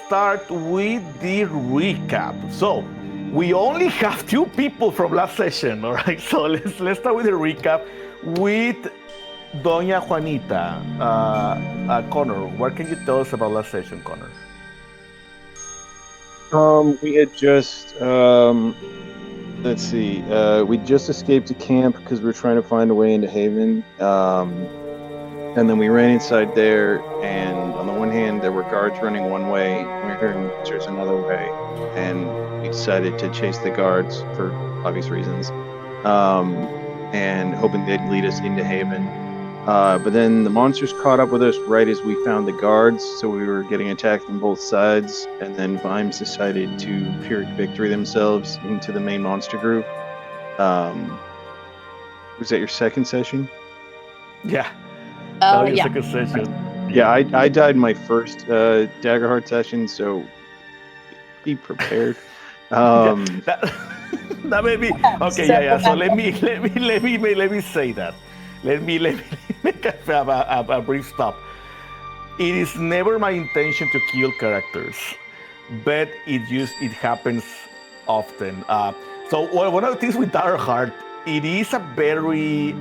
start with the recap. So we only have 2 people from last session, all right? So let's start with the recap with Doña Juanita. Connor, what can you tell us about last session, Connor? We had just let's see. We just escaped to camp because we were trying to find a way into Haven. And then we ran inside there, and on the one hand, there were guards running one way, and we were hearing monsters another way, and we decided to chase the guards for obvious reasons, and hoping they'd lead us into Haven. But then the monsters caught up with us right as we found the guards, so we were getting attacked on both sides, and then Vimes decided to Pyrrhic victory themselves into the main monster group. Was that your second session? Yeah. Yeah. Second session. Yeah, I died in my first Daggerheart session, so be prepared. That may be okay. Yeah. So let me say that. Let me make a brief stop. It is never my intention to kill characters, but it happens often. So one of the things with Daggerheart, it is a very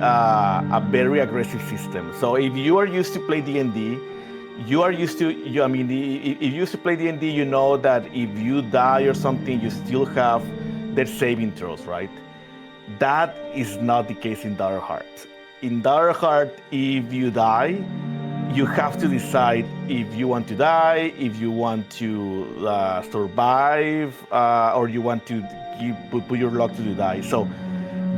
aggressive system. So if you are used to play D&D, if you used to play D&D, you know that if you die or something, you still have their saving throws, right? That is not the case in Daggerheart. In Daggerheart, if you die, you have to decide if you want to die, if you want to survive, or you want to put your luck to the die. So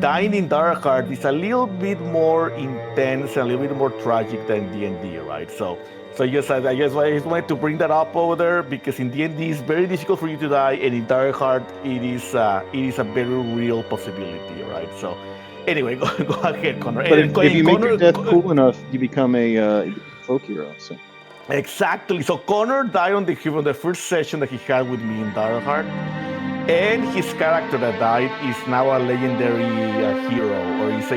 dying in Daggerheart is a little bit more intense, a little bit more tragic than D&D, right? So yes, I just wanted to bring that up over there because in D&D it's very difficult for you to die, and in Daggerheart it is a very real possibility, right? So anyway, go ahead, Connor. But if you make your death cool enough, you become a folk hero. So. Exactly. So Connor died on the first session that he had with me in Daggerheart. And his character that died is now a legendary hero, or he's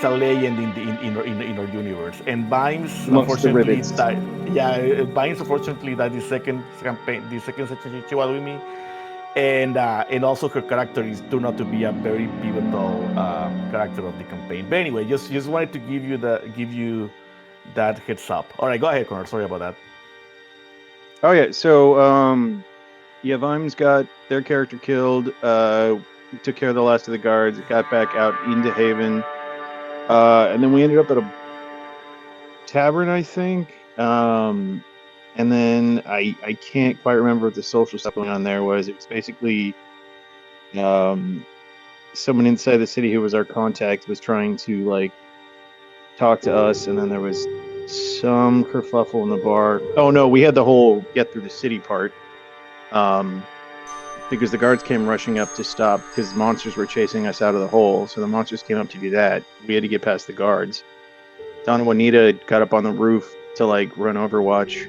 a legend in our universe. And Vimes unfortunately died. Yeah, Vimes unfortunately died the second session she was with me, and also her character turned out to be a very pivotal character of the campaign. But anyway, just wanted to give you that heads up. All right, go ahead, Connor. Sorry about that. Oh yeah, so yeah, Vimes got their character killed. We took care of the last of the guards. Got back out into Haven, and then we ended up at a tavern, I think. And then I can't quite remember what the social stuff going on there was. It was basically someone inside the city who was our contact was trying to like talk to us, and then there was some kerfuffle in the bar. Oh no, we had the whole get through the city part. Because the guards came rushing up to stop because monsters were chasing us out of the hole. So the monsters came up to do that. We had to get past the guards. Don and Juanita got up on the roof to like run Overwatch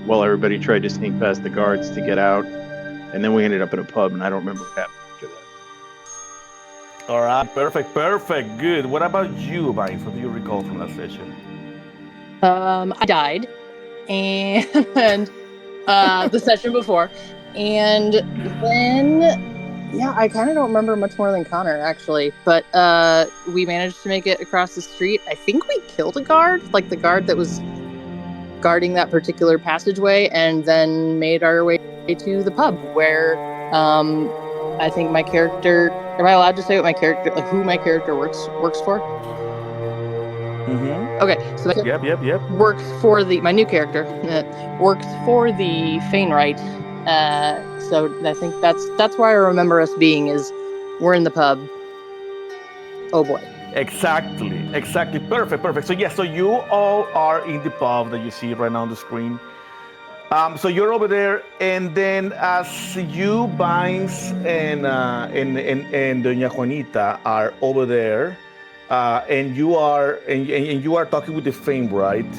while everybody tried to sneak past the guards to get out. And then we ended up at a pub, and I don't remember what happened after that. All right, perfect, good. What about you, Vimes? What do you recall from that session? I died, and the session before. And then, yeah, I kind of don't remember much more than Connor, actually. But we managed to make it across the street. I think we killed a guard, like the guard that was guarding that particular passageway, and then made our way to the pub where I think my character... Am I allowed to say what my character, like who my character works for? Mm-hmm. Okay, so Yep. Works for my new character works for the Fanewright. So I think that's why I remember us being is we're in the pub. Oh boy. Exactly. Perfect. So so you all are in the pub that you see right now on the screen. So you're over there, and then as you, Vimes, and Doña Juanita are over there, and you are talking with the Fanewright.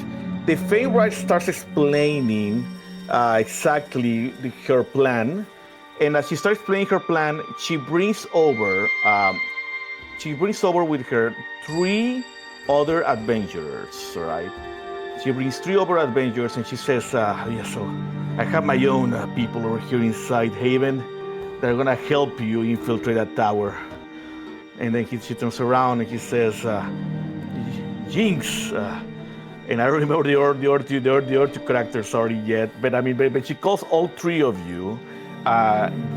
The Fanewright starts explaining exactly her plan, and as she starts explaining her plan, she brings over with her 3 other adventurers, right? She brings 3 other adventurers, and she says, so I have my own people over here inside Haven. They're gonna help you infiltrate that tower. And then she turns around and he says, Jinx. And I don't remember the other two characters already yet, but she calls all three of you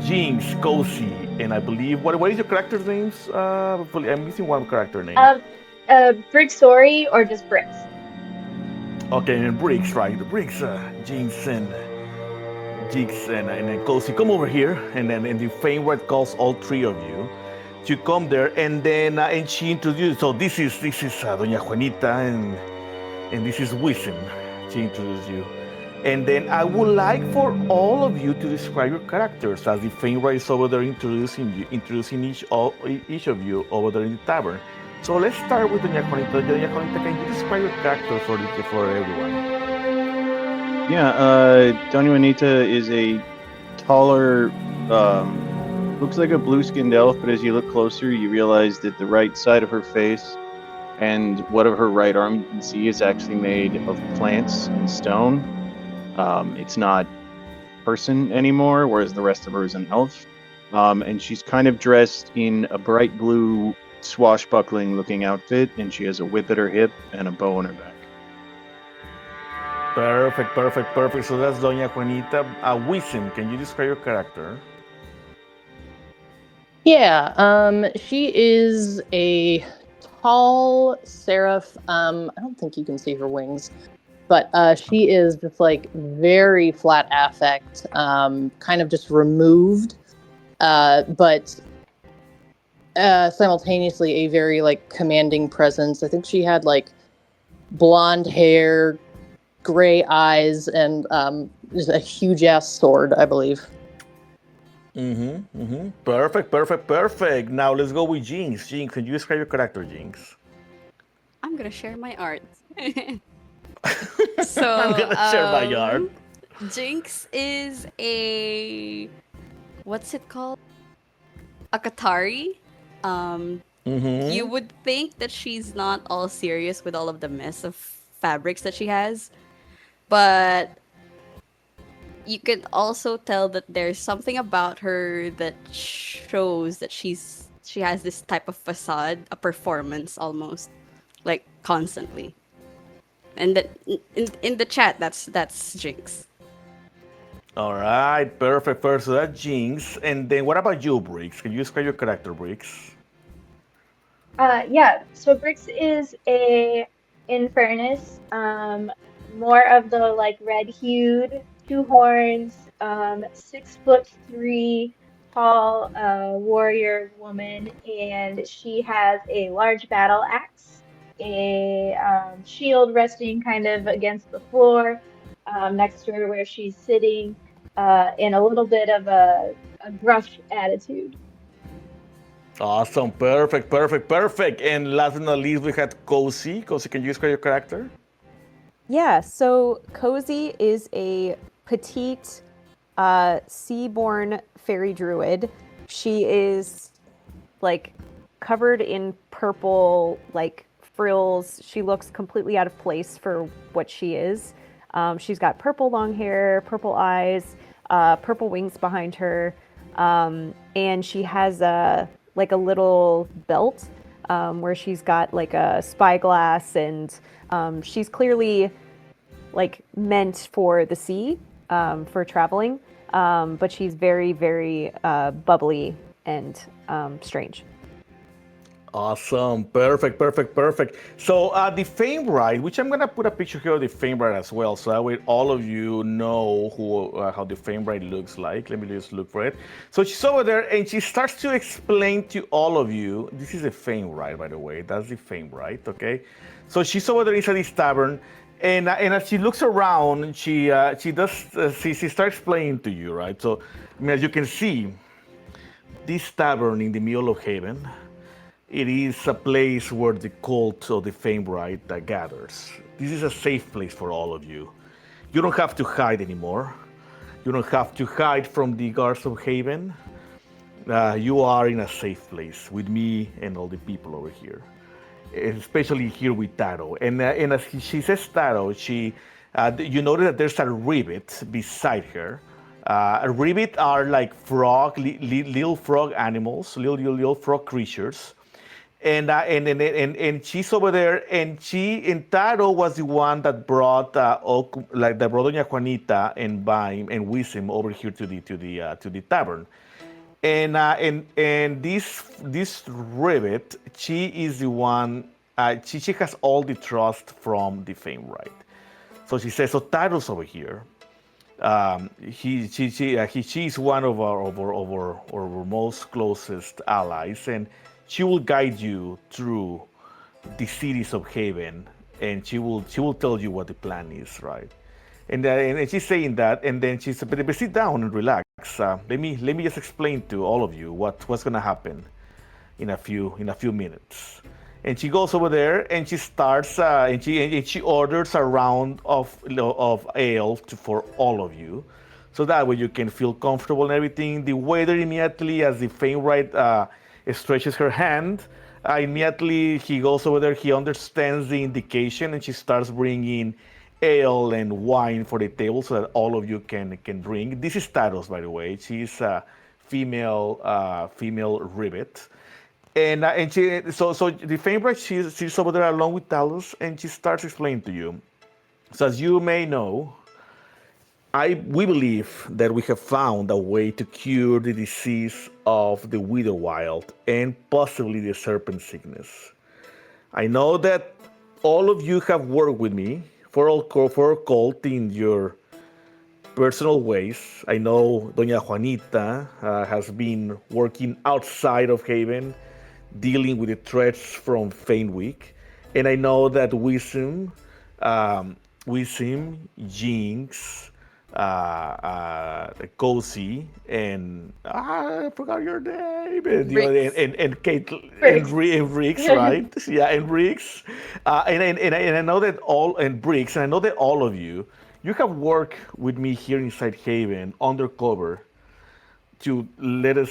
Jinx, Cozy, and I believe what is your character's names? I'm missing one character name. Brixori or just Brix? Okay, and Briggs, right? The Briggs, Jinx and then Cozy, come over here, and the Fanewright calls all three of you to come there, and then and she introduces. So this is Doña Juanita, and this is Wisin. She introduced you, and then I would like for all of you to describe your characters as the Fanewright is over there introducing each of you over there in the tavern. So let's start with Doña Juanita. Doña Juanita, can you describe your character for everyone? Yeah, Doña Juanita is a taller, looks like a blue-skinned elf, but as you look closer, you realize that the right side of her face and what of her right arm you can see is actually made of plants and stone. It's not person anymore, whereas the rest of her is an elf. And she's kind of dressed in a bright blue swashbuckling looking outfit, and she has a whip at her hip and a bow on her back. Perfect. So that's Doña Juanita. Wisin, can you describe your character? Yeah, she is a tall seraph. I don't think you can see her wings, but she is just like very flat affect, kind of just removed, but simultaneously a very like commanding presence. I think she had like blonde hair, gray eyes, and just a huge ass sword, I believe. Perfect. Now let's go with Jinx. Jinx, can you describe your character, Jinx? I'm gonna share my art. I'm gonna share my art. Jinx is a what's it called? A Qatari. You would think that she's not all serious with all of the mess of fabrics that she has, but you can also tell that there's something about her that shows that she has this type of facade, a performance almost, like constantly. And that in the chat, that's Jinx. All right, perfect. So that's Jinx, and then what about you, Briggs? Can you describe your character, Briggs? Yeah, so Brix is in fairness, more of the like red-hued, two horns, 6'3" tall warrior woman, and she has a large battle axe, a shield resting kind of against the floor, next to her where she's sitting, in a little bit of a gruff attitude. Awesome, perfect. And last but not least, we had Cozy. Cozy, can you describe your character? Yeah, so Cozy is a petite, sea-born fairy druid. She is like covered in purple, like frills. She looks completely out of place for what she is. She's got purple long hair, purple eyes, purple wings behind her, and she has a little belt where she's got like a spyglass, and she's clearly like meant for the sea, for traveling, but she's very, very bubbly and strange. Awesome, perfect. So the Fanewright, which I'm gonna put a picture here of the Fanewright as well, so that way all of you know how the Fanewright looks like. Let me just look for it. So she's over there and she starts to explain to all of you. This is a Fanewright, by the way. That's the Fanewright, okay? So she's over there inside this tavern, and as she looks around, she starts explaining to you, right? So as you can see, this tavern in the middle of Haven. It is a place where the cult of the Fanewright gathers. This is a safe place for all of you. You don't have to hide anymore. You don't have to hide from the guards of Haven. You are in a safe place with me and all the people over here, especially here with Taro. And as she says Taro, she You notice that there's a rivet beside her. A rivet are like little frog animals, little frog creatures. And she's over there, and Taro was the one that brought that brought Doña Juanita and Baim and Wisem over here to the tavern. And this rivet, she is the one. She has all the trust from the Fanewright. So she says, so Taro's over here. She's one of our most closest allies, and she will guide you through the cities of Haven, and she will tell you what the plan is, right? And she's saying that, and then she said, but sit down and relax. Let me just explain to all of you what's gonna happen in a few minutes. And she goes over there and she starts and she orders a round of ale for all of you, so that way you can feel comfortable and everything. The waiter immediately, as the Fanewright stretches her hand, immediately he goes over there. He understands the indication, and she starts bringing ale and wine for the table so that all of you can drink. This is Taros, by the way. She's a female rivet. And so the Fanewright, she's over there along with Talos, and she starts explaining to you. So as you may know, we believe that we have found a way to cure the disease of the Witherwild and possibly the serpent sickness. I know that all of you have worked with me for a cult in your personal ways. I know Doña Juanita has been working outside of Haven, dealing with the threats from Fainwick, and I know that Wisem, Jinx, Cozy, and I forgot your name, and Kate and Riggs, right? Yeah, and Riggs, and I know that Briggs, and I know that all of you have worked with me here inside Haven undercover to let us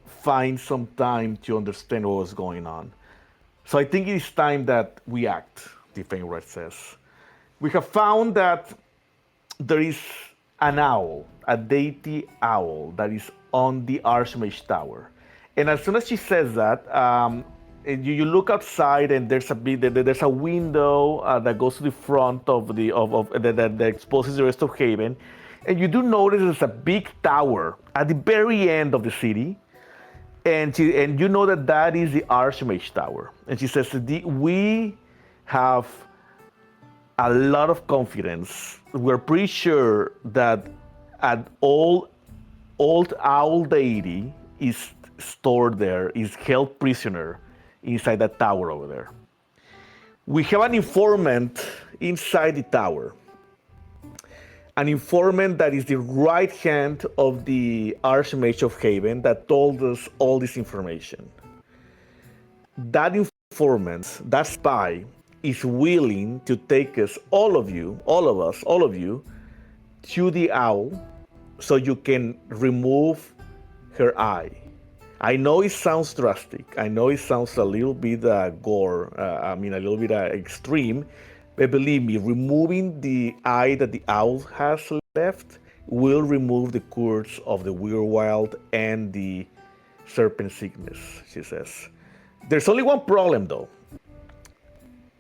find some time to understand what was going on. So I think it is time that we act, the Fanewright says. We have found that there is an owl, a deity owl, that is on the Archmage Tower. And as soon as she says that, you look outside, and there's a window that goes to the front of that exposes the rest of Haven, and you do notice there's a big tower at the very end of the city. And you know that is the Archmage Tower. And she says, we have a lot of confidence. We're pretty sure that an old owl deity is stored there, is held prisoner inside that tower over there. We have an informant inside the tower. An informant that is the right hand of the Archmage of Haven that told us all this information. That informant, that spy, is willing to take us, all of you, to the owl so you can remove her eye. I know it sounds drastic. I know it sounds a little bit gore, a little bit extreme. But believe me, removing the eye that the owl has left will remove the curse of the Witherwild and the serpent sickness, she says. There's only one problem, though.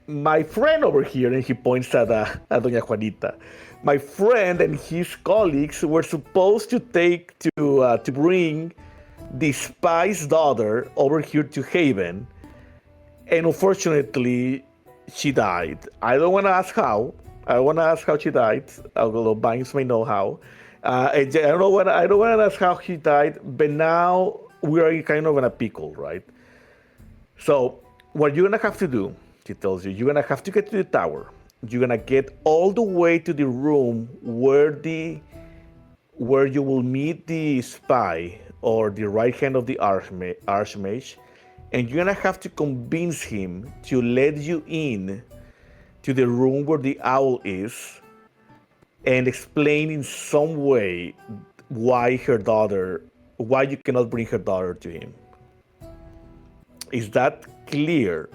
My friend over here, and he points at Doña Juanita, my friend and his colleagues were supposed to bring the spy's daughter over here to Haven, and unfortunately, she died. I don't want to ask how. I want to ask how she died, although Banks may know how. I don't want to ask how she died, but now we are kind of in a pickle, right? So what you're gonna have to do, she tells you, you're gonna have to get to the tower. You're gonna get all the way to the room where you will meet the spy or the right hand of the Archmage, and you're gonna have to convince him to let you in to the room where the owl is and explain in some way why you cannot bring her daughter to him. Is that clear?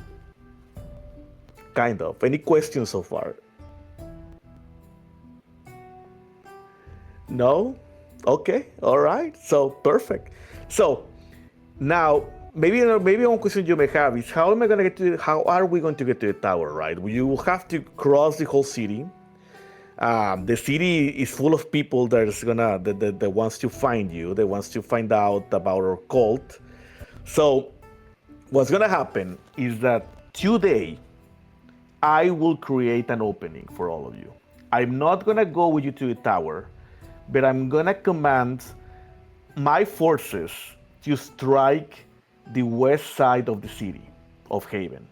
Kind of. Any questions so far? No? Okay, all right. So perfect. So now maybe one question you may have is how are we going to get to the tower, right? You will have to cross the whole city. The city is full of people that wants to find you, that wants to find out about our cult. So what's gonna happen is that today I will create an opening for all of you. I'm not gonna go with you to the tower, but I'm gonna command my forces to strike the west side of the city of Haven.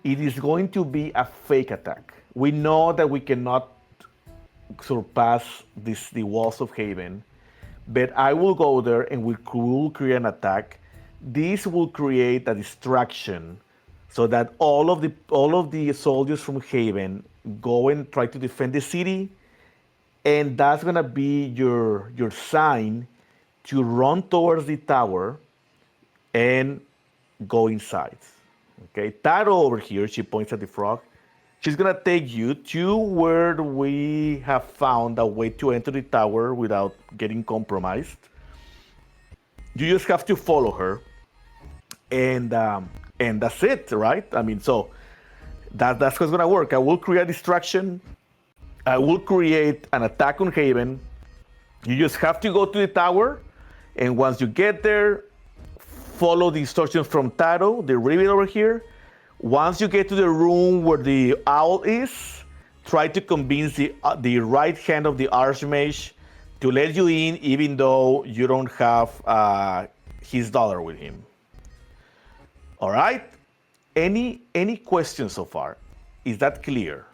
It is going to be a fake attack. We know that we cannot surpass the walls of Haven, but I will go there and we will create an attack. This will create a distraction so that all of the soldiers from Haven go and try to defend the city, and that's gonna be your sign to run towards the tower and go inside. Okay, Taro over here, she points at the frog. She's gonna take you to where we have found a way to enter the tower without getting compromised. You just have to follow her, and that's it, right? I mean, so that's what's gonna work. I will create a distraction. I will create an attack on Haven. You just have to go to the tower, and once you get there, follow the instructions from Taro, the ribbon over here. Once you get to the room where the owl is, try to convince the right hand of the Archmage to let you in, even though you don't have his daughter with him. All right? Any questions so far? Is that clear?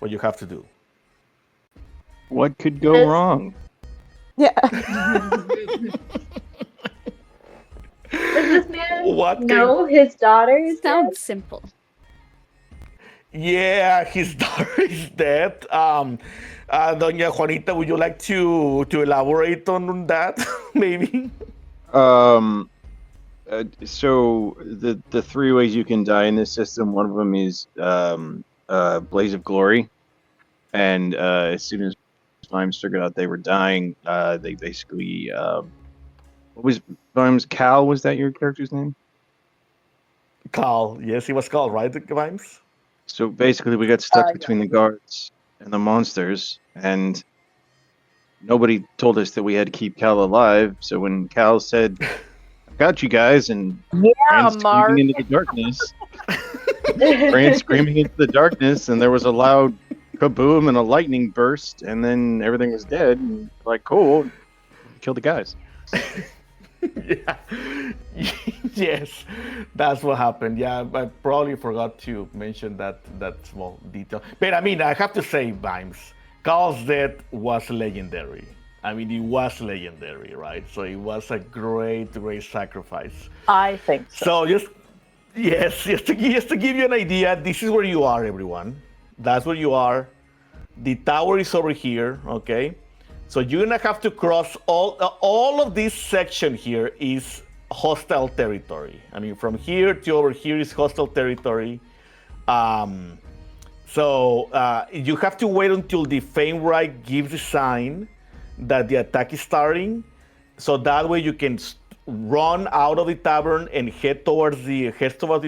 What you have to do? What could go wrong? Yeah. Does this man What know his daughter is dead? Sounds simple. Yeah, his daughter is dead. Doña Juanita, would you like to elaborate on that, maybe? So the three ways you can die in this system, one of them is Blaze of Glory, and as soon as Vimes figured out they were dying, they basically what was Vimes? Cal, was that your character's name? Carl, yes, he was Carl, right, Vimes? So basically, we got stuck Yeah. between the guards and the monsters, and nobody told us that we had to keep Cal alive. So when Cal said, "I got you guys," and ran Mark. screaming into the darkness, ran screaming into the darkness, and there was a loud kaboom and a lightning burst, and then everything was dead. And like, cool, killed the guys. Yeah. Yes, that's what happened. Yeah, I probably forgot to mention that small detail. But I mean, I have to say, Vimes, Carl's death was legendary. I mean, it was legendary, right? So it was a great sacrifice. I think so. So just to give you an idea, this is where you are, everyone. That's where you are. The tower is over here, okay? So you're gonna have to cross all of this section here is hostile territory. I mean, from here to over here is hostile territory. So you have to wait until the Fanewright gives the sign that the attack is starting. So that way you can run out of the tavern and head towards the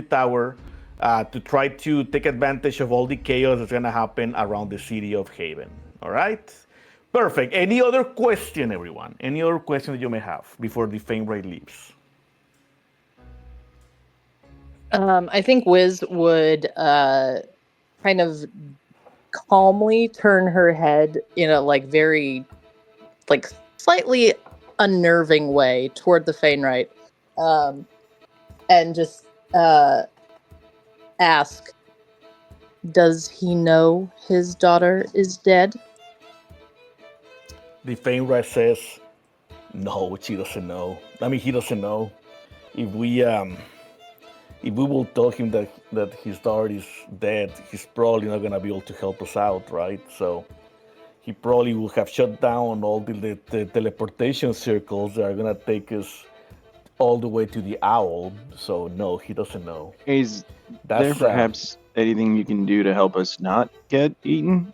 tower to try to take advantage of all the chaos that's gonna happen around the city of Haven. All right? Perfect. Any other question, everyone? Any other question that you may have before the Fanewright leaves? I think Wiz would kind of calmly turn her head in a very slightly unnerving way toward the Fanewright, and just ask, "Does he know his daughter is dead?" The Fanewright says, "No, she doesn't know. I mean, he doesn't know. If we will tell him that his daughter is dead, he's probably not gonna be able to help us out, right? So he probably will have shut down all the teleportation circles that are gonna take us all the way to the owl. So no, he doesn't know." Is there perhaps anything you can do to help us not get eaten?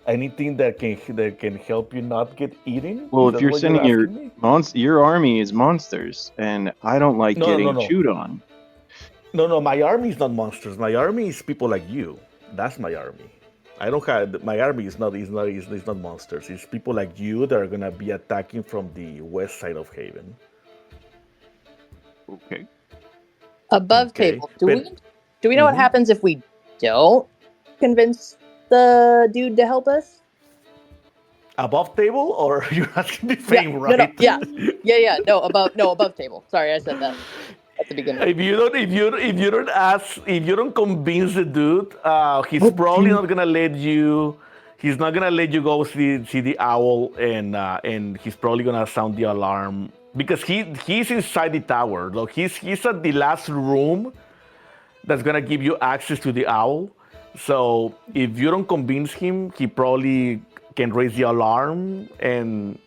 anything that can help you not get eaten? Well, Is if that you're what sending asking me? your army is monsters, and I don't like No, getting no, no, chewed on. no. My army is not monsters. My army is people like you. That's my army. I don't have my army is not monsters. It's people like you that are gonna be attacking from the west side of Haven. Okay. Above Okay, table. but Do we know what happens if we don't convince the dude to help us? above table, or you're asking the Yeah, fame, no, right? yeah. No, above table. Sorry, I said that at the beginning. If you don't convince the dude, he's probably not gonna let you. He's not gonna let you go see the owl, and he's probably gonna sound the alarm because he's inside the tower. Look, he's at the last room that's gonna give you access to the owl. So if you don't convince him, he probably can raise the alarm and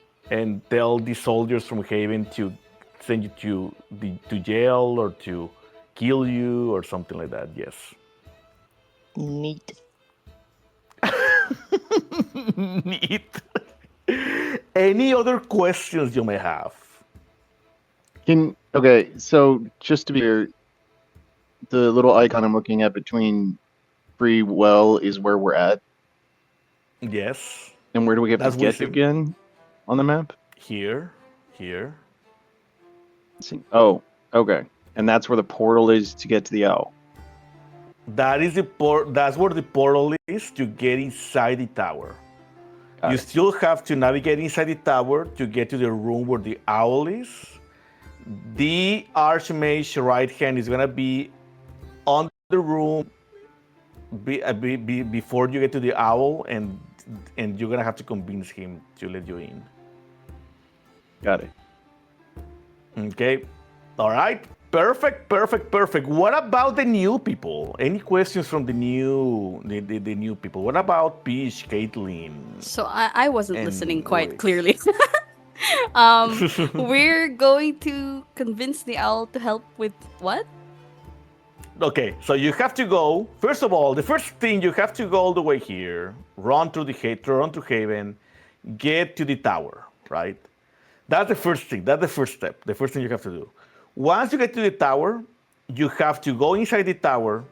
tell the soldiers from Haven to send you to jail or to kill you or something like that. Yes. Neat. Neat. Any other questions you may have? Okay, so just to be clear, the little icon I'm looking at between free well is where we're at. Yes. And where do we have That's to get wisdom. again on the map? Here. Oh, okay. And that's where the portal is to get to the owl. That's where the portal is to get inside the tower. You Got it. still have to navigate inside the tower to get to the room where the owl is. The Archmage right hand is gonna be on the room before you get to the owl, and you're gonna have to convince him to let you in. Got it. Okay. All right. Perfect. What about the new people? Any questions from the new people? What about Peach, Caitlin? So I wasn't And listening quite Louis. clearly. We're going to convince the owl to help with what? Okay, so you have to go. First of all, the first thing you have to go all the way here, run to Haven, get to the tower, right? That's the first thing. That's the first step. The first thing you have to do. Once you get to the tower, you have to go inside the tower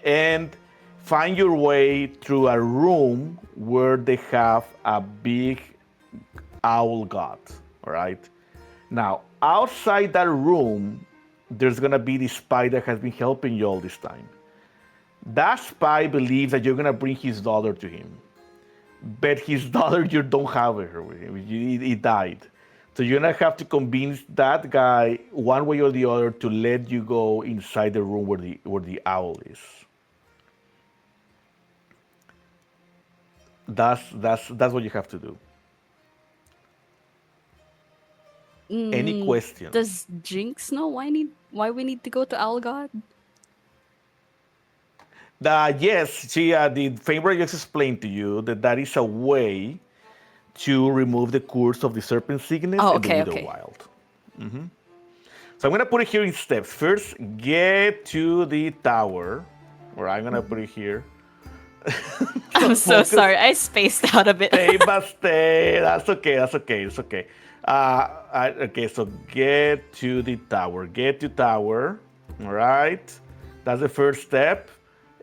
and find your way through a room where they have a big owl god. All right. Now, outside that room, there's gonna be the spy that has been helping you all this time. That spy believes that you're gonna bring his daughter to him, but his daughter, you don't have her with him. He died. So you're gonna have to convince that guy one way or the other to let you go inside the room where the owl is. That's what you have to do. Any questions? Does Jinx know why we need to go to Owl God? Yes, the Fanewright just explained to you that is a way to remove the curse of the serpent sickness and the Witherwild. Mm-hmm. So I'm gonna put it here in steps. First, get to the tower, or I'm gonna put it here. I'm so sorry, I spaced out a bit. Stay. That's okay. It's okay. Okay, so get to the tower. Get to tower. All right. That's the first step,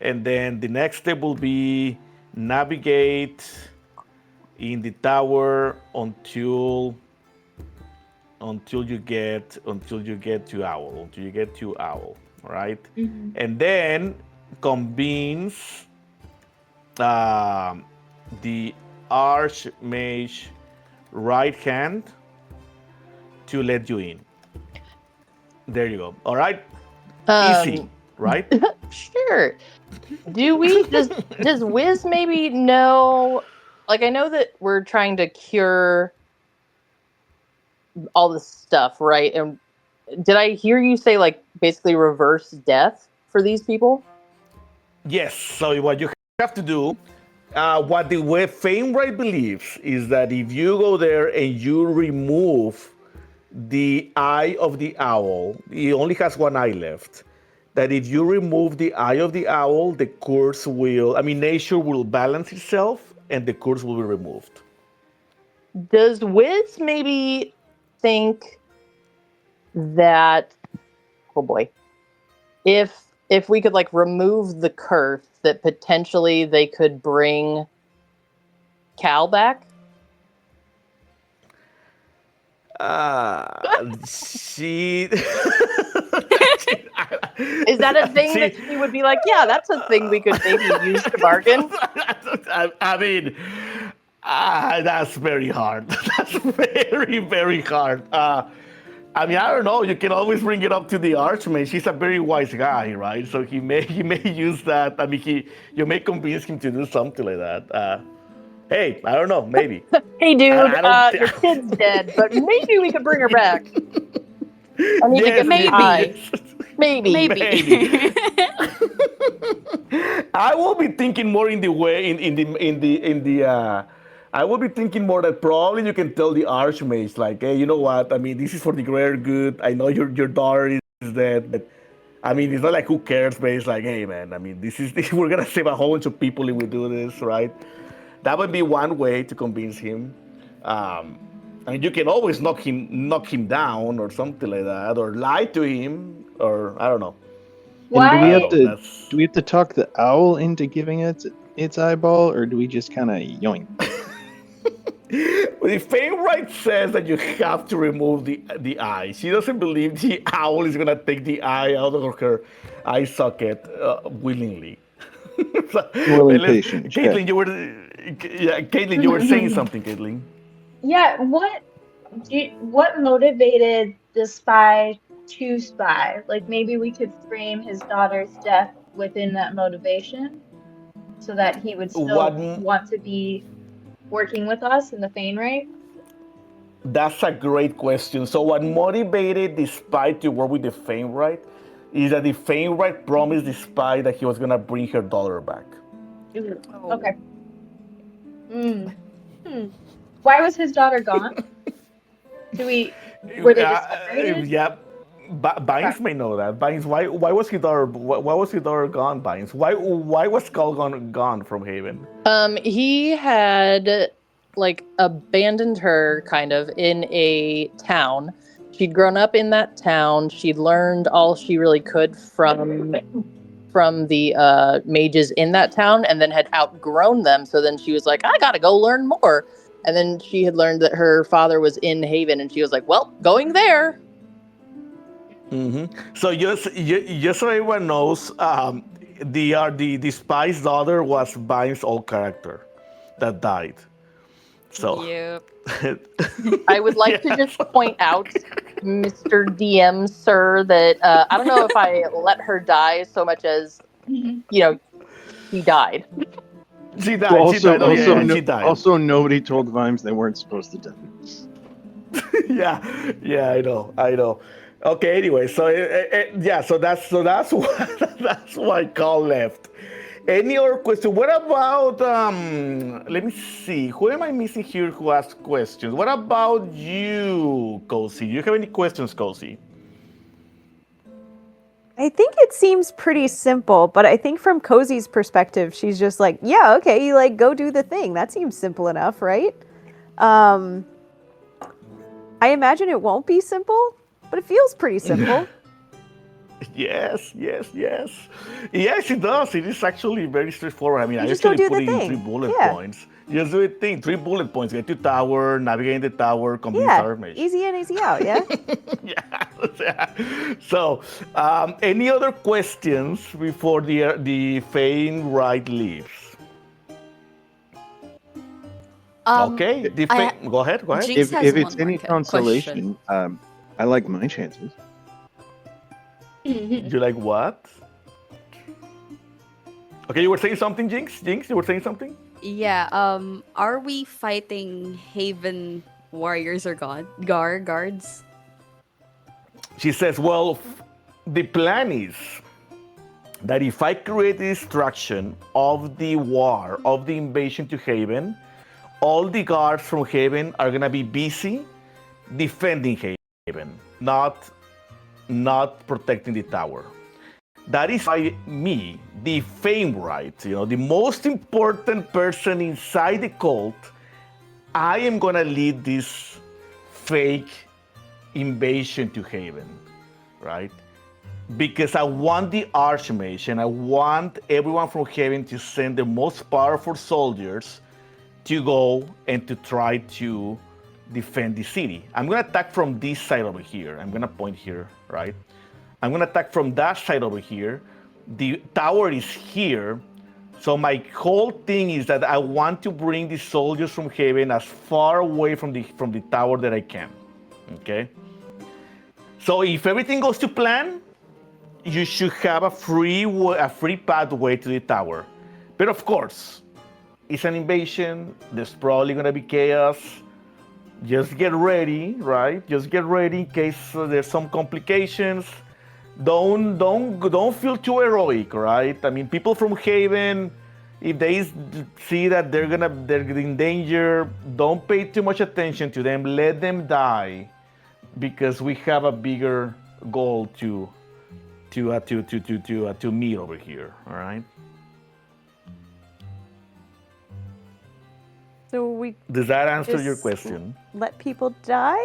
and then the next step will be navigate in the tower until you get to owl. Until you get to owl. All right. Mm-hmm. And then convince the Archmage right hand to let you in. There you go. All right. Easy, right? Sure. Do we does Wiz maybe know? Like, I know that we're trying to cure all this stuff, right? And did I hear you say, like, basically reverse death for these people? Yes. So what you have to do, what the Fanewright believes is that if you go there and you remove the eye of the owl, he only has one eye left. That if you remove the eye of the owl, the curse will, nature will balance itself and the curse will be removed. Does Wiz maybe think that, oh boy, if we could like remove the curse, that potentially they could bring Cal back? She Is that a thing that she would be like, yeah, that's a thing we could maybe use to bargain? I mean, that's very hard. That's very, very hard. I mean, I don't know. You can always bring it up to the Archmage. He's a very wise guy, right? So he may use that. I mean, you may convince him to do something like that. Hey, I don't know. Maybe. Hey, dude, your kid's dead, but maybe we could bring her back. I need to get maybe. I will be thinking more in the way I will be thinking more that probably you can tell the Archmage, like, hey, you know what? I mean, this is for the greater good. I know your daughter is dead, but I mean, it's not like who cares, but it's like, hey, man, I mean, we're gonna save a whole bunch of people if we do this, right? That would be one way to convince him. I mean, you can always knock him down or something like that, or lie to him, or I don't know. Why? Do we have to talk the owl into giving it its eyeball, or do we just kind of yoink? Well, the Fanewright says that you have to remove the eye. She doesn't believe the owl is gonna take the eye out of her eye socket willingly. Patient. Caitlin, you were saying something, Caitlin. Yeah, what motivated the spy to spy? Like, maybe we could frame his daughter's death within that motivation so that he would still want to be working with us in the Fanewright? That's a great question. So what motivated the spy to work with the Fanewright is that the Fanewright promised the spy that he was going to bring her daughter back. Okay. Why was his daughter gone? Were they just separated? Yeah. Bynes may know that. Bynes, why was his daughter gone, Bynes? Why was Skull gone from Haven? He had like abandoned her kind of in a town. She'd grown up in that town. She'd learned all she really could from the mages in that town, and then had outgrown them. So then she was like, I gotta go learn more. And then she had learned that her father was in Haven, and she was like, well, going there. Mm-hmm. So just so everyone knows, the spy's daughter was Bynes' old character that died. So Yep. I would like to just point out, Mr. DM, sir, that I don't know if I let her die so much as, he died. She died. She died. Also, nobody told Vimes they weren't supposed to die. yeah, I know. Okay, anyway, so that's why Carl left. Any other question? What about let me see. Who am I missing here who asked questions? What about you, Cozy? Do you have any questions, Cozy? I think it seems pretty simple, but I think from Cozy's perspective, she's just like, yeah, okay, you like go do the thing. That seems simple enough, right? I imagine it won't be simple, but it feels pretty simple. Yes. Yes, it does. It is actually very straightforward. I mean, I just actually go do put the in thing. 3 bullet points. Just do the thing. 3 bullet points. Get to tower, navigate the tower, convince Archmage. Easy in, easy out, yeah? Yeah. So, any other questions before the Fanewright leaves? Okay. Go ahead. Jinx has If one it's more any consolation, I like my chances. You like what? Okay, you were saying something, Jinx? You were saying something? Yeah, are we fighting Haven warriors or guards? She says, well, the plan is that if I create the destruction of the war, of the invasion to Haven, all the guards from Haven are going to be busy defending Haven, not protecting the tower. That is why me, the Fanewright, the most important person inside the cult, I am gonna lead this fake invasion to Haven, right? Because I want the Archmage and I want everyone from Haven to send the most powerful soldiers to go and to try to defend the city. I'm gonna attack from this side over here. I'm gonna point here, right? I'm gonna attack from that side over here. The tower is here. So my whole thing is that I want to bring the soldiers from Haven as far away from the tower that I can. Okay? So if everything goes to plan, you should have a free pathway to the tower. But of course, it's an invasion. There's probably gonna be chaos. Just get ready, right? Just get ready in case there's some complications. Don't feel too heroic, right? I mean, people from Haven, if they see that they're in danger, don't pay too much attention to them. Let them die, because we have a bigger goal to meet over here. All right. So Does that answer your just question? let people die?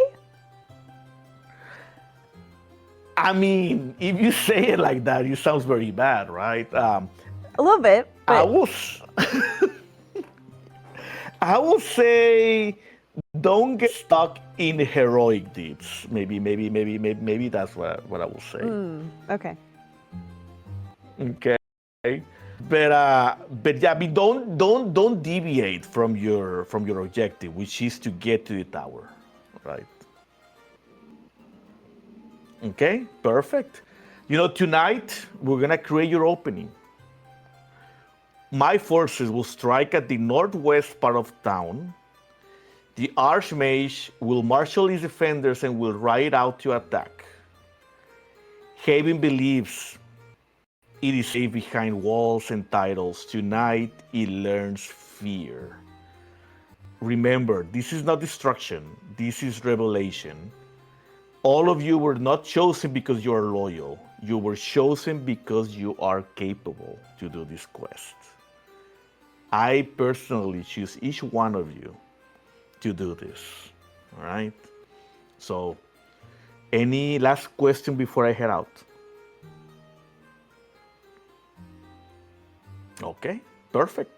I mean, if you say it like that, it sounds very bad, right? A little bit. I But will, I will say, don't get stuck in heroic deeds. Maybe that's what I will say. okay. Okay, but yeah, but don't deviate from your objective, which is to get to the tower, right? Okay, perfect. Tonight we're gonna create your opening. My forces will strike at the northwest part of town. The Archmage will marshal his defenders and will ride out to attack. Haven believes it is safe behind walls and titles. Tonight it learns fear. Remember, this is not destruction, this is revelation. All of you were not chosen because you are loyal. You were chosen because you are capable to do this quest. I personally choose each one of you to do this. All right? So, any last question before I head out? Okay, perfect.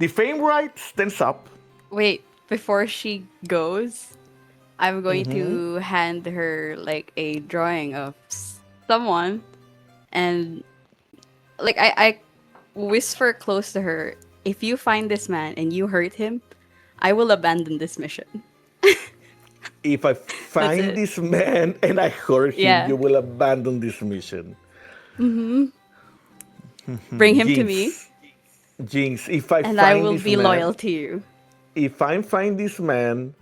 The Fanewright stands up. Wait, before she goes, I'm going to hand her like a drawing of someone, and like I whisper close to her, if you find this man and you hurt him, I will abandon this mission. If I find this man and I hurt him, you will abandon this mission. Bring him to me. Jinx, I will be loyal to you. If I find this man,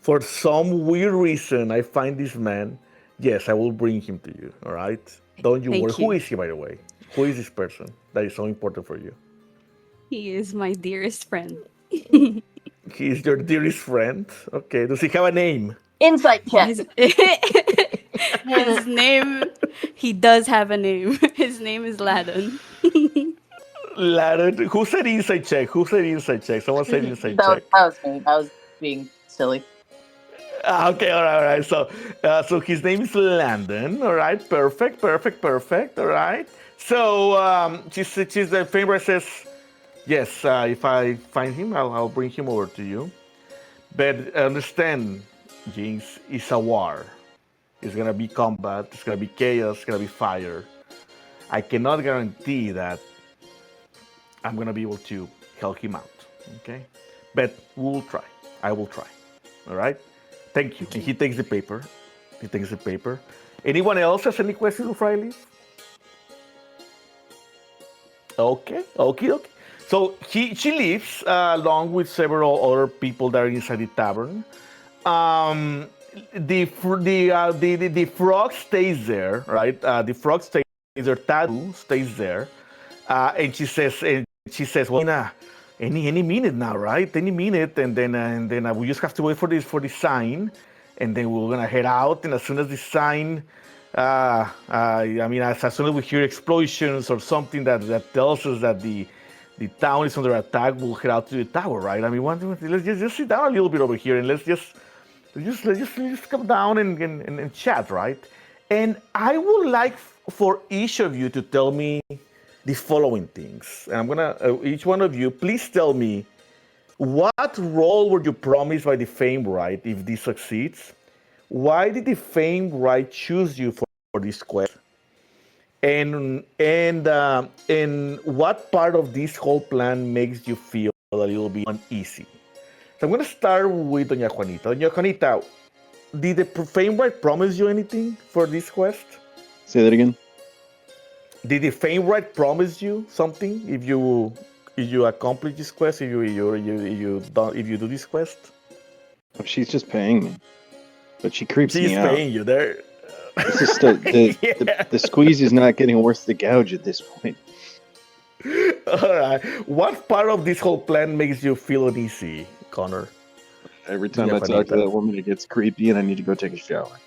for some weird reason, I find this man, yes, I will bring him to you, all right? Don't you worry. Who is he, by the way? Who is this person that is so important for you? He is my dearest friend. He is your dearest friend? Okay, does he have a name? Insight check. His name, he does have a name. His name is Ladon. Ladon, who said insight check? Someone said insight check. That was me. I was being silly. Okay, all right. So his name is Landon. All right, perfect. All right. So she's the favorite says, yes. If I find him, I'll bring him over to you. But understand, Jinx, it's a war. It's gonna be combat. It's gonna be chaos. It's gonna be fire. I cannot guarantee that I'm gonna be able to help him out. Okay, but we'll try. I will try. All right. Thank you. And he takes the paper. Anyone else has any questions before I leave? Okay. So she leaves along with several other people that are inside the tavern. The frog stays there, right? The frog stays there. Tattoo stays there, and she says, well, any minute now, right? Any minute, and then we just have to wait for the sign, and then we're gonna head out. And as soon as the sign I mean, as soon as we hear explosions or something that tells us that the town is under attack, we'll head out to the tower, right? I mean, let's just sit down a little bit over here and let's just come down and chat, right? And I would like for each of you to tell me the following things. And I'm gonna each one of you, please tell me what role were you promised by the Fanewright if this succeeds? Why did the Fanewright choose you for this quest? And what part of this whole plan makes you feel a little bit uneasy? So I'm gonna start with Doña Juanita. Doña Juanita, did the Fanewright promise you anything for this quest? Say that again. Did the Fanewright promise you something if you accomplish this quest? If you do this quest? Oh, she's just paying me, but she creeps She's me out. paying you there. It's just the squeeze is not getting worth the gouge at this point. All right. What part of this whole plan makes you feel uneasy, Connor? Every time I talk to that woman, it gets creepy, and I need to go take a shower.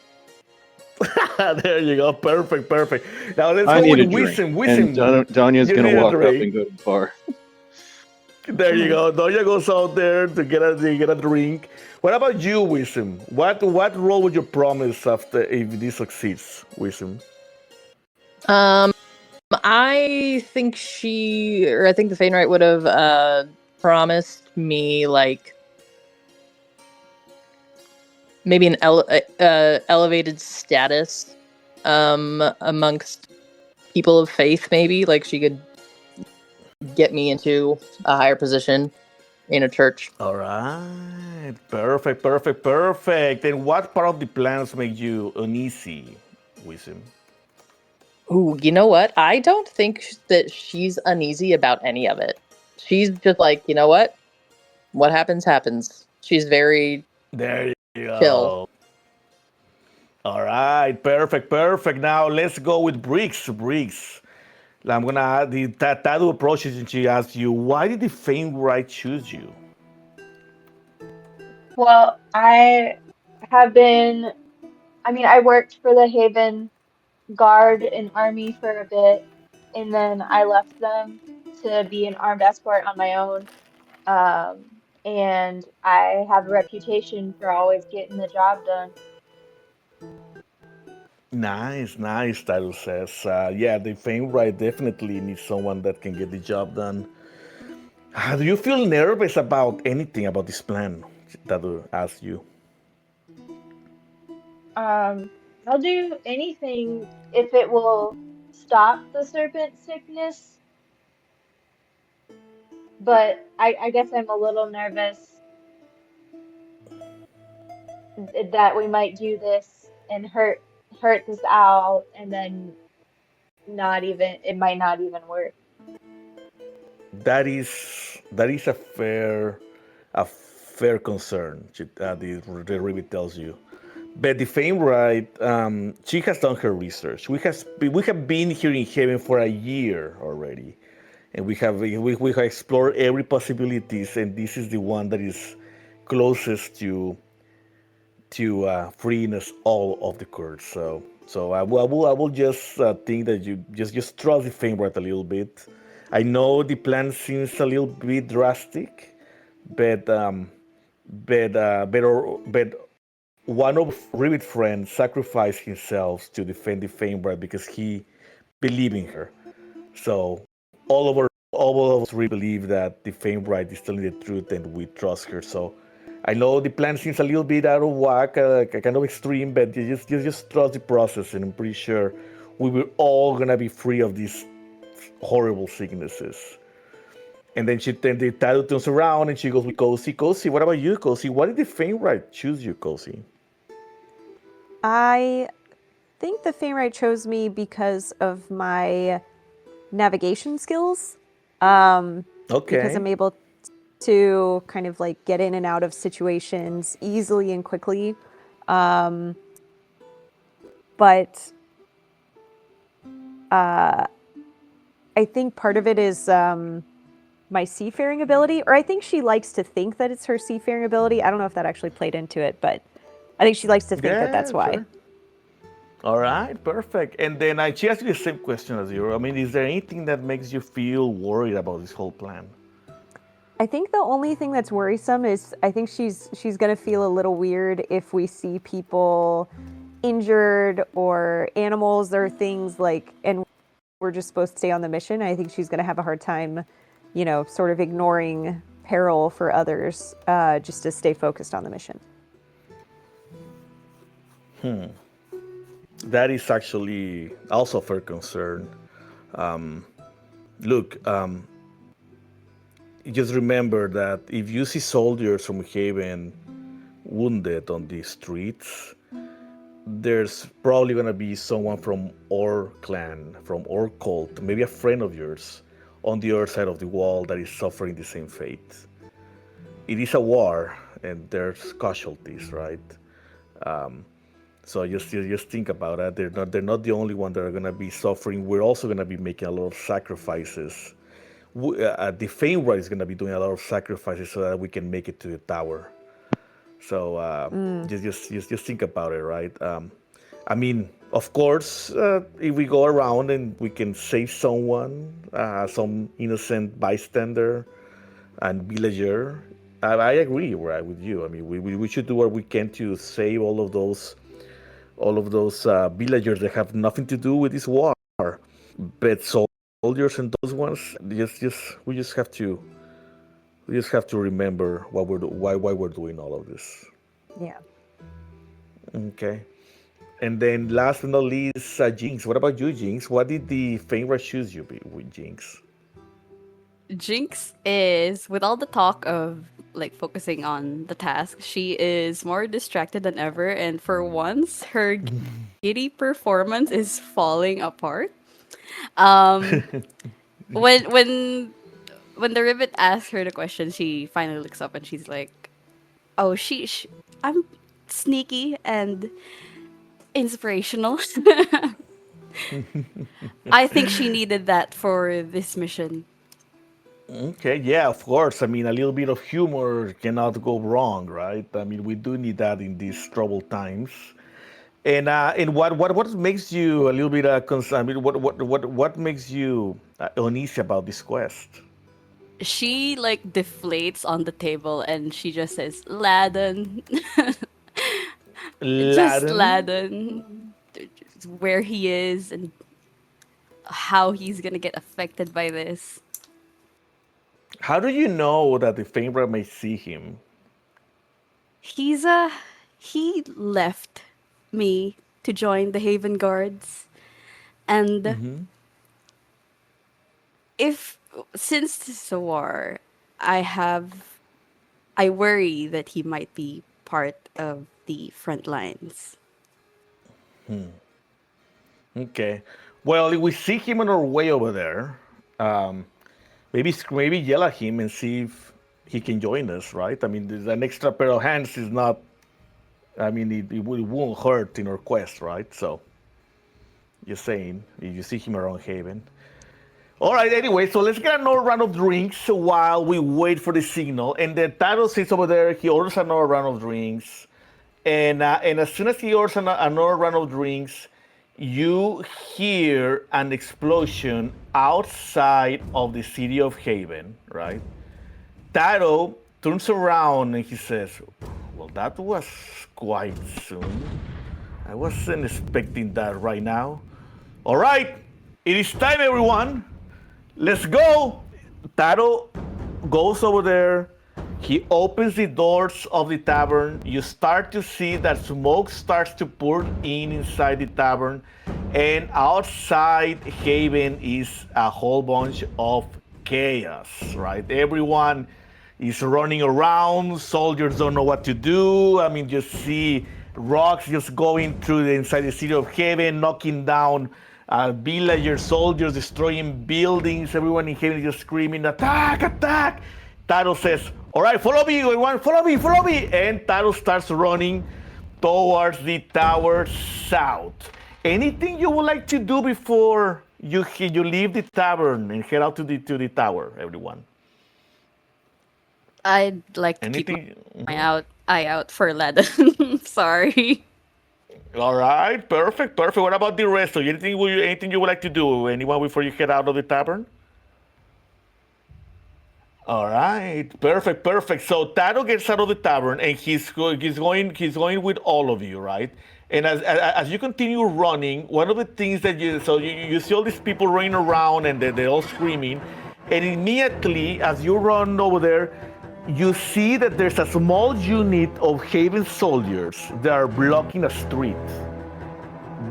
There you go. Perfect. Now let's I go need a with drink. Wisdom. And Danya's You gonna need a walk up drink. and go to the bar. There you go. Donya goes out there to get a drink. What about you, Wisdom? What role would you promise after if this succeeds, Wisdom? I think I think the Fanewright would have promised me like maybe an elevated status amongst people of faith. Maybe like she could get me into a higher position in a church. All right. Perfect. And what part of the plans make you uneasy, Wisdom? Ooh, you know what? I don't think that she's uneasy about any of it. She's just like, you know what? What happens, happens. She's very There you go. chill. All right. Perfect. Now let's go with Briggs. I'm gonna the Tadu approaches and she asks you, why did the Fanewright choose you? Well, I worked for the Haven Guard and Army for a bit, and then I left them to be an armed escort on my own. And I have a reputation for always getting the job done. Nice, Tadu says. Yeah, the Fanewright definitely needs someone that can get the job done. Do you feel nervous about anything about this plan? Tadu asks you. I'll do anything if it will stop the serpent sickness. But I guess I'm a little nervous that we might do this and hurt this owl, and then it might not even work. That is a fair concern. The Ribbit tells you. But the Fanewright, she has done her research. We have been here in Heaven for a year already, and we have explored every possibilities, and this is the one that is closest to freeing us all of the curse. So I will just think that you just trust the Fanewright a little bit. I know the plan seems a little bit drastic, but one of Ribbit's friends sacrificed himself to defend the Fanewright because he believed in her. So all of us really believe that the Fanewright is telling the truth, and we trust her. So I know the plan seems a little bit out of whack, kind of extreme, but you just trust the process, and I'm pretty sure we will all gonna be free of these horrible sicknesses. And then the Tadu turns around and she goes with Cozy. Cozy, what about you, Cozy? Why did the Fanewright choose you, Cozy? I think the Fanewright chose me because of my navigation skills. Okay. Because I'm able to kind of like get in and out of situations easily and quickly. But I think part of it is my seafaring ability, or I think she likes to think that it's her seafaring ability. I don't know if that actually played into it, but I think she likes to think that that's why. Sure. All right, perfect. And then I she asked you the same question as you. I mean, is there anything that makes you feel worried about this whole plan? I think the only thing that's worrisome is I think she's gonna feel a little weird if we see people injured or animals or things like, and we're just supposed to stay on the mission. I think she's gonna have a hard time, sort of ignoring peril for others, just to stay focused on the mission. That is actually also a fair concern. Look, just remember that if you see soldiers from Haven wounded on the streets, there's probably gonna be someone from our clan, from our cult, maybe a friend of yours, on the other side of the wall that is suffering the same fate. It is a war, and there's casualties, right? So just think about that. They're not the only one that are gonna be suffering. We're also gonna be making a lot of sacrifices. The Fanewright is gonna be doing a lot of sacrifices so that we can make it to the tower. So just think about it, right? I mean, of course, if we go around and we can save someone, some innocent bystander and villager, I agree, right, with you. I mean, we should do what we can to save all of those villagers that have nothing to do with this war. But soldiers and those ones, we just have to remember why we're doing all of this. Yeah. Okay. And then last but not least, Jinx. What about you, Jinx? What did the Fanewright choose you with, Jinx? Jinx is, with all the talk of like focusing on the task, she is more distracted than ever, and for once, her giddy performance is falling apart. Um, when when when the ribbit asks her the question, she finally looks up and she's like, "Oh, I'm sneaky and inspirational." I think she needed that for this mission. Okay, yeah, of course. I mean, a little bit of humor cannot go wrong, right? I mean, we do need that in these troubled times. And what makes you a little bit concerned? I mean, what makes you uneasy about this quest? She like deflates on the table and she just says, "Ladon." Just Ladon? Ladon. Where he is and how he's gonna get affected by this. How do you know that the Fainbra may see him? He's he left me to join the Haven Guards, and if since this is a war, I worry that he might be part of the front lines. Okay. Well, if we see him on our way over there, um, maybe yell at him and see if he can join us, right? I mean, there's an extra pair of hands is not. I mean, it won't hurt in our quest, right? So, just saying, if you see him around Haven. All right, anyway, so let's get another round of drinks while we wait for the signal. And the title sits over there. He orders another round of drinks. And as soon as he orders another round of drinks, you hear an explosion outside of the city of Haven, right? Taro turns around and he says, "Well, that was quite soon. I wasn't expecting that right now. All right, it is time, everyone. Let's go." Taro goes over there. He opens the doors of the tavern. You start to see that smoke starts to pour inside the tavern. And outside Haven is a whole bunch of chaos, right? Everyone is running around. Soldiers don't know what to do. I mean, you see rocks just going through inside the city of Haven, knocking down villagers, soldiers, destroying buildings. Everyone in Haven is just screaming, "Attack, attack!" Taro says, "All right, follow me, everyone, follow me, follow me." And Taro starts running towards the tower south. Anything you would like to do before you leave the tavern and head out to the tower, everyone? I'd like to keep Anything? my eye out for Ladon. Sorry. All right, perfect. What about the rest of you? Anything you would like to do? Anyone before you head out of the tavern? All right, perfect. So Taro gets out of the tavern and he's going with all of you, right? And as you continue running, one of the things that you see all these people running around and they're all screaming, and immediately as you run over there, you see that there's a small unit of Haven soldiers that are blocking a street.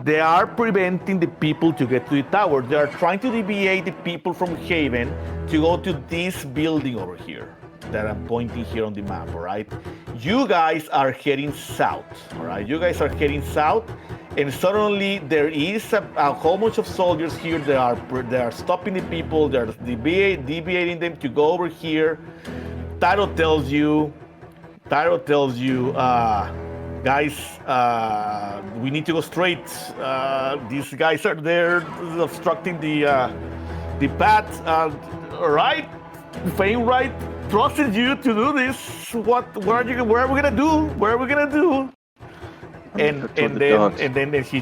They are preventing the people to get to the tower. They are trying to deviate the people from Haven to go to this building over here that I'm pointing here on the map, all right? You guys are heading south, all right? You guys are heading south, and suddenly there is a whole bunch of soldiers here. They are stopping the people. They are deviating them to go over here. Taro tells you, guys, we need to go straight. These guys are there obstructing the path. All right, Fanewright trusted you to do this. What are we gonna do? Where are we gonna do? And then he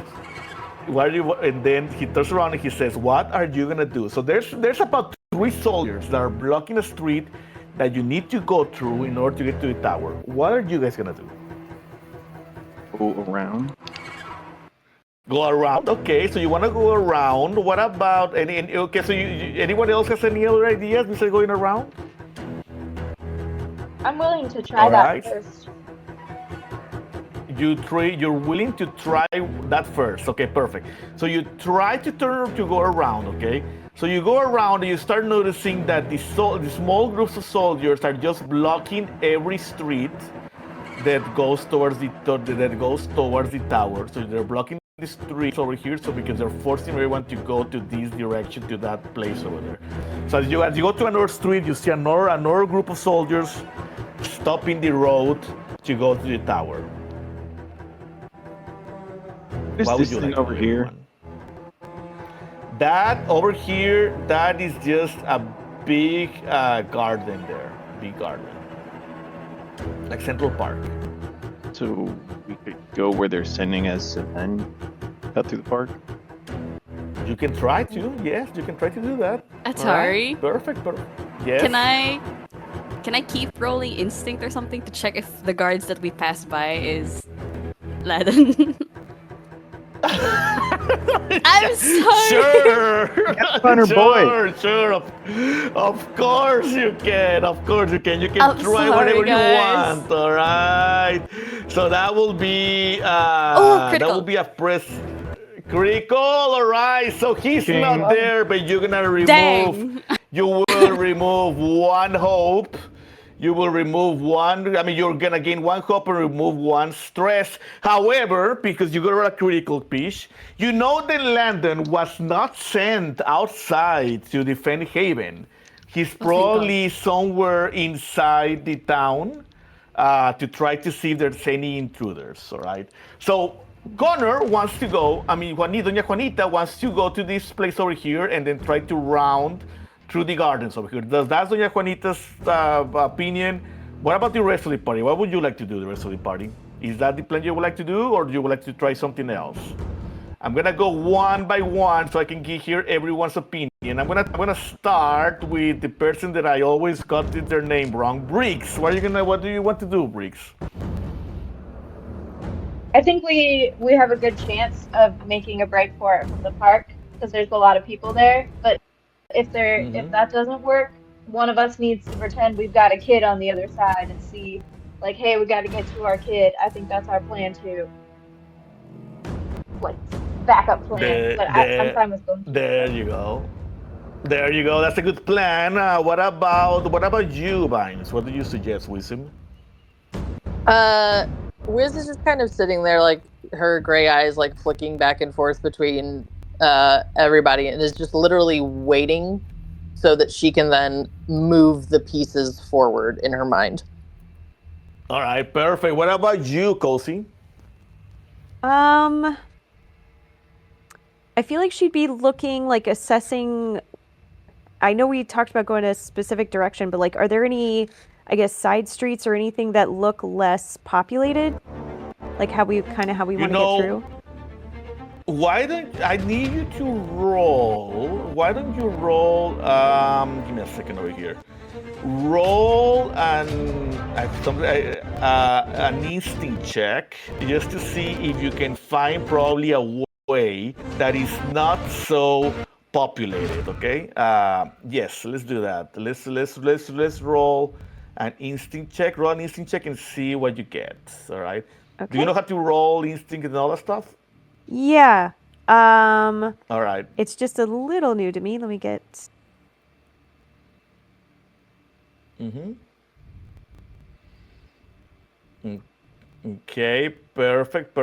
turns around and he says, "What are you gonna do?" So there's about 3 soldiers that are blocking the street that you need to go through in order to get to the tower. What are you guys gonna do? Go around. Go around. Okay, so you want to go around. What about okay? So anyone else has any other ideas besides going around? I'm willing to try All that right. first. You're willing to try that first. Okay, perfect. So you try to go around. Okay, so you go around and you start noticing that the small groups of soldiers are just blocking every street that goes towards the tower. So they're blocking the streets over here. So because they're forcing everyone to go to this direction, to that place over there. So as you go to another street, you see another group of soldiers stopping the road to go to the tower. What is this thing over to do, here? everyone? That over here, that is just a big garden there. Big garden. Like Central Park. So we could go where they're sending us and then cut through the park? You can try to. Yes, you can try to do that. Atari? Right. Perfect. Yes. Can I keep rolling instinct or something to check if the guards that we passed by is Ladon? I'm sorry. Sure. Hunter boy. Sure. Of course you can. You can I'm try sorry, whatever guys. you want. All right. So that will be critical. that will be a press critical. All right. So he's not there, but you're gonna remove. Dang. You will remove 1 hope. You will remove 1. I mean, you're gonna gain 1 hope and remove 1 stress. However, because you got a critical piece, you know that Ladon was not sent outside to defend Haven. He's probably somewhere inside the town to try to see if there's any intruders. All right. So Connor wants to go. I mean, Doña Juanita wants to go to this place over here and then try to round through the gardens over here. That's Doña Juanita's opinion. What about the rest of the party? What would you like to do, the rest of the party? Is that the plan you would like to do, or do you would like to try something else? I'm gonna go one by one so I can hear everyone's opinion. I'm gonna start with the person that I always got their name wrong, Briggs. What do you want to do, Briggs? I think we have a good chance of making a break for it from the park because there's a lot of people there. But if that doesn't work, one of us needs to pretend we've got a kid on the other side and see, like, hey, we got to get to our kid. I think that's our plan too. Like backup plan. I'm fine with going. There you go. That's a good plan. What about you, Vines? What do you suggest, Wisdom? Wiz is just kind of sitting there, like her gray eyes, like flicking back and forth between everybody, and is just literally waiting so that she can then move the pieces forward in her mind. All right, perfect. What about you, Kosi? I feel like she'd be looking, like assessing. I know we talked about going a specific direction, but like, are there any, I guess, side streets or anything that look less populated? Like how we want to get through? Why don't I need you to roll? Why don't you roll? Give me a second over here. Roll an instinct check just to see if you can find probably a way that is not so populated. Okay. Yes, let's do that. Let's roll an instinct check. Roll an instinct check and see what you get. All right. Okay. Do you know how to roll instinct and all that stuff? Yeah. All right. It's just a little new to me. Let me get. Okay, perfect.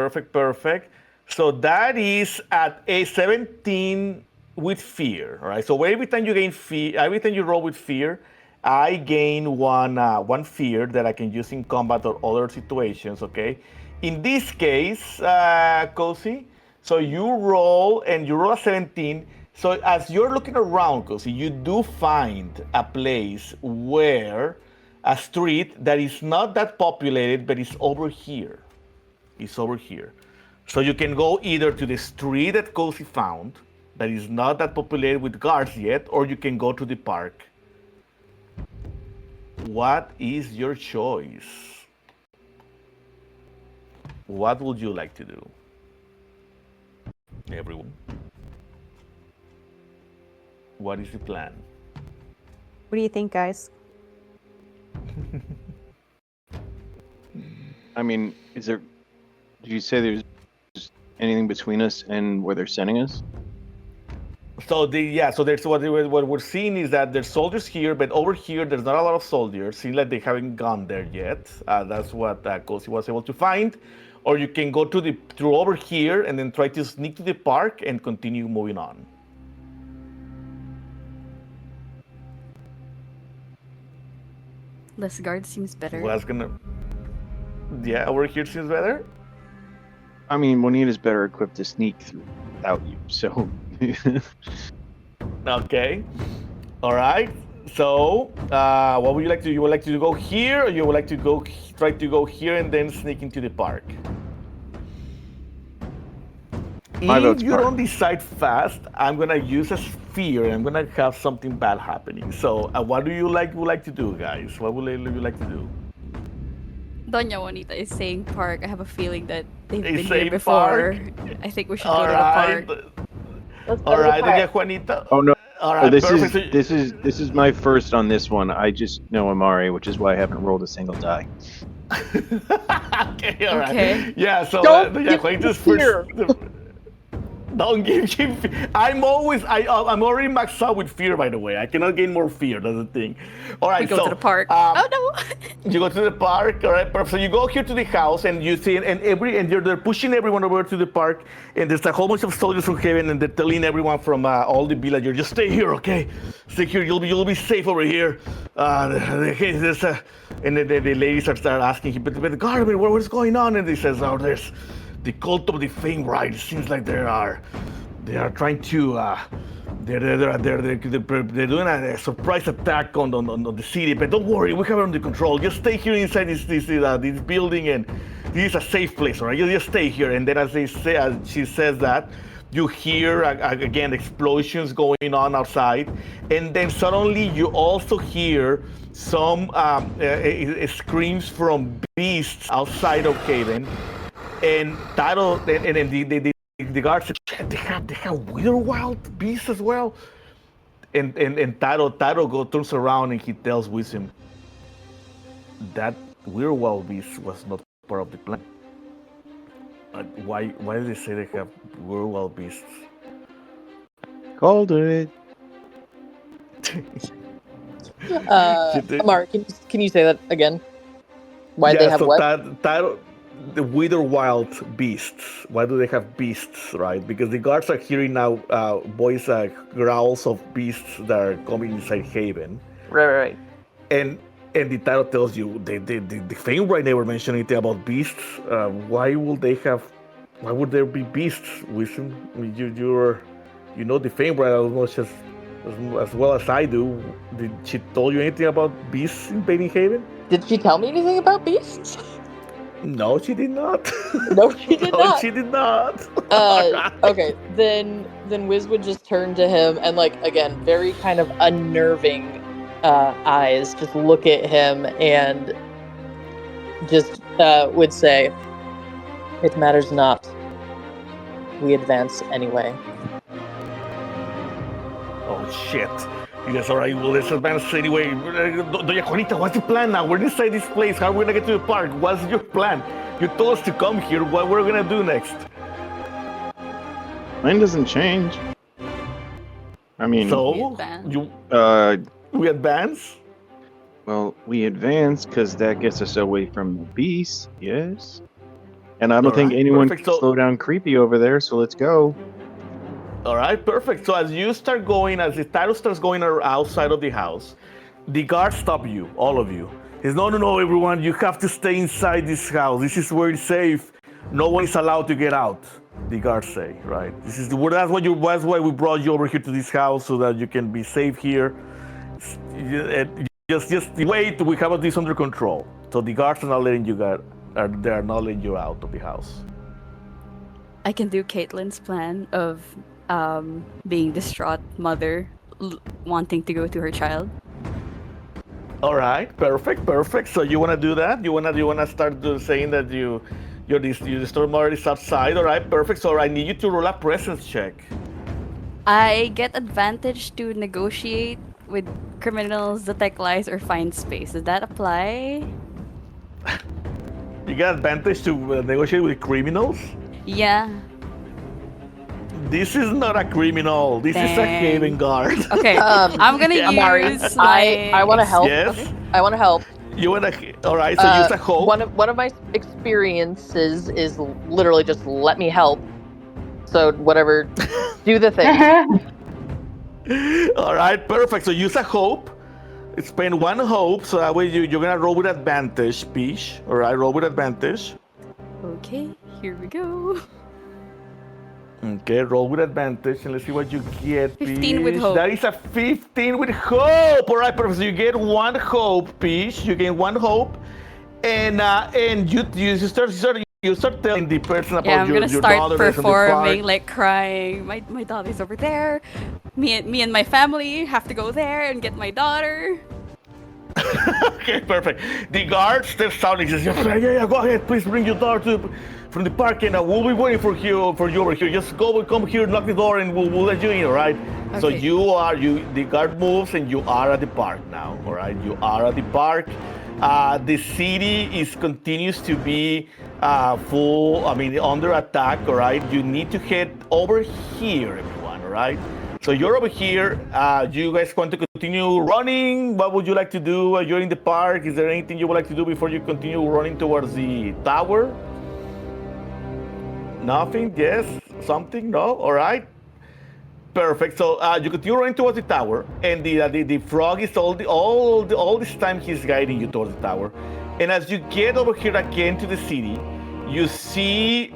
So that is at a 17 with fear, right? So every time you gain fear, every time you roll with fear, I gain one fear that I can use in combat or other situations. Okay. In this case, Cozy, so you roll a 17. So as you're looking around, Cozy, you do find a place where a street that is not that populated, but is over here. It's over here. So you can go either to the street that Cozy found, that is not that populated with guards yet, or you can go to the park. What is your choice? What would you like to do? Everyone. What is the plan? What do you think, guys? I mean, did you say there's anything between us and where they're sending us? So there's what we're seeing is that there's soldiers here, but over here there's not a lot of soldiers. Seems like they haven't gone there yet. That's what Cozy was able to find. Or you can go through over here and then try to sneak to the park and continue moving on. Less guard seems better. Over here seems better. I mean, Juanita's better equipped to sneak through without you, so. Okay. All right. So, what would you like to do? You would like to go here, or you would like to try to go here and then sneak into the park? If you don't decide fast, I'm gonna use a sphere. I'm gonna have something bad happening. So, what would you like to do, guys? What would you like to do? Doña Juanita is saying park. I have a feeling that they've been He's here saying before. park? I think we should go to the park. All right, Doña Juanita. Oh no. All right, this is my first on this one. I just know Amari, which is why I haven't rolled a single die. Okay, all right. Okay. Yeah, so Juanita's fear. Don't give him fear. I'm already maxed out with fear, by the way. I cannot gain more fear. That's the thing. All right, We go to the park. Oh no! You go to the park, all right? Perfect. So you go here to the house, and you see, and they're pushing everyone over to the park, and there's a whole bunch of soldiers from heaven, and they're telling everyone from all the villagers, just stay here, okay? Stay here. You'll be safe over here. And the ladies start asking him, but Garvin, what's going on? And he says, oh, there's the cult of the Fanewright. It seems like they are trying to they're doing a surprise attack on the city. But don't worry, we have it under control. Just stay here inside this building, and this is a safe place, all right? You just stay here. And then as she says that, you hear again explosions going on outside, and then suddenly you also hear some screams from beasts outside of Haven. And Taro, and the guards said, they have Witherwild Beasts as well. And Taro turns around and he tells Wisdom that Witherwild Beast was not part of the plan. Why did they say they have Witherwild Beasts? Called it. Amar, can you say that again? Why they have what? Taro, the Witherwild Beasts. Why do they have beasts, right? Because the guards are hearing now voice growls of beasts that are coming inside Haven. Right. And the title tells you the Fanewright never mentioned anything about beasts. Why would there be beasts? Wisdom, I mean, you know the Fanewright as much as well as I do. Did she told you anything about beasts invading Haven? Did she tell me anything about beasts? No, she did not. No, she did no, not. she did not. Okay, then Wiz would just turn to him and like again, very kind of unnerving eyes, just look at him and just would say, "It matters not. We advance anyway." Oh shit. Yes, all right. Well, let's advance anyway. Doña Juanita, what's the plan now? We're inside this place. How are we gonna get to the park? What's your plan? You told us to come here. What we're gonna do next? Mine doesn't change. I mean, So we advance. Well, we advance because that gets us away from the beast. Yes. And I don't think Alright, anyone perfect. can So- slow down creepy over there. So let's go. All right, perfect. So as you start going, as the title starts going outside of the house, the guards stop you, all of you. It's no, everyone. You have to stay inside this house. This is where it's safe. No one is allowed to get out. The guards say, right? That's why we brought you over here to this house so that you can be safe here. Just wait. We have this under control. So the guards are not letting you out. They are not letting you out of the house. I can do Caitlin's plan of being distraught mother wanting to go to her child. All right, perfect. So you wanna do that? You wanna start saying that your storm mother is outside. All right, perfect. So I need you to roll a presence check. I get advantage to negotiate with criminals, detect lies, or find space. Does that apply? You get advantage to negotiate with criminals. Yeah. This is not a criminal. This is a Dang. haven guard. Okay. I'm gonna Amari, use my. I want to help. Yes. I want to help. You wanna? All right. So use a hope. One of my experiences is literally just let me help. So whatever, do the thing. All right, perfect. So use a hope. Spend one hope, so that way you're gonna roll with advantage, Peach. All right, roll with advantage. Okay, here we go. Okay, roll with advantage, and let's see what you get, 15 with Peach. hope. That is a 15 with hope. All right, perfect. So you get one hope, Peach. You gain one hope, and you start telling the person about Yeah, I'm gonna your start daughter that's in the performing, park. like crying. My daughter's over there. Me and my family have to go there and get my daughter. Okay, perfect. The guard steps out and says, yeah, go ahead. Please bring your daughter from the park, and we'll be waiting for you over here. Just come here, knock the door, and we'll let you in, all right? Okay. So the guard moves, and you are at the park now, all right? You are at the park. The city continues to be under attack, all right? You need to head over here, everyone, all right? So you're over here. You guys want to continue running? What would you like to do? You're in the park. Is there anything you would like to do before you continue running towards the tower? Nothing? Yes? Something? No? All right. Perfect. So you continue running towards the tower, and the frog is all this time he's guiding you towards the tower. And as you get over here again to the city, you see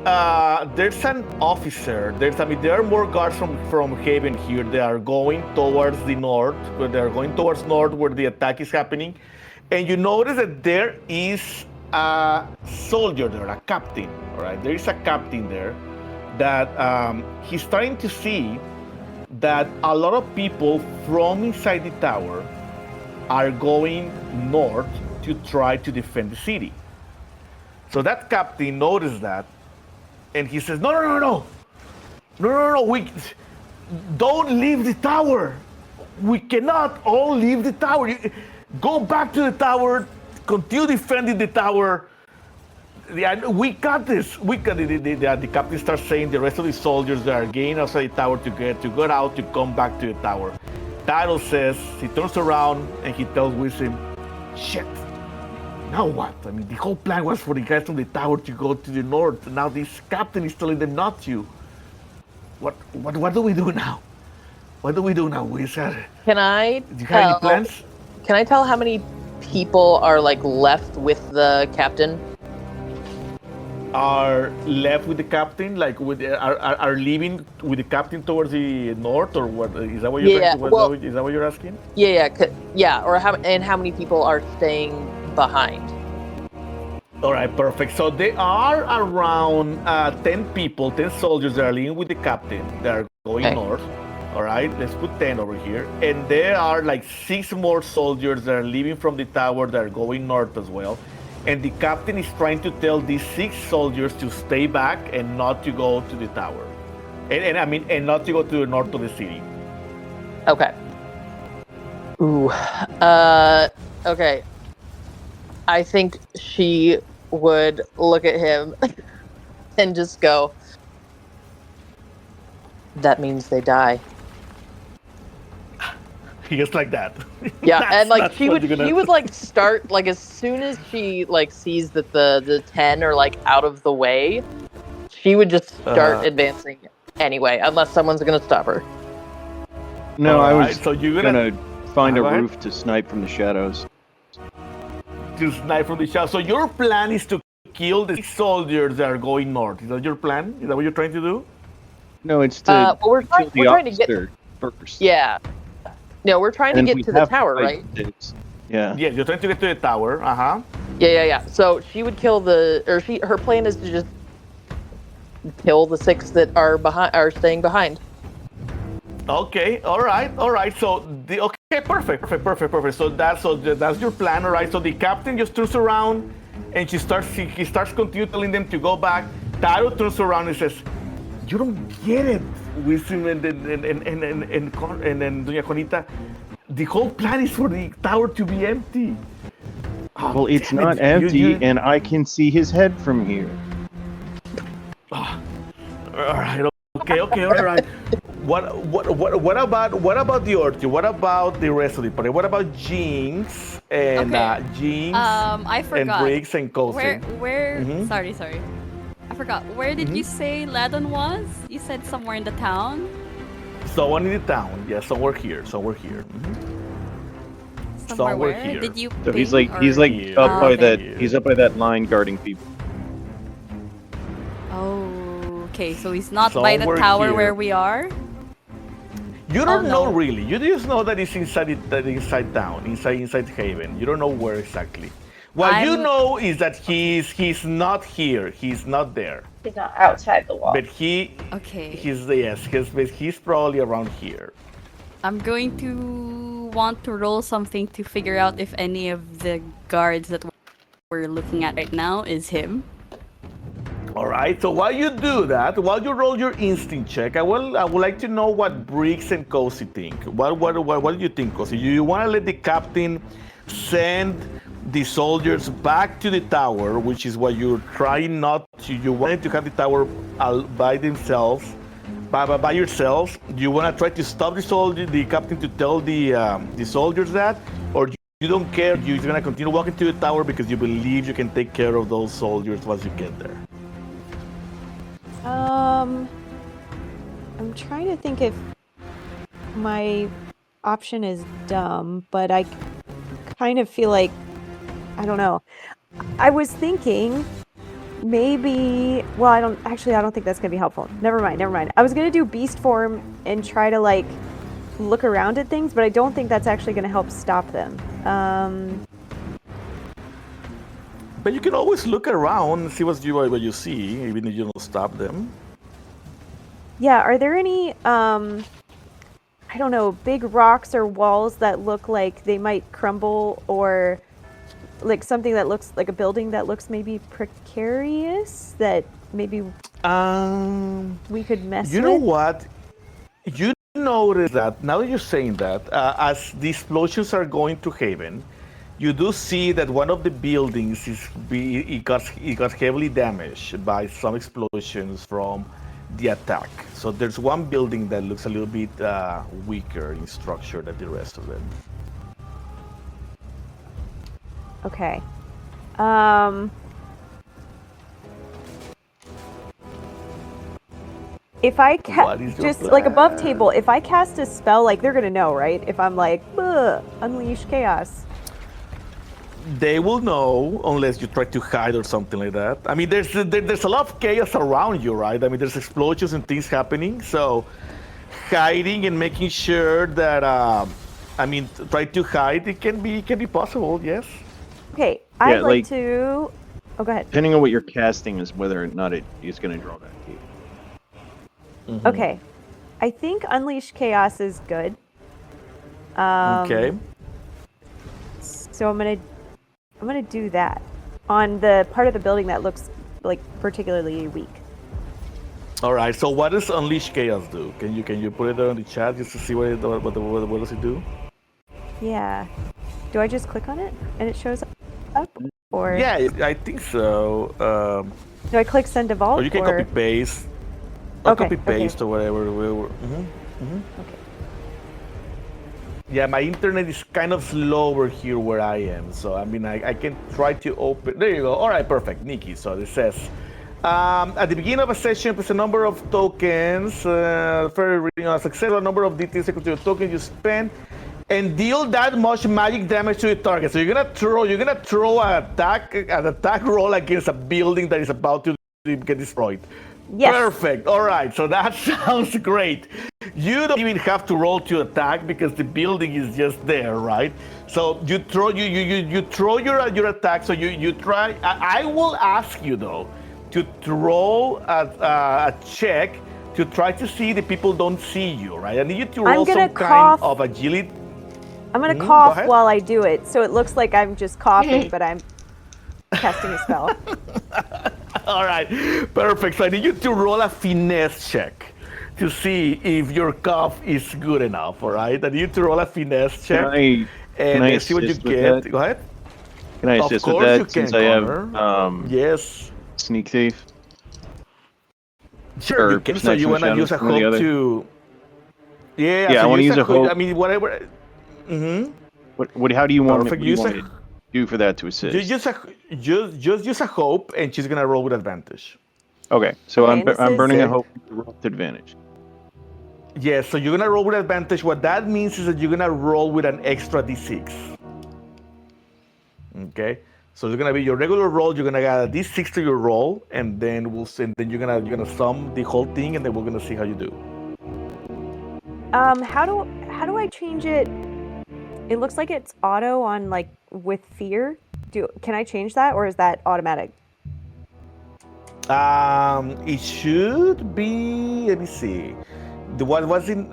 there's an officer. There are more guards from Haven here. They are going towards the north. Where the attack is happening, and you notice that there is a soldier there, a captain. All right, there is a captain there that he's trying to see that a lot of people from inside the tower are going north to try to defend the city. So that captain noticed that, and he says, no, we don't leave the tower. We cannot all leave the tower. Go back to the tower, continue defending the tower. We got this. The captain starts saying the rest of the soldiers that are getting outside the tower to get out to come back to the tower. Title says, he turns around and he tells Wisdom, shit. Now what? I mean, the whole plan was for the guys from the tower to go to the north. Now this captain is telling them not to. What do we do now? What do we do now, Wizard? Can I Do you have any plans? Can I tell how many people are like left with the captain? Are left with the captain, like are leaving with the captain towards the north, or what? Is that what you're is that what you're asking? Yeah. Or how many people are staying behind? All right, perfect. So there are around 10 people, 10 soldiers that are leaving with the captain that are going north. All right, let's put 10 over here. And there are like 6 more soldiers that are leaving from the tower that are going north as well. And the captain is trying to tell these 6 soldiers to stay back and not to go to the tower. And not to go to the north of the city. Okay. Ooh. Okay. I think she would look at him and just go, that means they die. Just like that. Yeah, and like she would like start like as soon as she like sees that the 10 are like out of the way, she would just start advancing anyway, unless someone's gonna stop her. No, I was so you're gonna find a roof to snipe from the shadows. To snipe from the shadows. So your plan is to kill the soldiers that are going north. Is that your plan? Is that what you're trying to do? No, it's to we're kill the trying to officer first. Yeah. No, we're trying to get to the tower, right? Yeah. Yeah, you're trying to get to the tower. Yeah. So she would kill her plan is to just kill the 6 that are staying behind. Okay, all right. So perfect. So that's your plan, all right? So the captain just turns around, and he starts continuing telling them to go back. Taro turns around and says, "You don't get it, Wisdom and Doña Juanita. The whole plan is for the tower to be empty." Well, it's not empty, and I can see his head from here. All right. Okay. All right. What about the orchard? What about the rest of the party? What about Jinx and Jinx? I forgot. And Briggs and Coulson. Where? Sorry. I forgot. Where did you say Ladon was? You said somewhere in the town. Someone in the town. Yeah, somewhere here. Somewhere where? Here. Did you? So he's like up by that. He's up by that line guarding people. Oh, okay. So he's not by the tower where we are. You don't know really. You just know that it's inside town, inside Haven. You don't know where exactly. What you know is that he's not here. He's not there. He's not outside the wall. But he's probably around here. I'm going to want to roll something to figure out if any of the guards that we're looking at right now is him. All right. So while you do that, while you roll your instinct check, I would like to know what Briggs and Cozy think. What do you think, Cozy? You want to let the captain send the soldiers back to the tower, which is what you're trying not to. You wanted to have the tower by themselves, by yourselves. Do you want to try to stop the captain to tell the soldiers that, or you don't care? You're gonna continue walking to the tower because you believe you can take care of those soldiers once you get there. I'm trying to think if my option is dumb, but I kind of feel like, I don't know. I was thinking maybe, well, I don't think that's going to be helpful. Never mind. I was going to do beast form and try to like look around at things, but I don't think that's actually going to help stop them. But you can always look around and see what you see, even if you don't stop them. Yeah, are there any, I don't know, big rocks or walls that look like they might crumble, or like something that looks like a building that looks maybe precarious that maybe we could mess with? You know what? You notice that, now that you're saying that, as the explosions are going to Haven, you do see that one of the buildings it got heavily damaged by some explosions from the attack. So there's one building that looks a little bit weaker in structure than the rest of them. Okay. If I just like above table, if I cast a spell, like they're gonna know, right? If I'm like, unleash chaos. They will know unless you try to hide or something like that. I mean, there's a lot of chaos around you, right? I mean, there's explosions and things happening. So hiding and making sure that, try to hide. It can be possible, yes. Okay, I'd like to Oh, go ahead. Depending on what you're casting is whether or not it's going to draw that key. Okay. I think Unleash Chaos is good. Okay. So I'm gonna do that on the part of the building that looks like particularly weak. All right. So what does Unleash Chaos do? Can you put it there in the chat just to see what does it do? Yeah. Do I just click on it and it shows up? Or Yeah, I think so. do I click Send to Vault? Or you can copy paste. Or copy paste or whatever. Okay. Yeah, my internet is kind of slower here where I am. So, I mean, I can try to open. There you go. All right, perfect. Nikki. So it says, at the beginning of a session, there's a number of tokens. For reading a successful number of details equal to the tokens you spend, and deal that much magic damage to the target. So you're gonna throw an attack roll against a building that is about to get destroyed. Yes. Perfect. All right. So that sounds great. You don't even have to roll to attack because the building is just there, right? So you throw your attack. So you try. I will ask you though to throw a check to try to see the people don't see you, right? I need you to roll some kind of agility. I'm gonna cough while I do it, so it looks like I'm just coughing, but I'm casting a spell. All right, perfect. So I need you to roll a finesse check to see if your cough is good enough. All right, I need you to roll a finesse check Can I see what you assist with get. that? Go ahead. Can I assist with that since I have yes. Sneak Thief? Sure, you can. So you want to use a hope to? Yeah, I so want to use a hope. I mean, whatever. What? How do you want me Perfect. to do for that to assist? Just use a hope, and she's gonna roll with advantage. Okay, so Okay, I'm burning a hope to roll with advantage. Yeah, so you're gonna roll with advantage. What that means is that you're gonna roll with an extra d6. Okay, so it's gonna be your regular roll. You're gonna add a d6 to your roll, and then you're gonna sum the whole thing, and then we're gonna see how you do. How do I change it? It looks like it's auto on like with fear. Can I change that, or is that automatic? It should be. Let me see. The one was in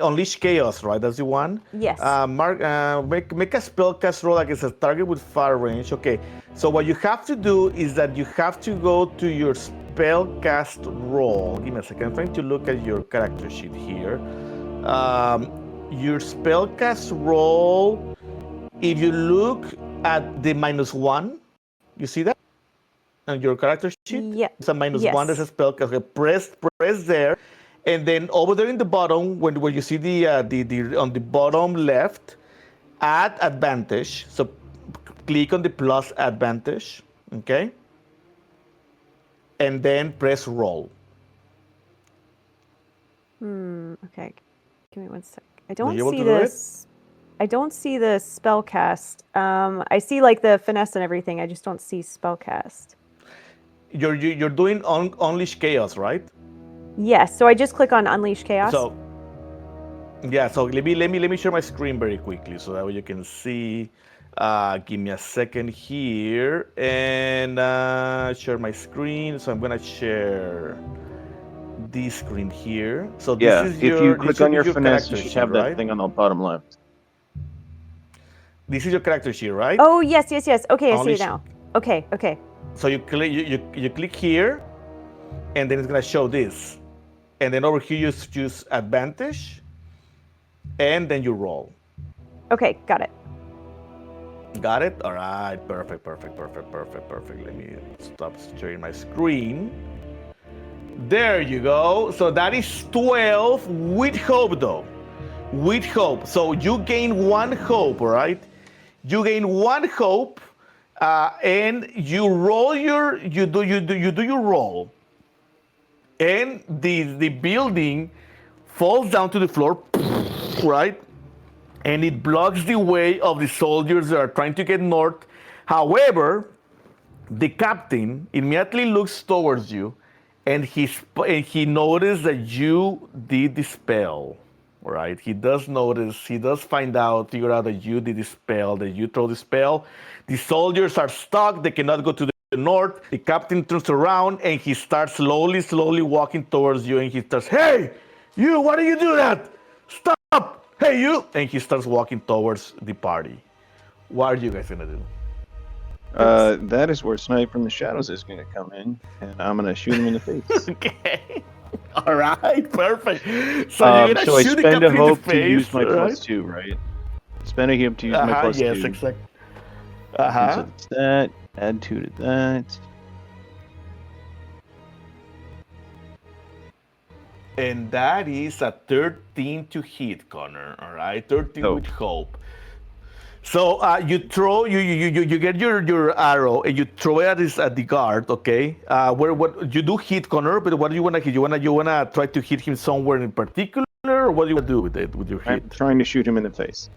Unleash Chaos, right? That's the one. Yes. Mark, make a spellcast roll against a target with far range. Okay. So what you have to do is that you have to go to your spellcast roll. Give me a second. I'm trying to look at your character sheet here. Your spellcast roll. If you look at the -1, you see that on your character sheet? Yeah. It's a -1. There's a spellcast. Okay, press there. And then over there in the bottom, where you see the on the bottom left, add advantage. So click on the plus advantage, okay? And then press roll. Okay. Give me one sec. I don't able see to do this. I don't see the spellcast. I see like the finesse and everything. I just don't see spellcast. You're doing Unleash Chaos, right? Yes. So I just click on Unleash Chaos. So yeah. So let me share my screen very quickly so that way you can see. Give me a second here and share my screen. So I'm gonna share this screen here. So this is if your, you click on your finesse, you sheet, should have that right? thing on the bottom left. This is your character sheet, right? Oh yes. Okay, I see Unleash- it now. Okay. So you click you click here, and then it's gonna show this, and then over here you choose advantage, and then you roll. Okay, got it. Got it? All right, perfect. Let me stop sharing my screen. There you go. So that is 12 with hope, though. With hope. So you gain 1 hope, all right? You gain 1 hope, and you roll you do your roll, and the building falls down to the floor, right? And it blocks the way of the soldiers that are trying to get north. However, the captain immediately looks towards you, and he noticed that you did the spell, right? He does figure out that you did the spell, that you throw the spell. The soldiers are stuck. They cannot go to the north. The captain turns around and he starts slowly walking towards you, and he starts, "Hey, you! Why do you do that? Stop! Hey, you!" And he starts walking towards the party. What are you guys gonna do? That is where Snipe from the Shadows is going to come in, and I'm going to shoot him in the face. Okay. All right. Perfect. So you're gonna so I shoot the spend a captain in the hope to face, use my right? +2, right? Spend a hope to use my +2. Yes, exactly. And so it's that. Add 2 to that. And that is a 13 to hit, Connor. All right, 13 with hope. So you throw, you get your arrow and you throw it at the guard. Okay, what you do hit Connor, but what do you wanna hit? You wanna try to hit him somewhere in particular, or what do you wanna do with it with your hit? I'm trying to shoot him in the face.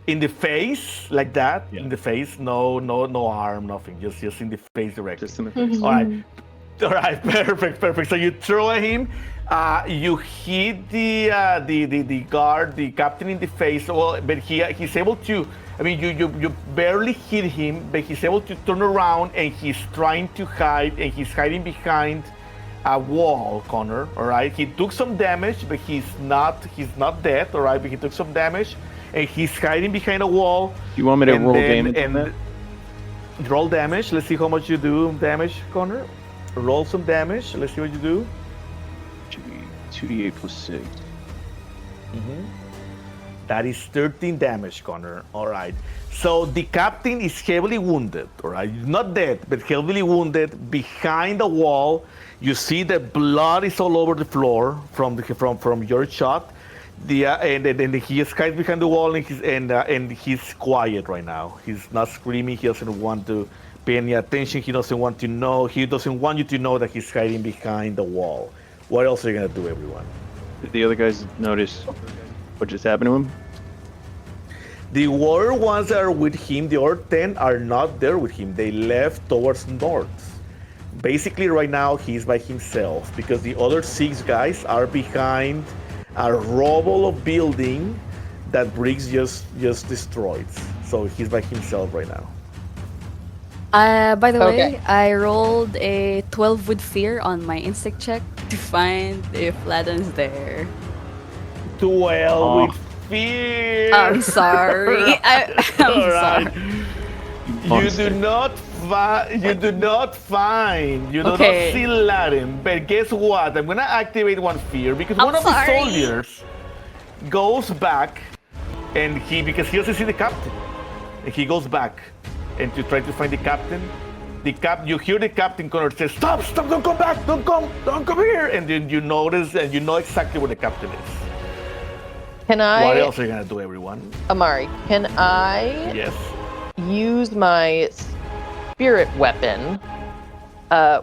In the face, like that? Yeah. In the face? No arm, nothing. Just in the face directly. Just in the face. All right, perfect. So you throw at him. You hit the guard, the captain in the face. Well, but he's able to. I mean, you barely hit him, but he's able to turn around and he's trying to hide, and he's hiding behind a wall, Connor. All right, he took some damage, but he's not dead. All right, but he took some damage, and he's hiding behind a wall. You want me to roll damage? And roll damage. Let's see how much you do damage, Connor. Roll some damage. Let's see what you do. 2d8 plus 6. That is 13 damage, Connor. All right. So the captain is heavily wounded. All right, not dead, but heavily wounded behind the wall. You see the blood is all over the floor from your shot. And he is hiding behind the wall, and he's quiet right now. He's not screaming. He doesn't want to pay any attention. He doesn't want to know. He doesn't want you to know that he's hiding behind the wall. What else are you gonna do, everyone? Did the other guys notice what just happened to him? The other ones that are with him, the other 10 are not there with him. They left towards north. Basically, right now he's by himself because the other 6 guys are behind a rubble of building that Briggs just destroyed. So he's by himself right now. By the way, I rolled a 12 with fear on my instinct check to find if Ladon's there. 12 with fear. I'm sorry. I'm sorry. You do not see Ladon, but guess what? I'm gonna activate one fear because one of the soldiers goes back, and because he doesn't see the captain, and he goes back and to try to find the captain. You hear the captain, Connor, says, "Stop! Don't come back! Don't come here!" And then you notice and you know exactly where the captain is. Can I? What else are you gonna do, everyone? Amari, can I? Yes. Use my spirit weapon,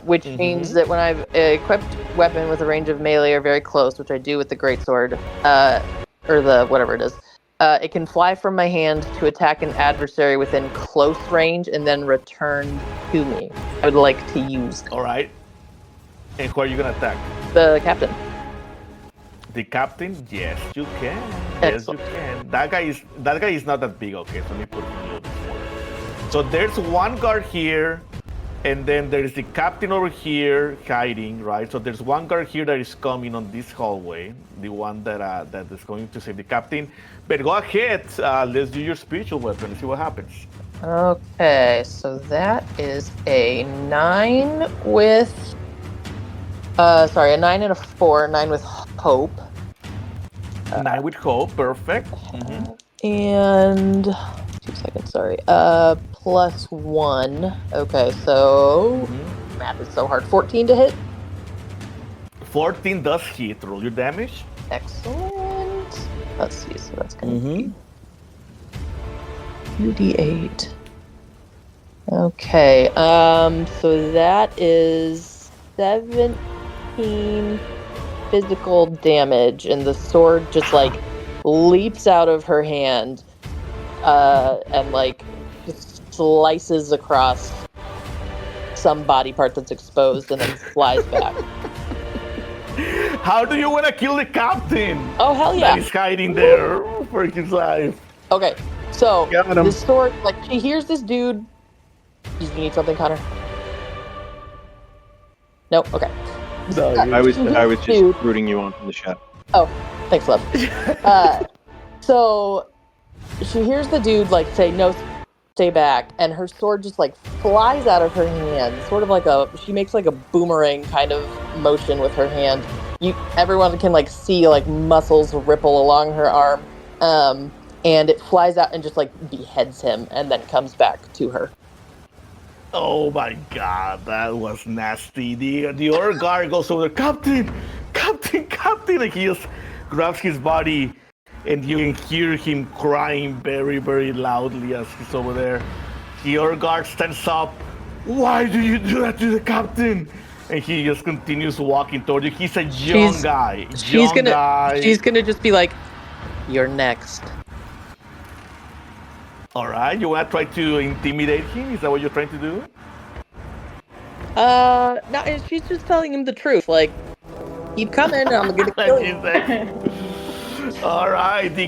which means that when I've equipped weapon with a range of melee or very close, which I do with the greatsword, or the whatever it is, it can fly from my hand to attack an adversary within close range and then return to me. I would like to use that. All right. And who are you gonna attack? The captain. The captain? Yes, you can. Excellent. Yes, you can. That guy is not that big. Okay, so let me put him a little bit more. So there's one guard here, and then there's the captain over here hiding, right? So there's one guard here that is coming on this hallway, the one that is going to save the captain. But go ahead, let's do your spiritual weapon and see what happens. Okay, so that is a 9 with... a 9 and a 4, 9 with hope. 9 with hope, perfect. And 2 seconds, sorry. Plus 1. Okay, so math is so hard. 14 to hit. 14 does hit. Roll your damage. Excellent. Let's see. So that's gonna be 2d8. Okay. So that is 17 physical damage, and the sword just leaps out of her hand, and just slices across some body part that's exposed, and then flies back. How do you want to kill the captain? Oh, hell yeah. That is hiding there for his life. Okay, so the sword, she hears this dude. Did you need something, Connor? Nope. Okay. No, I was just Dude. rooting you on from the shadow. Oh, thanks, love. So she hears the dude like say, "No, stay back," and her sword just like flies out of her hand, sort of like she makes like a boomerang kind of motion with her hand. Everyone can like see like muscles ripple along her arm, and it flies out and just like beheads him, and then comes back to her. Oh my god, that was nasty. The other guard goes over, Captain, and he just grabs his body, and you can hear him crying very, very loudly as he's over there. The other guard stands up. Why do you do that to the captain? And he just continues walking toward you. He's a young guy. She's gonna just be like, "You're next." All right, you want to try to intimidate him? Is that what you're trying to do? No, she's just telling him the truth. Like, keep coming, I'm gonna kill you. All right, the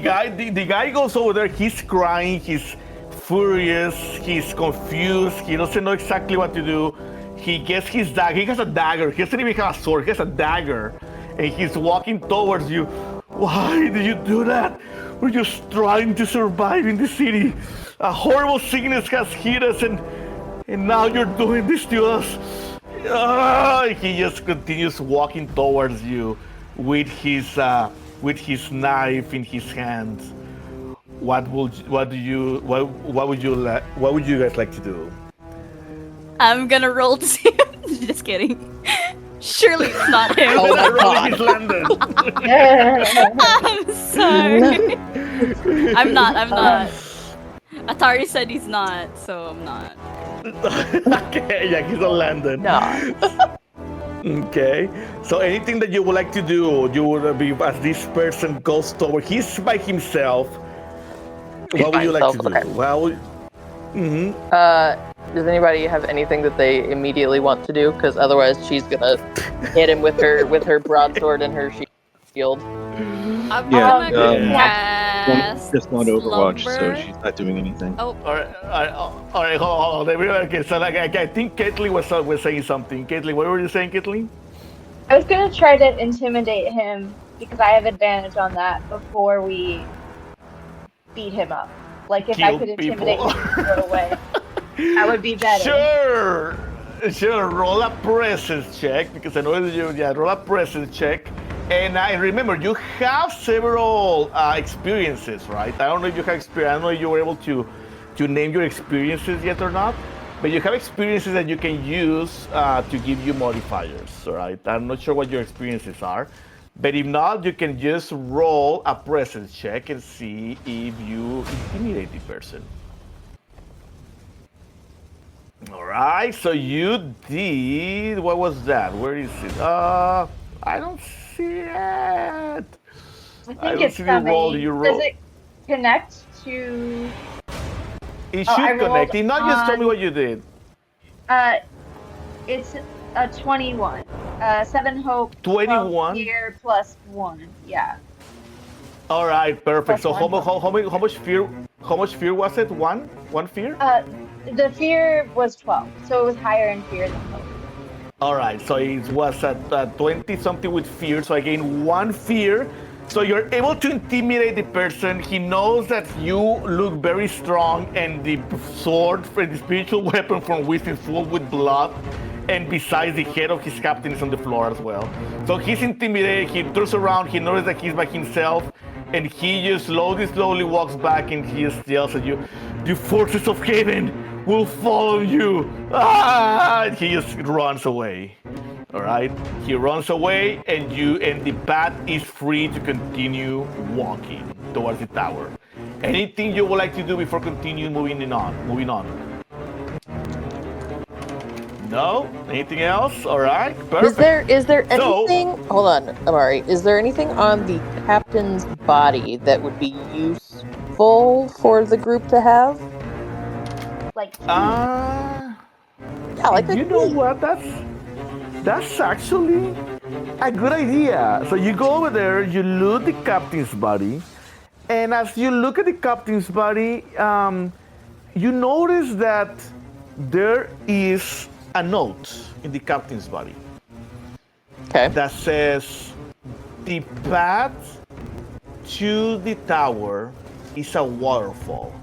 guy goes over there. He's crying. He's furious. He's confused. He doesn't know exactly what to do. He gets his dagger. He has a dagger. He doesn't even have a sword. He has a dagger, and he's walking towards you. Why did you do that? We're just trying to survive in the city. A horrible sickness has hit us, and now you're doing this to us. He just continues walking towards you with his knife in his hand. What would you guys like to do? I'm gonna roll to see. Just kidding. Surely it's not him. Oh my god. It's London. I'm sorry. I'm not. Atari said he's not, so I'm not. Okay, yeah, he's on London. No. Okay. So anything that you would like to do, you would be as this person goes toward. He's by himself. What would you like to do? Okay. Well. Does anybody have anything that they immediately want to do? Because otherwise, she's gonna hit him with her broadsword and her shield. I'm Yeah, gonna cast just on Overwatch, Slumber. so she's not doing anything. Oh, All right, hold on. Okay, so I think Caitlin was saying something. Caitlin, what were you saying, Caitlin? I was gonna try to intimidate him because I have advantage on that before we beat him up. Like if I Kill could intimidate people. him and throw away, that would be better. Sure. Roll a presence check because I know that you. Yeah, roll a presence check. And I remember you have several experiences, right? I don't know if you have experience. I don't know if you were able to name your experiences yet or not. But you have experiences that you can use to give you modifiers, all right? I'm not sure what your experiences are. But if not, you can just roll a presence check and see if you intimidate the person. All right, so you did. What was that? Where is it? I don't see it. I think it's coming. Does it connect to? It should connect. If not, just tell me what you did. It's a 21. 7 hope. 21. Fear plus 1. Yeah. All right, perfect. Plus So one. how much fear? How much fear was it? One fear? The fear was 12, so it was higher in fear than hope. All right, so it was at 20 something with fear. So I gained 1 fear. So you're able to intimidate the person. He knows that you look very strong, and the sword, the spiritual weapon from Wisdom is full with blood. And besides, the head of his captain is on the floor as well. So he's intimidated. He turns around. He notices that he's by himself, and he just slowly walks back, and he just yells at you, "The forces of heaven will follow you!" And he just runs away. All right, he runs away, and the path is free to continue walking towards the tower. Anything you would like to do before continuing moving on? No? Anything else? All right, perfect. Is there anything? Hold on, Amari. Is there anything on the captain's body that would be useful for the group to have? Like. Yeah, like you know what? That's actually a good idea. So you go over there, you loot the captain's body, and as you look at the captain's body, you notice that there is a note in the captain's body. Okay. that says the path to the tower is a waterfall.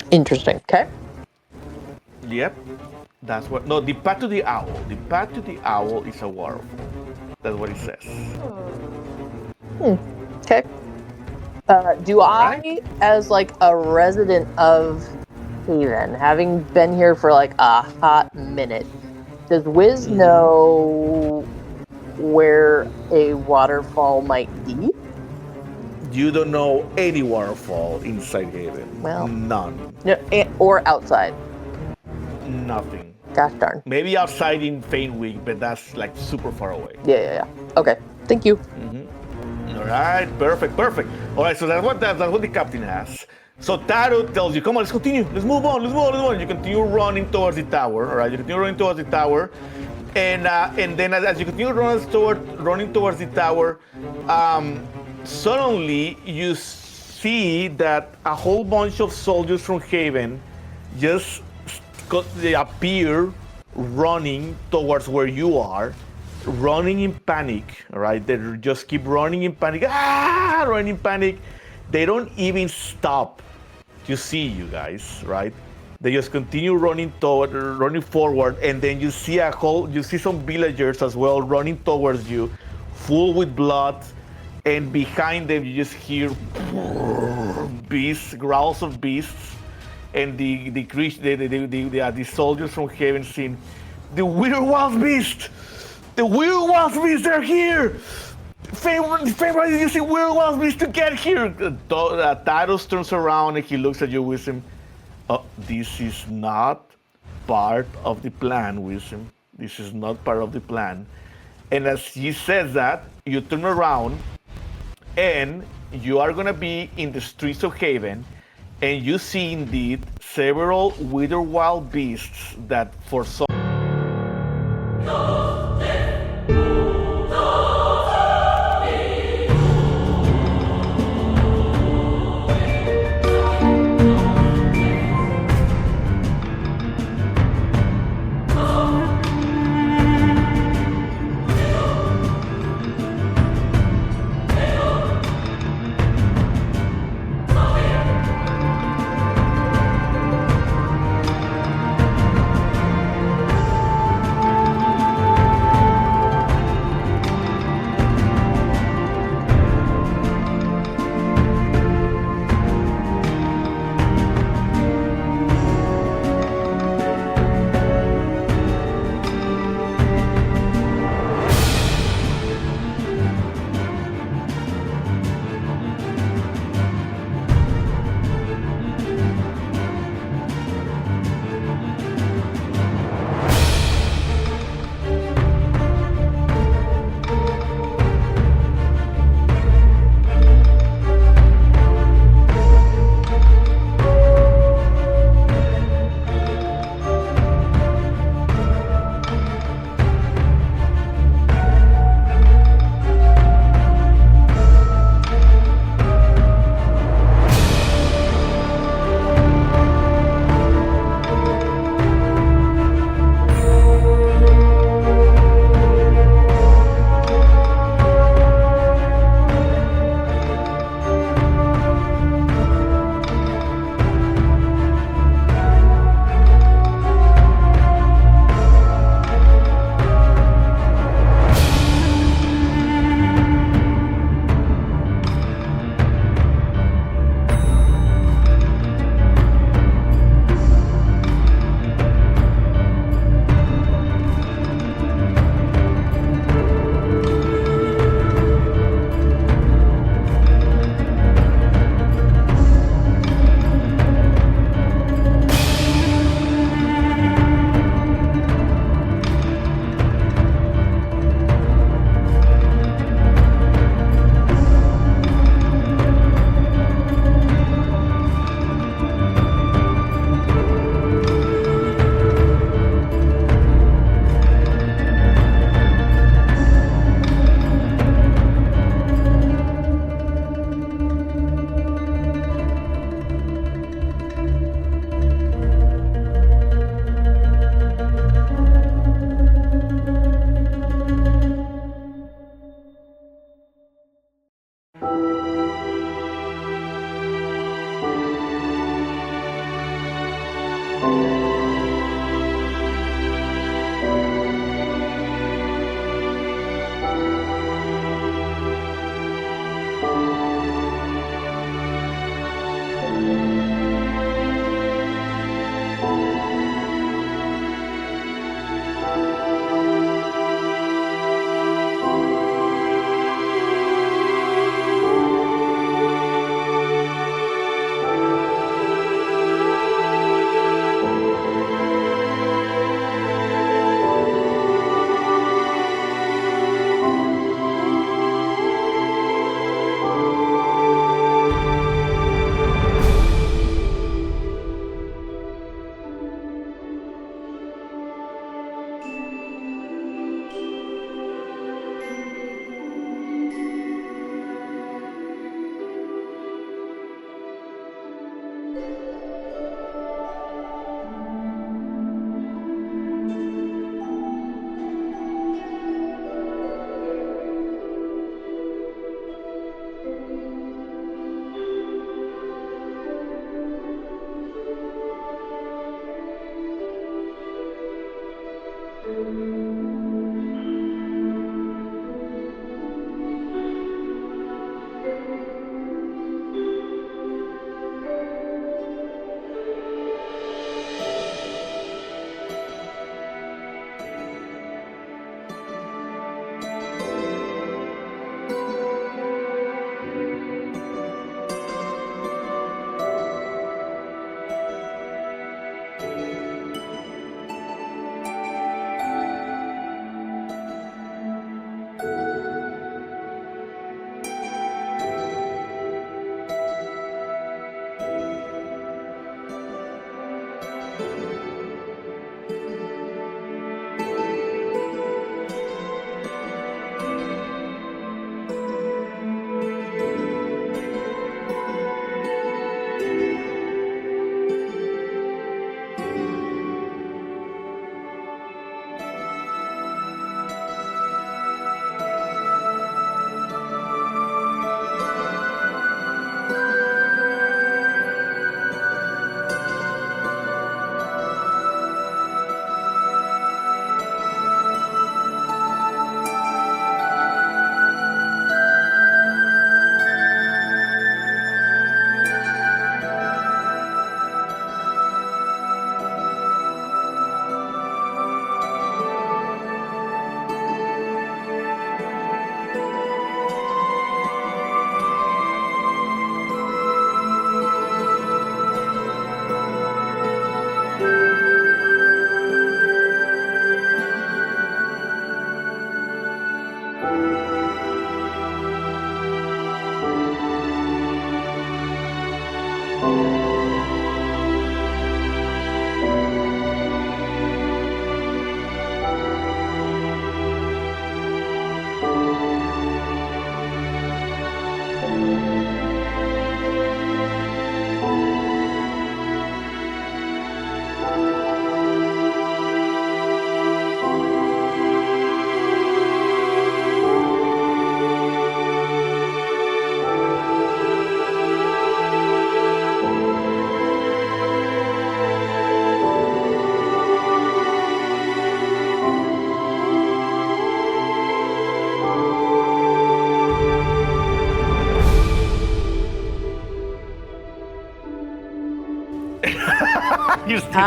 Interesting. Okay. Yep. That's what. No, the path to the owl. The path to the owl is a waterfall. That's what it says. Okay. Do I, as like a resident of Haven, having been here for like a hot minute, does Wiz know where a waterfall might be? You don't know any waterfall inside Haven. Well, none. No, or outside. Nothing. Gosh darn. Maybe outside in Fanewright, but that's like super far away. Yeah. Okay. Thank you. All right, perfect. All right, so that's what the captain has. So Taro tells you, come on, let's continue. Let's move on. You continue running towards the tower. All right, you continue running towards the tower, and then as you continue running towards the tower, suddenly you see that a whole bunch of soldiers from Haven just they appear running towards where you are, running in panic. All right, they just keep running in panic. Running in panic. They don't even stop to see you guys, right? They just continue running forward, and then you see some villagers as well running towards you, full with blood, and behind them you just hear growls of beasts, and the soldiers from Haven saying, "The Witherwild Beasts! The Witherwild Beasts are here! Fanewright is using Witherwild Beasts to get here!" Taros turns around and he looks at you, Wisdom. This is not part of the plan, Wisdom. This is not part of the plan. And as he says that, you turn around and you are gonna be in the streets of Haven, and you see indeed several Witherwild Beasts that for some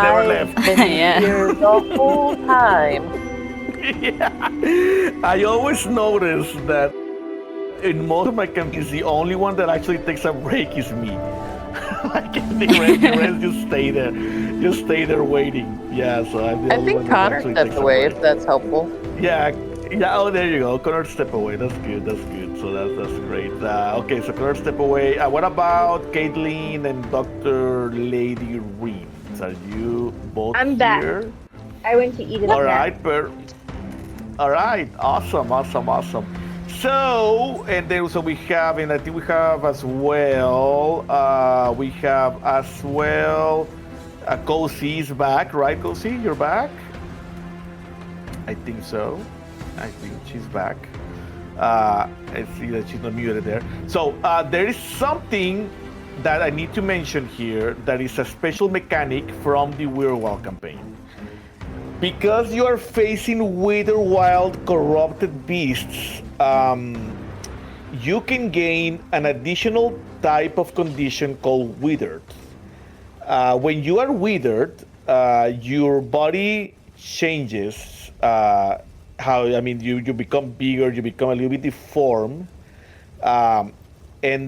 never I've left. been Yeah. here the whole time. Yeah. I always notice that in most of my campaigns, the only one that actually takes a break is me. Like the rest just stay there waiting. Yeah, so I'm the I only one think that Connor actually stepped takes a away, break. if that's helpful. Yeah, yeah. Oh, there you go. Connor step away. That's good. That's good. So that's great. Okay, so Connor step away. What about Caitlin and Dr. Lady Reams? Are you both I'm back. here? I went to eat a All snack. right, all right. Awesome. So, and then so we have, and I think we have as well. Cozy is back, right? Cozy, you're back. I think so. I think she's back. I see that she's not muted there. So there is something that I need to mention here that is a special mechanic from the Witherwild campaign. Because you are facing Witherwild corrupted beasts, you can gain an additional type of condition called withered. When you are withered, your body changes. You become bigger, you become a little bit deformed, and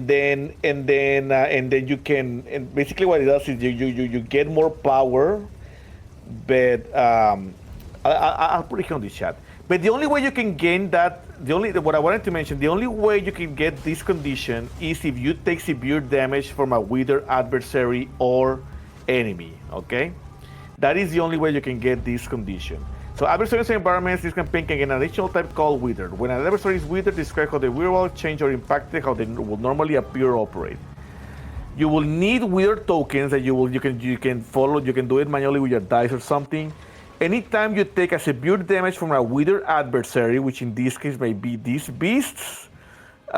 then you can. And basically, what it does is you get more power. But I'll put it here on the chat. But the only way you can gain that, what I wanted to mention, the only way you can get this condition is if you take severe damage from a withered adversary or enemy. Okay, that is the only way you can get this condition. So adversaries and environments, this campaign can get an additional type called withered. When an adversary is withered, describe how the Witherwild change or impacted how they will normally appear or operate. You will need weird tokens that you can follow. You can do it manually with your dice or something. Anytime you take a severe damage from a withered adversary, which in this case may be these beasts, for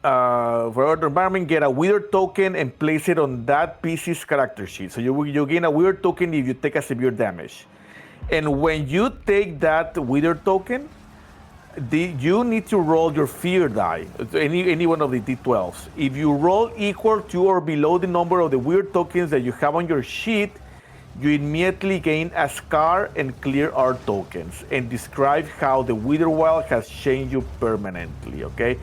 our environment, get a withered token and place it on that PC's character sheet. So you gain a withered token if you take a severe damage. And when you take that withered token, you need to roll your fear die, any one of the D12s. If you roll equal to or below the number of the weird tokens that you have on your sheet, you immediately gain a scar and clear art tokens and describe how the Witherwild has changed you permanently, okay?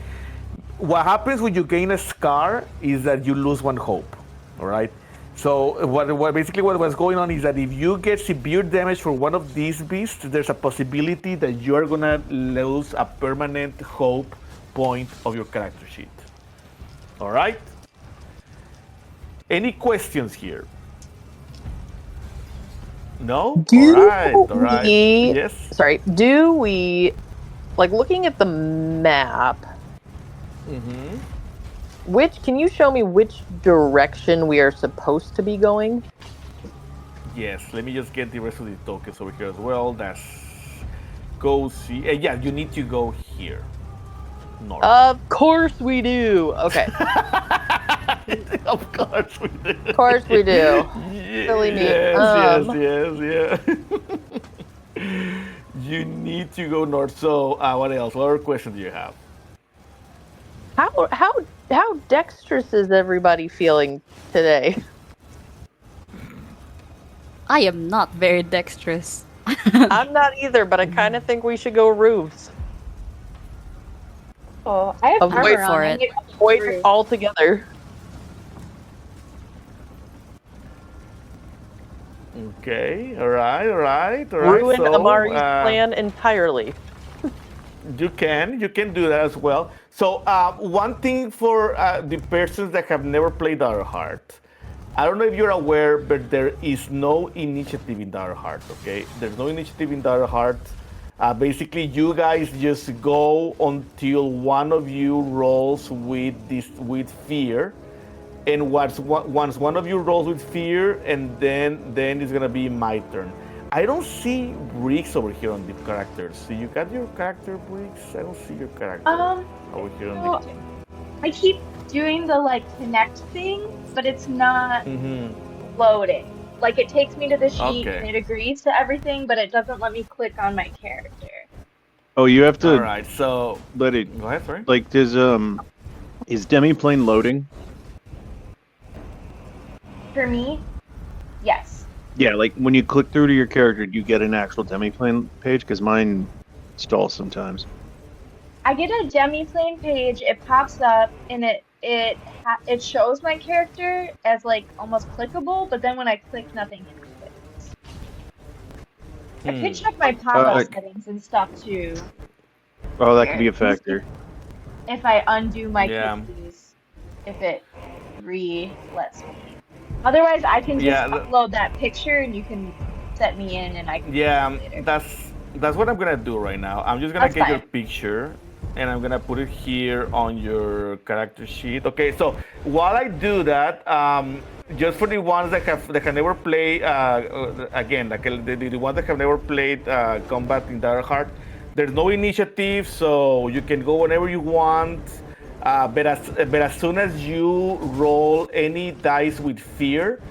What happens when you gain a scar is that you lose one hope, all right? So what was going on is that if you get severe damage for one of these beasts, there's a possibility that you are gonna lose a permanent hope point of your character sheet. All right? Any questions here? No? All right. Yes? Sorry, do we, like, looking at the map, Mm-hmm. can you show me which direction we are supposed to be going? Yes, let me just get the rest of the tokens over here as well. That's Cozy. Yeah, you need to go here. North. Of course we do. Okay. Of course we do. Of course we do. Silly me. Yes. You need to go north. So, what else? What other questions do you have? How dexterous is everybody feeling today? I am not very dexterous. I'm not either, but I kind of think we should go roofs. Oh, I have Avoid armor for on. it. Avoid it altogether. Okay, all right. Ruin So, Amari's plan entirely. You can do that as well. So one thing for the persons that have never played Daggerheart, I don't know if you're aware, but there is no initiative in Daggerheart, okay? There's no initiative in Daggerheart. Basically, you guys just go until one of you rolls with fear, and once one of you rolls with fear, and then it's gonna be my turn. I don't see Briggs over here on the characters. So you got your character, Briggs? I don't see your character over here on the. I keep doing the connect thing, but it's not loading. Like it takes me to the sheet and it agrees to everything, but it doesn't let me click on my character. Oh, you have to. All right, so let it. Go ahead, sorry. Like, is Demiplane loading? For me, Yeah, like when you click through to your character, do you get an actual demiplane page? Because mine stalls sometimes. I get a demi-plane page. It pops up and it shows my character as like almost clickable, but then when I click, nothing happens. I could check my pop-up settings and stuff too. Oh, that could be a factor. If I undo my cookies, if it lets me. Otherwise, I can just upload that picture and you can set me in and I can. Yeah, that's what I'm gonna do right now. I'm just gonna get your picture and I'm gonna put it here on your character sheet. Okay, so while I do that, just for the ones that have never played, again, like the ones that have never played combat in Daggerheart, there's no initiative, so you can go whenever you want. But as soon as you roll any dice with fear,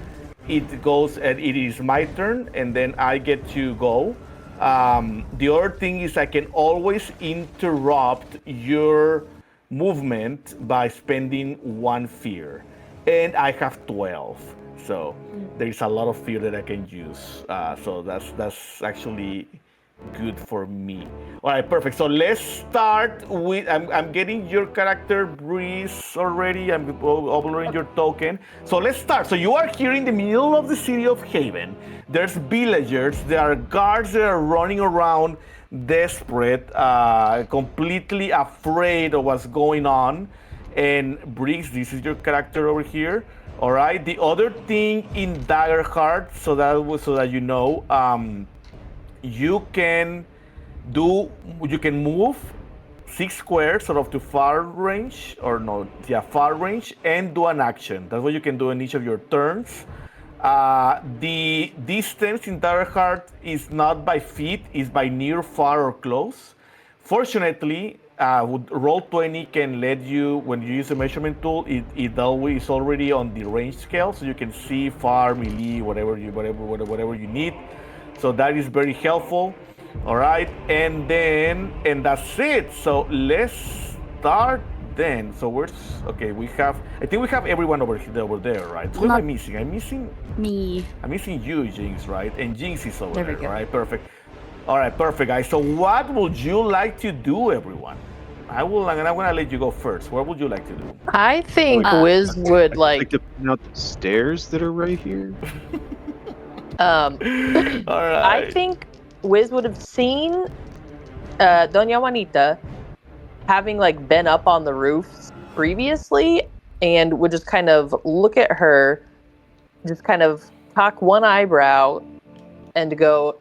it goes and it is my turn, and then I get to go. The other thing is I can always interrupt your movement by spending 1 fear, and I have 12, so there's a lot of fear that I can use. So that's actually good for me. All right, perfect. So let's start with, I'm getting your character Breeze already. I'm uploading your token. So let's start. So you are here in the middle of the city of Haven. There's villagers. There are guards that are running around desperate, completely afraid of what's going on. And Breeze, this is your character over here. All right. The other thing in Daggerheart, so that you know, you can move 6 squares sort of to far range, far range, and do an action. That's what you can do in each of your turns. The distance in Daggerheart is not by feet, it's by near, far, or close. Fortunately, Roll20 can let you, when you use the measurement tool, it always is already on the range scale, so you can see far, melee, whatever you need. So that is very helpful. All right, and that's it. So let's start then. So okay? I think we have everyone over there, right? Who am I missing? I'm missing me. I'm missing you, Jinx, right? And Jinx is over there. All right, perfect. All right, perfect, guys. So what would you like to do, everyone? I'm gonna let you go first. What would you like to do? I think Wiz would like to point out the stairs that are right here. All right. I think Wiz would have seen Doña Juanita having like been up on the roofs previously and would just kind of look at her, just kind of cock one eyebrow and go,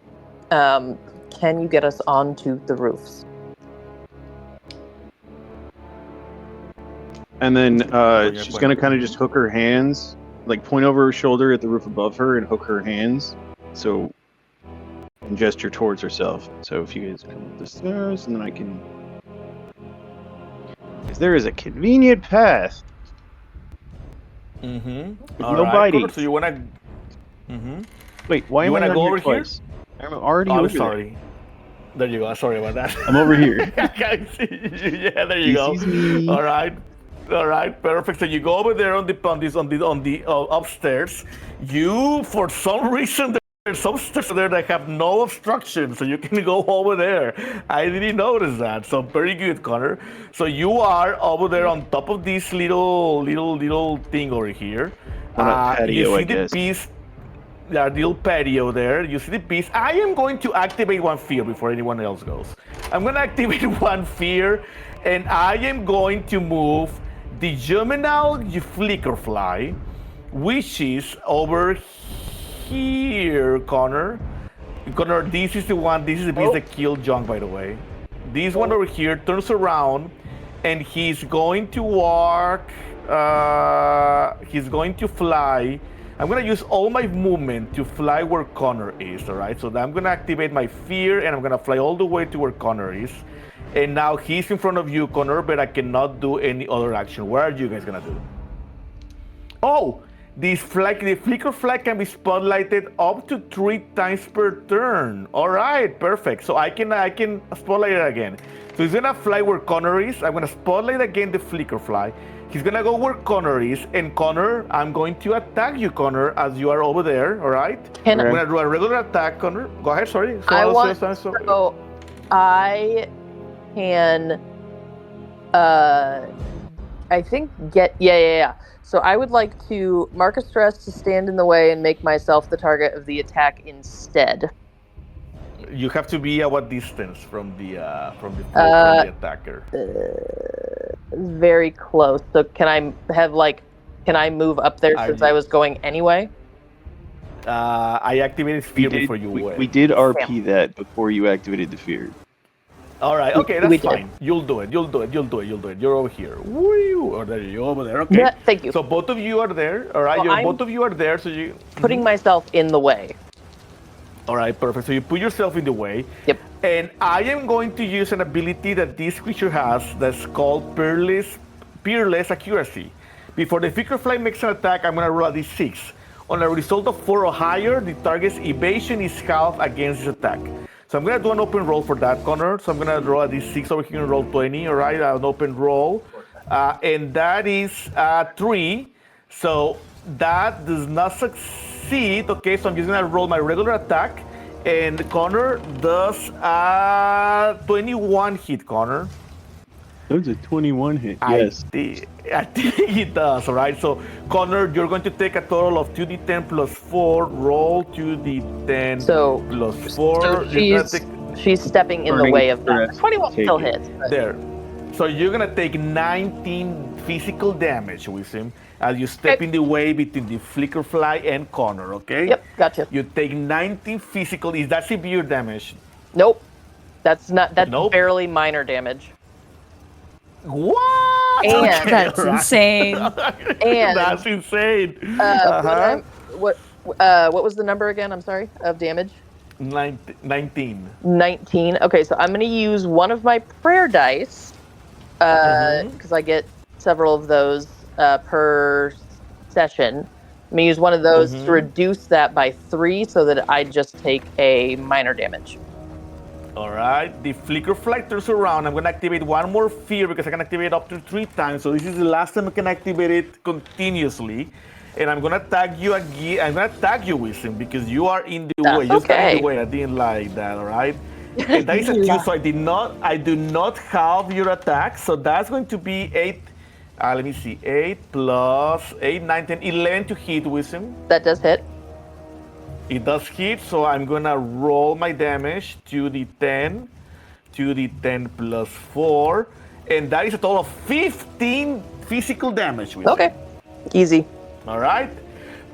can you get us onto the roofs? And then she's going to kind of just hook her hands, like point over her shoulder at the roof above her and hook her hands. So, and gesture towards herself. So if you guys come up the stairs, and then I can... Because there is a convenient path. Mm-hmm. With no biting. So you want to... Mm-hmm. Wait, why am I not go here over twice? here? I'm already over sorry. There you go. Sorry about that. I'm over here. I can see you. Yeah, there you go. Me. All right, perfect. So you go over there on the upstairs. You, for some reason, there's some stairs there that have no obstruction, so you can go over there. I didn't notice that. So very good, Connor. So you are over there on top of this little thing over here. Patio, you see I guess. the piece. The little patio there. You see the piece. I am going to activate 1 fear before anyone else goes. I'm going to activate 1 fear, and I am going to move the Juvenile Flickerfly, which is over here, Connor. Connor, this is the one. This is the piece that killed Junk, by the way. This one over here turns around, and he's going to walk. He's going to fly. I'm going to use all my movement to fly where Connor is, all right? So I'm going to activate my fear, and I'm going to fly all the way to where Connor is. And now he's in front of you, Connor, but I cannot do any other action. What are you guys going to do? Oh, The flicker flag can be spotlighted up to 3 times per turn. All right, perfect. So I can spotlight it again. So he's gonna fly where Connor is. I'm gonna spotlight again the flicker fly. He's gonna go where Connor is, and Connor, I'm going to attack you, Connor, as you are over there. All right. I'm gonna do a regular attack, Connor. Go ahead. Sorry. So I can. I think yeah. So I would like to mark a stress to stand in the way and make myself the target of the attack instead. You have to be at what distance from the attacker? Very close. So can I move up there since I was going anyway? I activated fear before you went. We did RP that before you activated the fear. All right, okay, that's fine. You'll do it. You're over here. Woo! Or there you over there. Okay. Yeah, thank you. So both of you are there. All right, both of you are there. So you putting myself in the way. All right, perfect. So you put yourself in the way. Yep. And I am going to use an ability that this creature has that's called Peerless Accuracy. Before the flicker fly makes an attack, I'm going to roll a d6. On a result of 4 or higher, the target's evasion is halved against this attack. So I'm going to do an open roll for that, Connor. So I'm going to draw a d6 over here and roll 20, all right? An open roll. And that is 3. So that does not succeed. Okay, so I'm just going to roll my regular attack. And Connor does 21 hit, Connor. That was a 21 hit, yes. I think he does, all right? So, Connor, you're going to take a total of 2d10 plus 4. Roll 2d10 plus 4. So she's stepping in the way of that. 21 still hits. There. So you're going to take 19 physical damage with him as you step in the way between the flicker fly and Connor, okay? Yep, gotcha. You take 19 physical. Is that severe damage? Nope. That's barely minor damage. What? And that's insane. And that's insane. What was the number again? I'm sorry, of damage. 19. 19. Okay, so I'm going to use one of my prayer dice because I get several of those per session. I'm going to use one of those to reduce that by 3 so that I just take a minor damage. All right, the flicker flag turns around. I'm going to activate one more fear because I can activate up to 3 times. So this is the last time I can activate it continuously. And I'm going to attack you again. I'm going to attack you with him because you are in the way. You're in the way. I didn't like that, all right? And that is a 2, so I do not have your attack. So that's going to be 8. Let me see. 8 plus 8, 9, 10, 11 to hit with him. That does hit. It does hit, so I'm gonna roll my damage, 2d10 plus 4, and that is a total of 15 physical damage. Okay, easy. All right,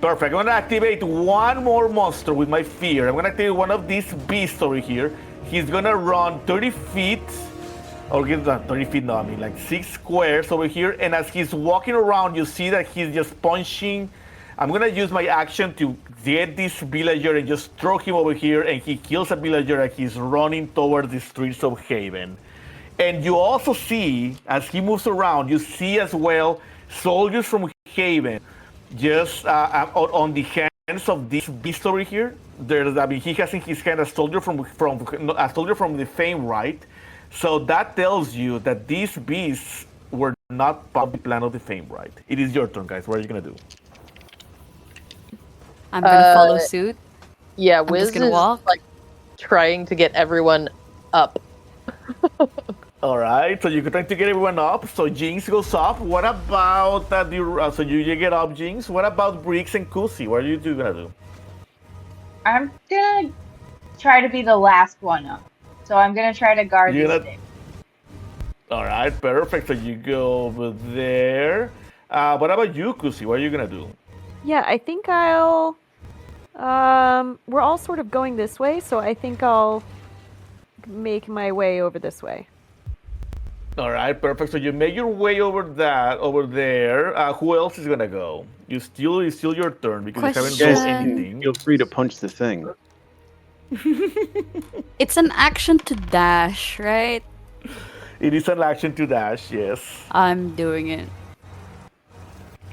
perfect. I'm gonna activate one more monster with my fear. I'm gonna activate one of these beasts over here. He's gonna run 30 feet, or get that 30 feet, no, I mean like 6 squares over here, and as he's walking around, you see that he's just punching. I'm gonna use my action to get this villager and just throw him over here, and he kills a villager and he's running towards the streets of Haven. And you also see, as he moves around, you see as well soldiers from Haven just on the hands of this beast over here. He has in his hand a soldier from the Fanewright. So that tells you that these beasts were not part of the plan of the Fanewright. It is your turn, guys. What are you gonna do? I'm gonna follow suit. Yeah, I'm Wiz just gonna is walk. like trying to get everyone up. All right, so you're trying to get everyone up. So Jinx goes up. What about so you get up, Jinx? What about Briggs and Kusi? What are you two gonna do? I'm gonna try to be the last one up. So I'm gonna try to guard the stick. All right, perfect. So you go over there. What about you, Kusi? What are you gonna do? Yeah, I think I'll. We're all sort of going this way, so I think I'll make my way over this way. All right, perfect. So you make your way over there. Who else is gonna go? It's still your turn because you haven't rolled anything. Feel free to punch the thing. It's an action to dash, right? It is an action to dash, yes. I'm doing it.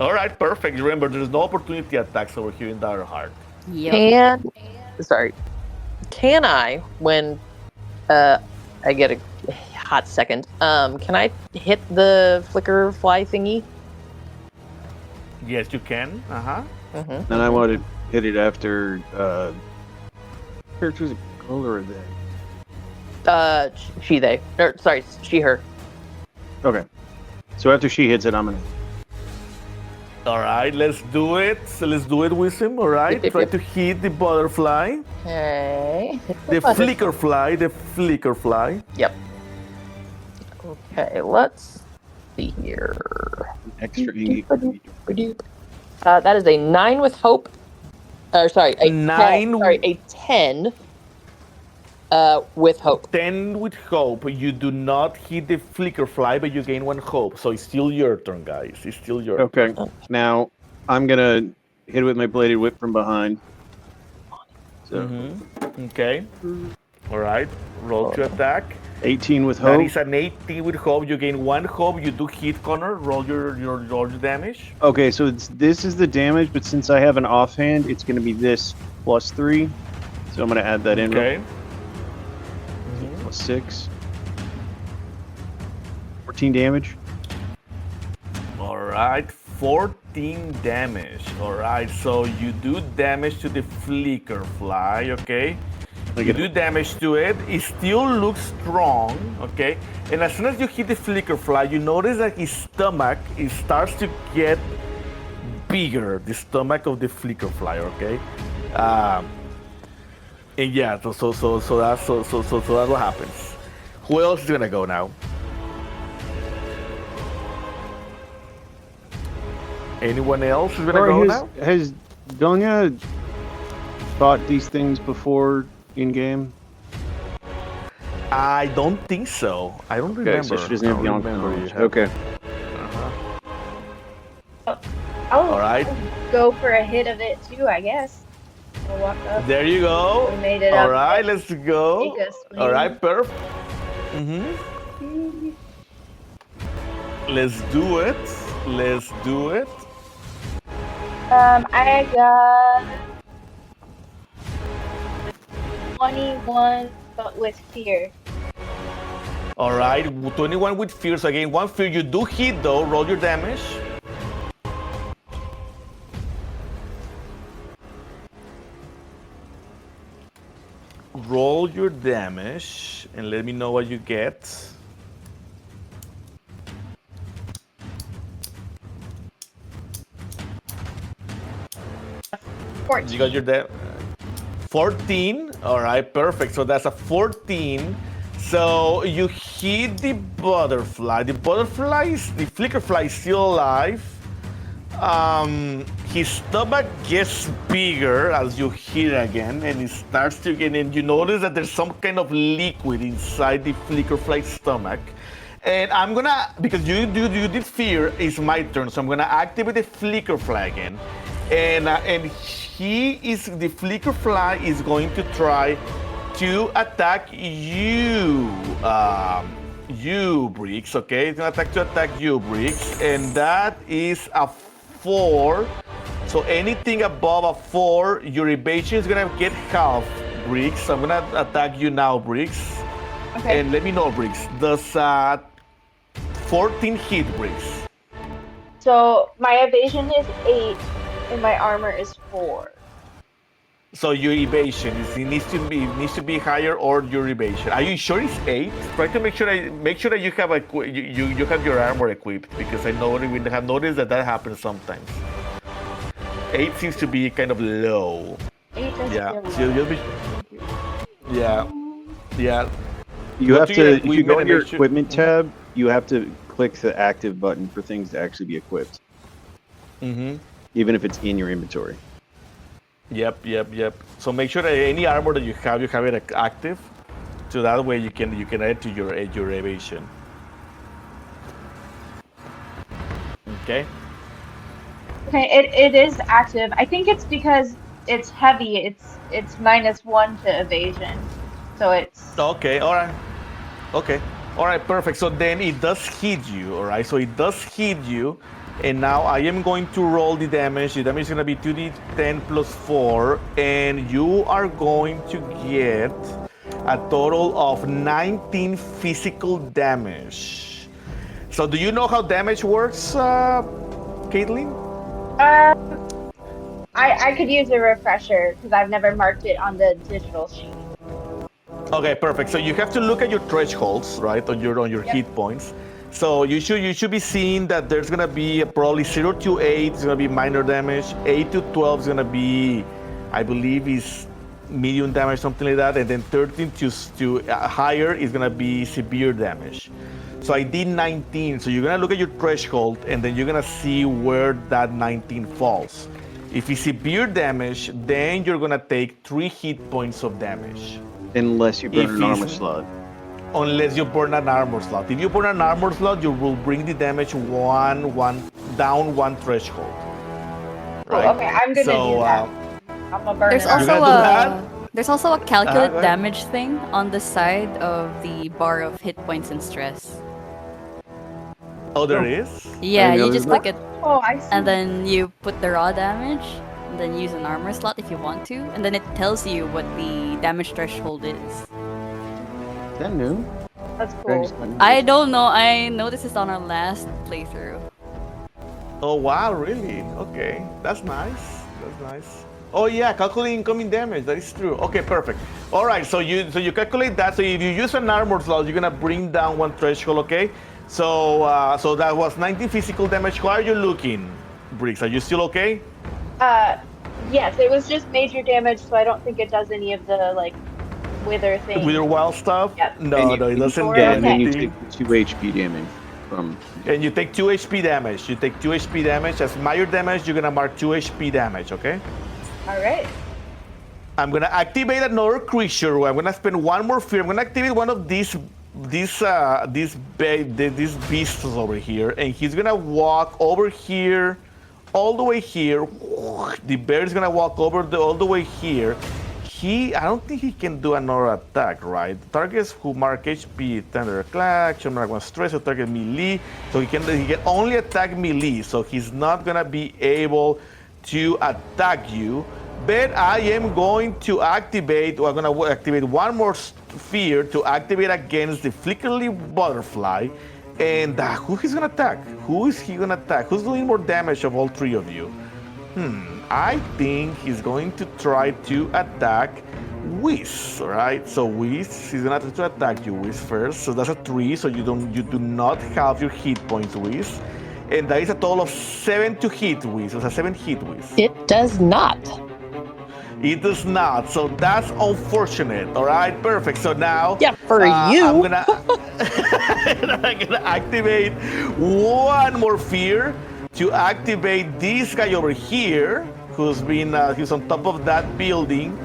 All right, perfect. Remember, there's no opportunity attacks over here in Daggerheart. Yep. Can I, when I get a hot second, can I hit the flicker fly thingy? Yes, you can. And I want to hit it after characters of color are they? She, they. Or, sorry, she, her. Okay. So after she hits it, I'm gonna. All right, let's do it. So let's do it with him. All right, try to hit the butterfly. Okay. The flicker fly. The flicker fly. Yep. Okay, let's see here. Extra ink. That is a 9 with hope. Sorry, a 9. A 10. With hope. 10 with hope. You do not hit the flicker fly, but you gain 1 hope. So it's still your turn, guys. It's still your turn. Okay. Now I'm gonna hit it with my bladed whip from behind. So Okay. All right. Roll to attack. 18 with That hope. is an 18 with hope. You gain 1 hope. You do hit, Connor. Roll your damage. Okay, so this is the damage, but since I have an offhand, it's gonna be this +3. So I'm gonna add that in. Okay. +6. 14 damage. All right. 14 damage. All right. So you do damage to the flicker fly. Okay. You do damage to it. It still looks strong, okay? And as soon as you hit the flicker fly, you notice that his stomach starts to get bigger. The stomach of the flicker fly, okay? And yeah, so that's what happens. Who else is gonna go now? Anyone else is gonna go now? Has Donya fought these things before in game? I don't think so. I don't remember. Okay, so she doesn't have the knowledge. Okay. All right. Go for a hit of it too, I guess. We'll walk up. There you go. We made it All up. right, let's go. Take a swing. All right, perfect. Let's do it. Let's do it. I got 21, but with fear. All right, 21 with fear. So again, 1 fear. You do hit though. Roll your damage. Roll your damage and let me know what you get. You got your 14. All right, perfect. So that's a 14. So you hit the butterfly. The flicker fly is still alive. His stomach gets bigger as you hit again, and it starts to get in. You notice that there's some kind of liquid inside the flicker fly's stomach. And I'm gonna, because you did fear, it's my turn. So I'm gonna activate the flicker fly again. And the flicker fly is going to try to attack you, Briggs, okay? It's gonna attack you, Briggs, and that is a 4. So anything above a 4, your evasion is gonna get half, Briggs. So I'm gonna attack you now, Briggs. Okay. And let me know, Briggs. Does 14 hit, Briggs? So my evasion is 8, and my armor is 4. So your evasion needs to be higher, or your evasion. Are you sure it's 8? Try to make sure that you have you have your armor equipped, because I know we have noticed that happens sometimes. 8 seems to be kind of low. 8 is Yeah. still So low. you'll be. Yeah. Yeah. You What have do to, you- if we you go gotta to your make sure- equipment tab, you have to click the active button for things to actually be equipped, even if it's in your inventory. Yep. So make sure that any armor that you have it active, so that way you can add to your evasion. Okay. Okay, it is active. I think it's because it's heavy. It's -1 to evasion, so it's Okay. All right. Okay. All right. Perfect. So then it does hit you. All right. So it does hit you. And now I am going to roll the damage. The damage is going to be 2d10 plus 4. And you are going to get a total of 19 physical damage. So do you know how damage works, Caitlin? I could use a refresher because I've never marked it on the digital sheet. Okay, perfect. So you have to look at your thresholds, right, on your hit points. So you should be seeing that there's gonna be probably 0 to 8 is gonna be minor damage, 8 to 12 is gonna be, I believe, is medium damage, something like that, and then 13 to higher is gonna be severe damage. So I did 19. So you're gonna look at your threshold, and then you're gonna see where that 19 falls. If it's severe damage, then you're gonna take 3 hit points of damage. Unless you burn If an armor it's- slot. Unless you burn an armor slot. If you burn an armor slot, you will bring the damage down one threshold. Right? Okay, I'm gonna do that. I'm gonna burn There's it. You're also gonna do there's also a calculate go ahead. damage thing on the side of the bar of hit points and stress. Oh, there is? Yeah, didn't know you there just was click it Oh, I see. and then you put the raw damage and then use an armor slot if you want to, and then it tells you what the damage threshold is. Is that new? That's cool. I don't know. I know this is on our last playthrough. Oh, wow, really? Okay. That's nice. That's nice. Oh, yeah, calculate incoming damage. That is true. Okay, perfect. All right, so you calculate that. So if you use an armor slot, you're going to bring down one threshold, okay? So so that was 19 physical damage. How are you looking, Briggs? Are you still okay? Yes, it was just major damage, so I don't think it does any of the like wither thing. With your wild stuff? Yep. No, it doesn't Or- do Yeah, and then you anything. take 2 HP damage from. And you take 2 HP damage. You take 2 HP damage. As minor damage, you're gonna mark 2 HP damage, okay? All right. I'm gonna activate another creature. I'm gonna spend one more fear. I'm gonna activate one of these beasts over here, and he's gonna walk over here, all the way here. The bear is gonna walk over all the way here. I don't think he can do another attack, right? Targets who mark HP, tender action, mark one stress, or target melee. So he can only attack melee. So he's not gonna be able to attack you. But I am going to activate. I'm gonna activate one more sphere to activate against the flickery butterfly. And who he's gonna attack? Who is he gonna attack? Who's doing more damage of all three of you? I think he's going to try to attack Whis, right? So Whis, he's gonna try to attack you, Whis, first. So that's a 3, so you do not have your hit points, Whis. And that is a total of 7 to hit, Whis. It's a 7 hit, Whis. It does not. It does not, so that's unfortunate. All right, perfect. So now, Yeah, for you. I'm gonna activate one more fear to activate this guy over here, who's on top of that building.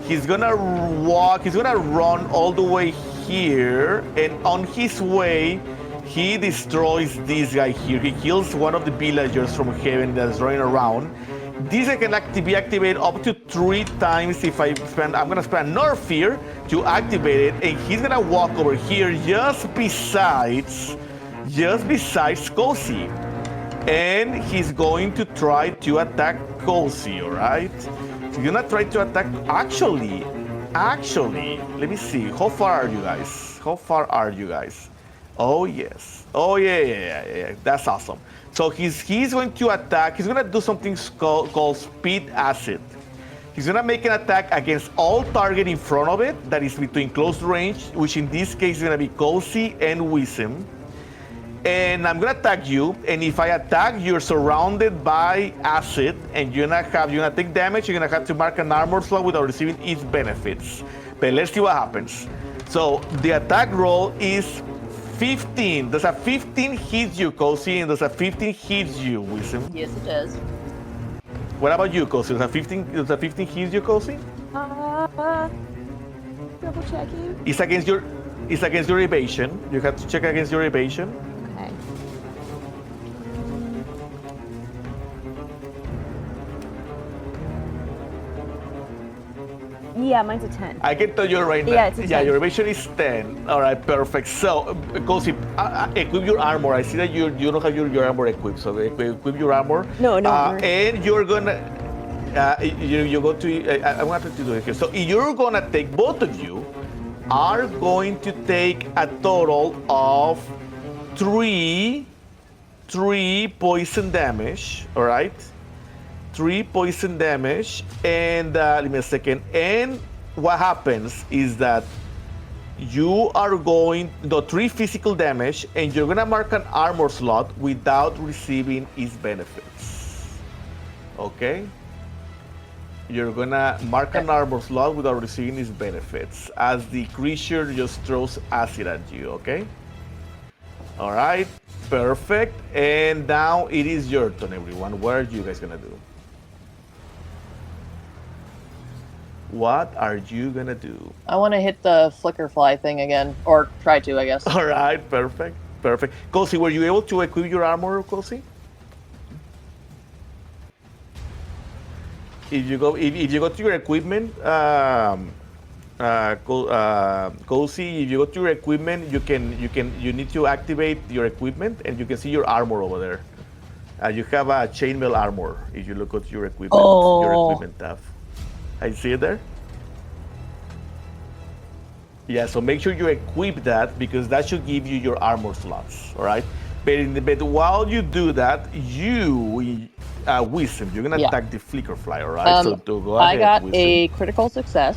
He's gonna walk. He's gonna run all the way here, and on his way, he destroys this guy here. He kills one of the villagers from heaven that's running around. This can be activated up to 3 times if I'm gonna spend another fear to activate it, and he's gonna walk over here just besides Cozy. And he's going to try to attack Cozy, alright? He's gonna try to attack actually, let me see. How far are you guys? Oh yes. Oh yeah. That's awesome. So he's going to attack. He's going to do something called Speed Acid. He's going to make an attack against all target in front of it that is between close range, which in this case is going to be Cozy and Wisdom. And I'm going to attack you. And if I attack, you're surrounded by acid, and you're gonna take damage. You're going to have to mark an armor slot without receiving its benefits. But let's see what happens. So the attack roll is 15. Does a 15 hit you, Cozy? And does a 15 hit you, Wisdom? Yes, it does. What about you, Cozy? Does a 15 hit you, Cozy? Double checking. It's against your evasion. You have to check against your evasion. Okay. Yeah, mine's a 10. I can tell you right now. Yeah, it's a 10. Your evasion is 10. All right, perfect. So, Cozy, equip your armor. I see that you don't have your armor equipped, so equip your armor. No. And you're gonna. You go to. I want to do it here. So you're gonna take, both of you are going to take a total of 3 poison damage. All right. 3 poison damage, and give me a second. And what happens is that you are going 3 physical damage, and you're gonna mark an armor slot without receiving its benefits. Okay? You're gonna mark an armor slot without receiving its benefits, as the creature just throws acid at you. Okay? All right. Perfect. And now it is your turn, everyone. What are you guys gonna do? What are you gonna do? I want to hit the flicker fly thing again, or try to, I guess. All right, perfect. Cozy, were you able to equip your armor, Cozy? If you go to your equipment, Cozy, if you go to your equipment, you need to activate your equipment, and you can see your armor over there. You have a chainmail armor. If you look at your equipment, your equipment tab. I see it there. Yeah, so make sure you equip that, because that should give you your armor slots. All right. But while you do that, Wisdom, you're gonna attack the flicker fly. All right. So go ahead. I got Wisdom. a critical success.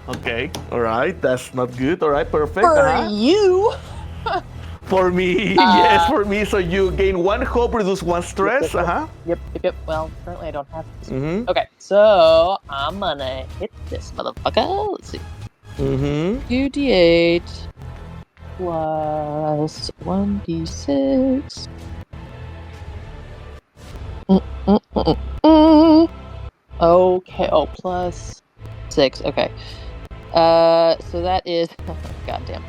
Okay. All right. That's not good. All right. Perfect. For you. For me, yes, for me. So you gain 1 hope, reduce 1 stress. Yep. Well, currently I don't have this. Okay, so I'm gonna hit this motherfucker. Let's see. 2d8 plus 1d6. Okay. Oh, plus 6. Okay. So that is, goddamn,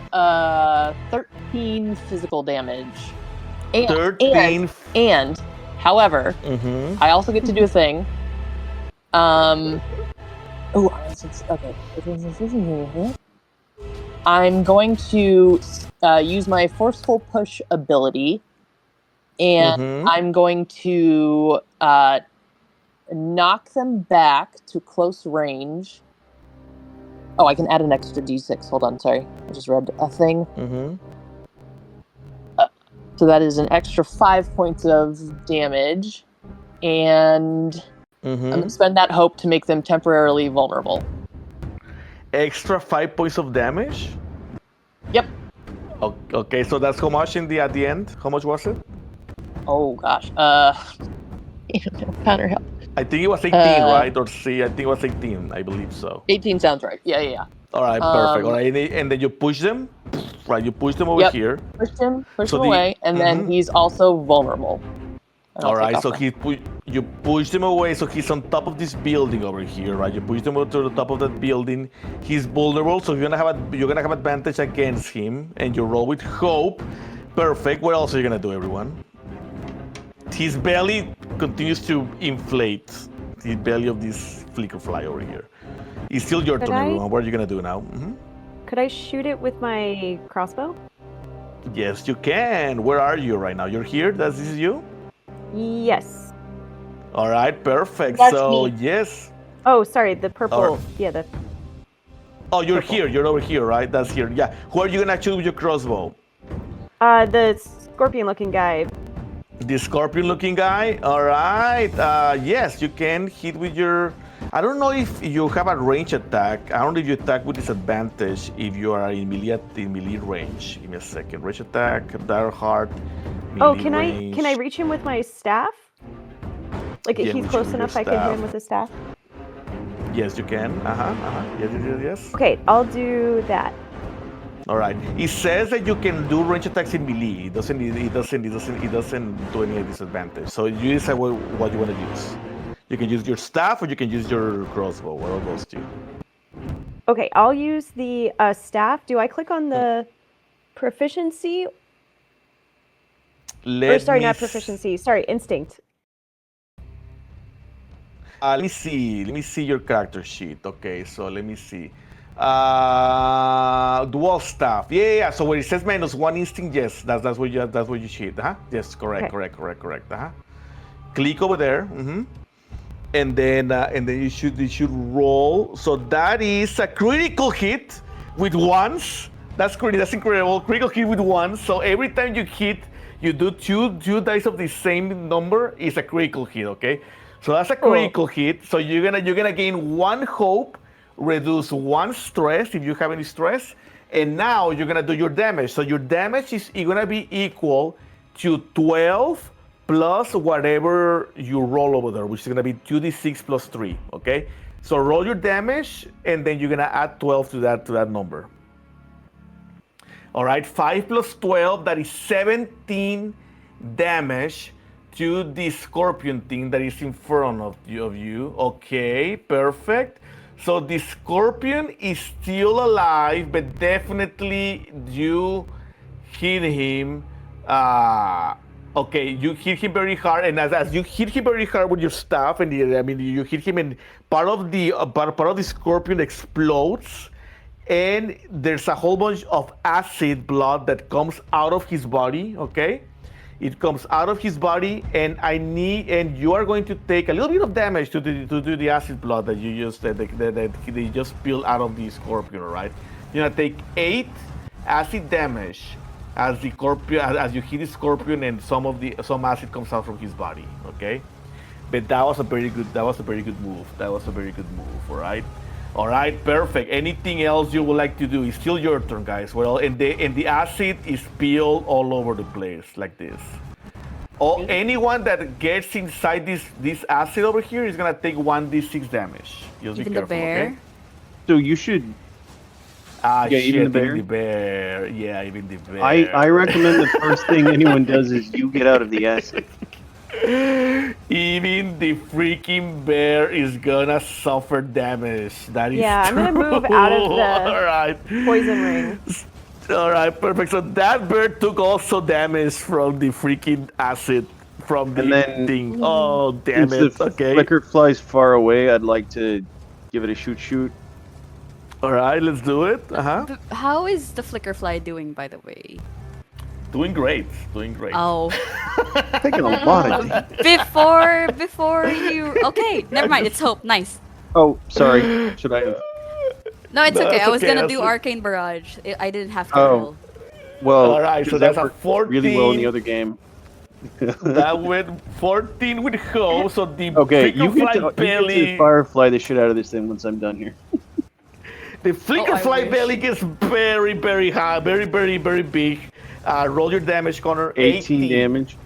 13 physical damage. And however, I also get to do a thing. Okay. I'm going to use my forceful push ability, and I'm going to knock them back to close range. Oh, I can add an extra d6. Hold on, sorry. I just read a thing. So that is an extra 5 points of damage. And I'm going to spend that hope to make them temporarily vulnerable. Extra 5 points of damage? Yep. Okay, so that's how much at the end? How much was it? Oh, gosh. Counter help. I think it was 18, right? Or see, I think it was 18. I believe so. 18 sounds right. Yeah. All right, perfect. All right, and then you push them, right? You push them over here. Push him away, and then he's also vulnerable. All right, so you push them away, so he's on top of this building over here, right? You push them over to the top of that building. He's vulnerable, so you're gonna have advantage against him, and you roll with hope. Perfect. What else are you gonna do, everyone? His belly continues to inflate. The belly of this flicker fly over here. It's still your turn, everyone. What are you gonna do now? Could I shoot it with my crossbow? Yes, you can. Where are you right now? You're here? This is you? Yes. All right, perfect. That's so, me. yes. Oh, sorry, the purple. Right. Yeah, the. Oh, you're purple. here. You're over here, right? That's here. Yeah. Who are you gonna shoot with your crossbow? The scorpion-looking guy. The scorpion-looking guy. All right. Yes, you can hit with your. I don't know if you have a range attack. I don't know if you attack with disadvantage if you are in melee range. Give me a second. Range attack, Daggerheart. Oh, can I reach him with my staff? Like if he's close enough, I can hit him with a staff. Yes, you can. Yes. Okay, I'll do that. All right. It says that you can do range attacks in melee. It doesn't do any disadvantage. So you decide what you want to use. You can use your staff or you can use your crossbow. What are those two? Okay, I'll use the staff. Do I click on the proficiency? Not proficiency. Sorry, instinct. Let me see. Let me see your character sheet. Okay, so let me see. Dual staff. Yeah. So where it says -1 instinct, yes, that's what you cheat. Yes, correct, Okay. correct. Click over there. And then you should roll. So that is a critical hit with ones. That's incredible. Critical hit with ones. So every time you hit, you do two dice of the same number is a critical hit. Okay. So that's a critical hit. So you're gonna gain 1 hope, reduce 1 stress if you have any stress, and now you're gonna do your damage. So your damage is gonna be equal to 12 plus whatever you roll over there, which is gonna be 2d6 plus 3. Okay. So roll your damage, and then you're gonna add 12 to that number. All right. 5 plus 12, that is 17 damage to the scorpion thing that is in front of you. Okay, perfect. So the scorpion is still alive, but definitely you hit him. Okay, you hit him very hard, and as you hit him very hard with your staff, and you hit him, and part of the scorpion explodes, and there's a whole bunch of acid blood that comes out of his body. Okay. It comes out of his body, and you are going to take a little bit of damage to the acid blood that you just that they just spilled out of the scorpion. Right? You're gonna take 8 acid damage as you hit the scorpion, and some acid comes out from his body. Okay, but that was a very good move. All right. All right, perfect. Anything else you would like to do? It's still your turn, guys. Well, and the acid is spilled all over the place like this. Anyone that gets inside this acid over here is gonna take 1d6 damage. Just be Even careful, the bear. okay? So you should. Even the bear. Yeah, even the bear. I recommend the first thing anyone does is you get out of the acid. Even the freaking bear is gonna suffer damage. That is I'm true. gonna move out of the All right. poison ring. All right, perfect. So that bird took also damage from the freaking acid from the thing. Oh, damn Since it. the Okay. flicker flies far away, I'd like to give it a shoot. All right, let's do it. How is the flicker fly doing, by the way? Doing great. Oh. Taking a lot of damage. Before you. Okay, never mind. It's hope. Nice. Oh, sorry. Should I have? No, it's okay. That's I was okay, gonna that's do okay. Arcane Barrage. I didn't have to Oh. roll. Well, All right, so that that's a worked 14. really well in the other game. That went 14 with hope. So the Okay, you flicker get to fly belly. firefly the shit out of this thing once I'm done here. The flicker I fly wish. belly gets very, very high, very, very, very big. Roll your damage, Connor. 18 damage.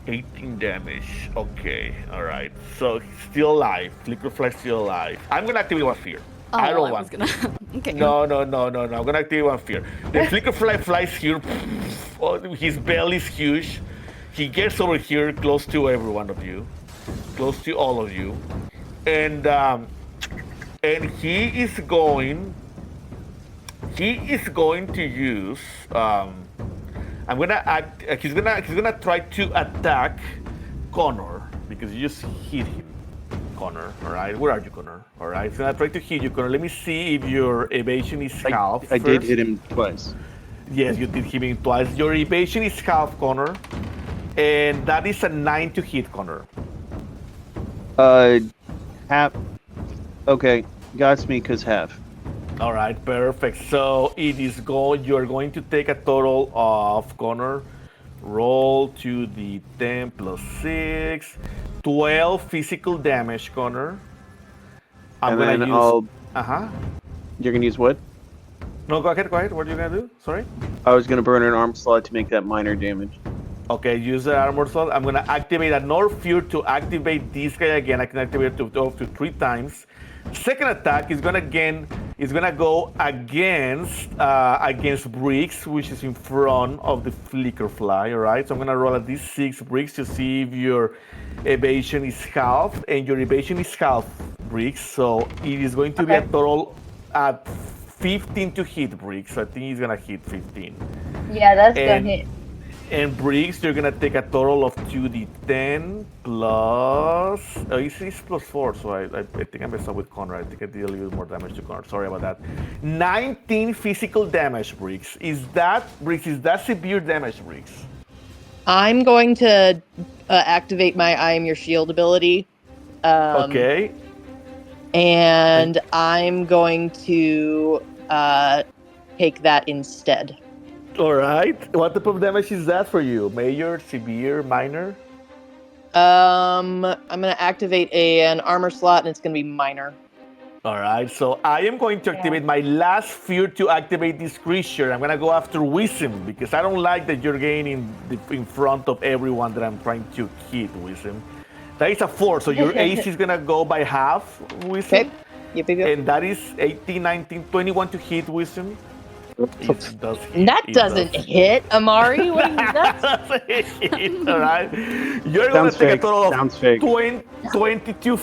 18 damage. Okay, all right. So still alive. Flicker fly still alive. I'm gonna activate 1 fear. Oh, I don't I want. was gonna. Okay. No. I'm gonna activate 1 fear. The flicker fly flies here. His belly is huge. He gets over here, close to every one of you, close to all of you, and he is going to use. He's gonna try to attack Connor because you just hit him, Connor. All right, where are you, Connor? All right, he's gonna try to hit you, Connor. Let me see if your evasion is half. I did first. hit him twice. Yes, you did hit him twice. Your evasion is half, Connor, and that is a 9 to hit, Connor. Half. Okay, got me because half. All right, perfect. So you're going to take a total of, Connor, roll to the 10 plus 6, 12 physical damage, Connor. I'm And gonna then use. You're gonna use what? No, go ahead. What are you gonna do? Sorry. I was gonna burn an arm slot to make that minor damage. Okay, use the armor slot. I'm gonna activate another fear to activate this guy again. I can activate it up to 3 times. Second attack is gonna go against Briggs, which is in front of the flicker fly. All right, so I'm gonna roll a d6 Briggs to see if your evasion is half, and your evasion is half, Briggs. So it is going to be a total at 15 to hit, Briggs. So I think he's gonna hit 15. Yeah, that's gonna hit. And Briggs, you're gonna take a total of 2d10 plus. Oh, it's plus 4, so I think I messed up with Conrad. I think I did a little bit more damage to Conrad. Sorry about that. 19 physical damage, Briggs. Is that severe damage, Briggs? I'm going to activate my I Am Your Shield ability. Okay. And I'm going to take that instead. All right. What type of damage is that for you? Major, severe, minor? I'm gonna activate an armor slot, and it's gonna be minor. All right. So I am going to activate my last fear to activate this creature. I'm gonna go after Wisdom because I don't like that you're gaining in front of everyone that I'm trying to hit. Wisdom. That is a 4, so your AC is gonna go by half. Wisdom. Okay. Yep. And that is 18, 19, 21 to hit Wisdom. It does hit. That doesn't hit, Amari. What is that? All right. You're going to take a total of 22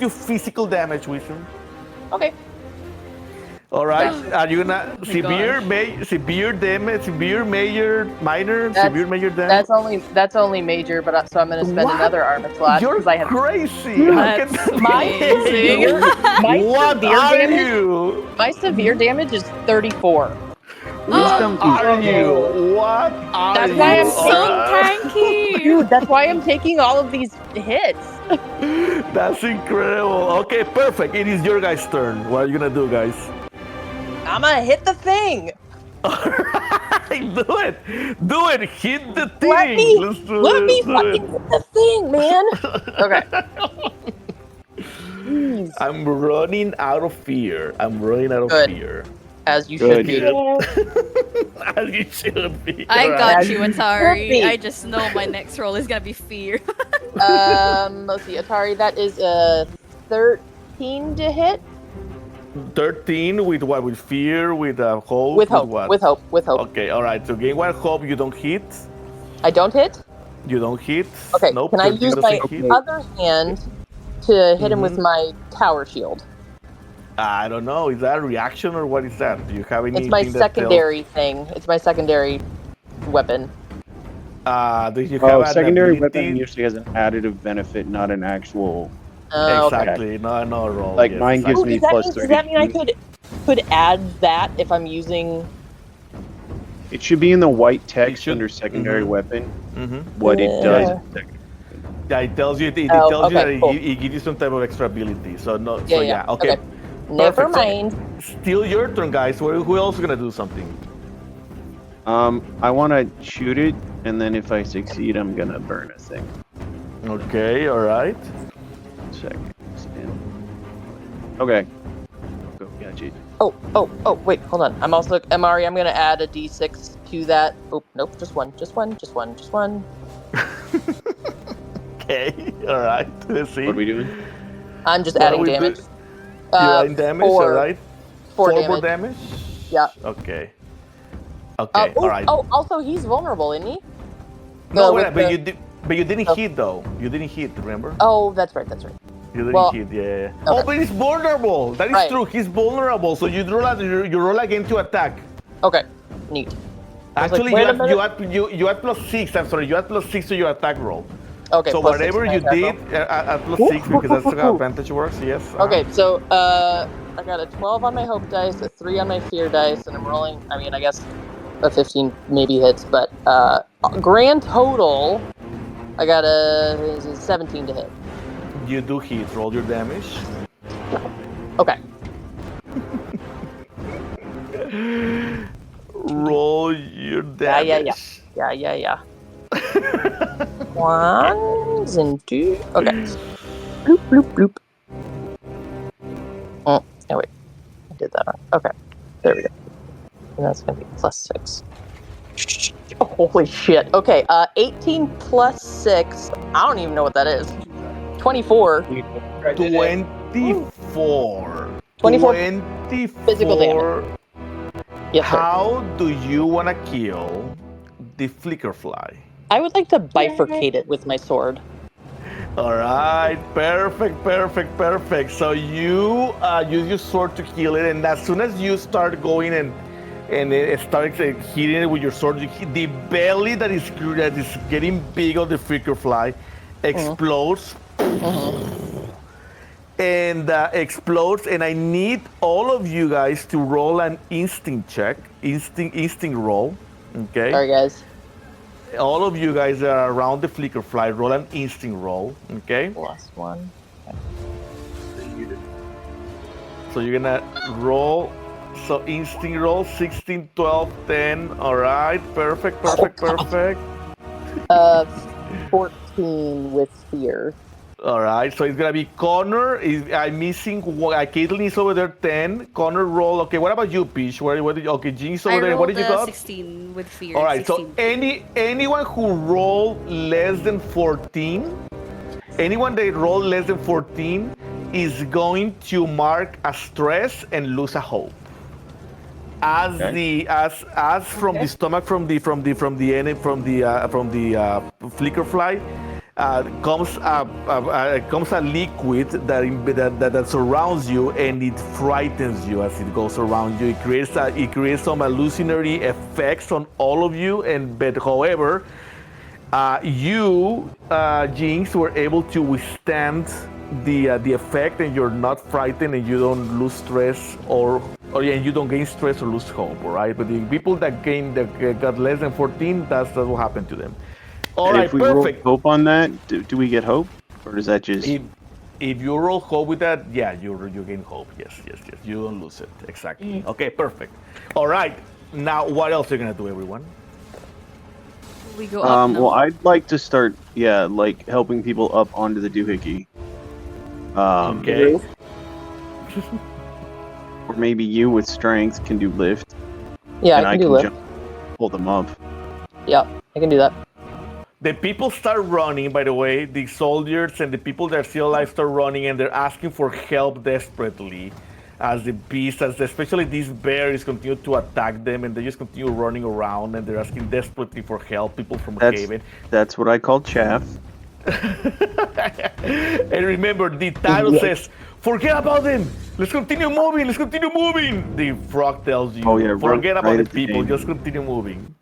physical damage with him. Okay. All right. Are you gonna severe damage, severe major, minor, severe major damage? That's only major, but so I'm gonna spend another armor slot. You're I have crazy. How can that amazing. What are you? My severe damage is 34. What are you? What are That's you? why I'm so tanky. Dude, that's why I'm taking all of these hits. That's incredible. Okay, perfect. It is your guys' turn. What are you gonna do, guys? I'm gonna hit the thing. Alright, do it. Hit the thing. Let me fucking hit the thing, man. Okay. I'm running out of fear. Fear. As you should be. As you should be. I All got right. you, Atari. I just know my next roll is gonna be fear. Let's see, Atari, that is a 13 to hit. 13 with what? With fear, with hope? With hope. What? With hope. Okay, alright. So gain 1 hope, you don't hit. I don't hit? You don't hit. Okay, Nope, can I 13 use doesn't my hit. other hand to hit him with my tower shield? I don't know. Is that a reaction or what is that? Do you have anything It's my that secondary thing. It's my secondary weapon. Do you have an secondary ability? weapon usually has an additive benefit, not an actual. Exactly. No roll. Like yes, mine gives exactly. me plus 30. Does that mean I could add that if I'm using? It should be in the white text should- under secondary weapon. Mhm. What it does. Yeah. Yeah, it tells you. It Oh, tells you okay, that cool. it gives you some type of extra ability. So no. Yeah. Okay. Never Perfect. So, mind. still your turn, guys. Who else is gonna do something? I want to shoot it, and then if I succeed, I'm gonna burn a thing. Okay. All right. Second. Okay. Go, got you. Oh, wait, hold on. I'm also, Amari, I'm gonna add a d6 to that. Oh, nope, just one. Okay. All right. Let's see. What are we doing? I'm just What are adding we damage. doing? You're adding damage. All right. 4 more damage. damage. Yeah. Okay. Okay. All right. Oh, also, he's vulnerable, isn't he? No, with but the- you didn't hit though. You didn't hit. Remember? Oh, that's right. You didn't Well, hit. Yeah. okay. Oh, but he's vulnerable. That is Right. true. He's vulnerable. So you roll again to attack. Okay, neat. Actually, wait a you had plus 6. I'm sorry. You had plus 6 to your attack roll. Okay, So plus whatever 6 you to my did attack at plus 6 because that's how advantage works. Yes. roll. Okay, so I got a 12 on my hope dice, a 3 on my fear dice, and I'm rolling. I mean, I guess a 15 maybe hits, but grand total, I got a 17 to hit. You do hit. Roll your damage. Okay. Roll your damage. Yeah. Ones and 2. Okay. Bloop. Oh, wait. I did that wrong. Okay. There we go. And that's going to be plus 6. Holy shit. Okay, 18 plus 6. I don't even know what that is. 24. 24. 24 physical damage. Yes, sir. How do you want to kill the flicker fly? I would like to bifurcate it with my sword. All right, perfect. So you use your sword to kill it, and as soon as you start going and and it starts hitting it with your sword. The belly that is getting big of the freaker fly explodes. And explodes, and I need all of you guys to roll an instinct check, instinct roll, okay? Sorry, guys. All of you guys that are around the flicker fly, roll an instinct roll, okay? Last one. So you're gonna roll, so instinct roll, 16, 12, 10, all right, perfect. 14 with fear. All right, so it's gonna be Connor. I'm missing. Caitlin is over there. 10. Connor roll. Okay, what about you, Peach? What did you? Okay, Jean's over there. What did you got? 16 with fear. All right, 16. so anyone who rolled less than 14, anyone that rolled less than 14 is going to mark a stress and lose a hope. As from the stomach from the flicker fly. Comes a liquid that surrounds you, and it frightens you as it goes around you. It creates some hallucinatory effects on all of you. But however, you, Jinx, were able to withstand the effect, and you're not frightened, and you don't lose stress and you don't gain stress or lose hope. All right, but the people that got less than 14, that's what happened to them. All right, if we perfect. roll hope on that, do we get hope, or does that just? If you roll hope with that, yeah, you gain hope. Yes. You don't lose it. Exactly. Okay, perfect. All right. Now, what else are you gonna do, everyone? We go up. Well, I'd like to start, like helping people up onto the doohickey. Okay. Or maybe you with strength can do lift. Yeah, and I can do lift. Pull them up. Yeah, I can do that. The people start running, by the way, the soldiers and the people that are still alive start running, and they're asking for help desperately as the beast, especially these bears continue to attack them, and they just continue running around, and they're asking desperately for help, people from Haven. That's what I call chaff. And remember, the title says, forget about them! Let's continue moving! The frog tells you, forget about the people, just continue moving.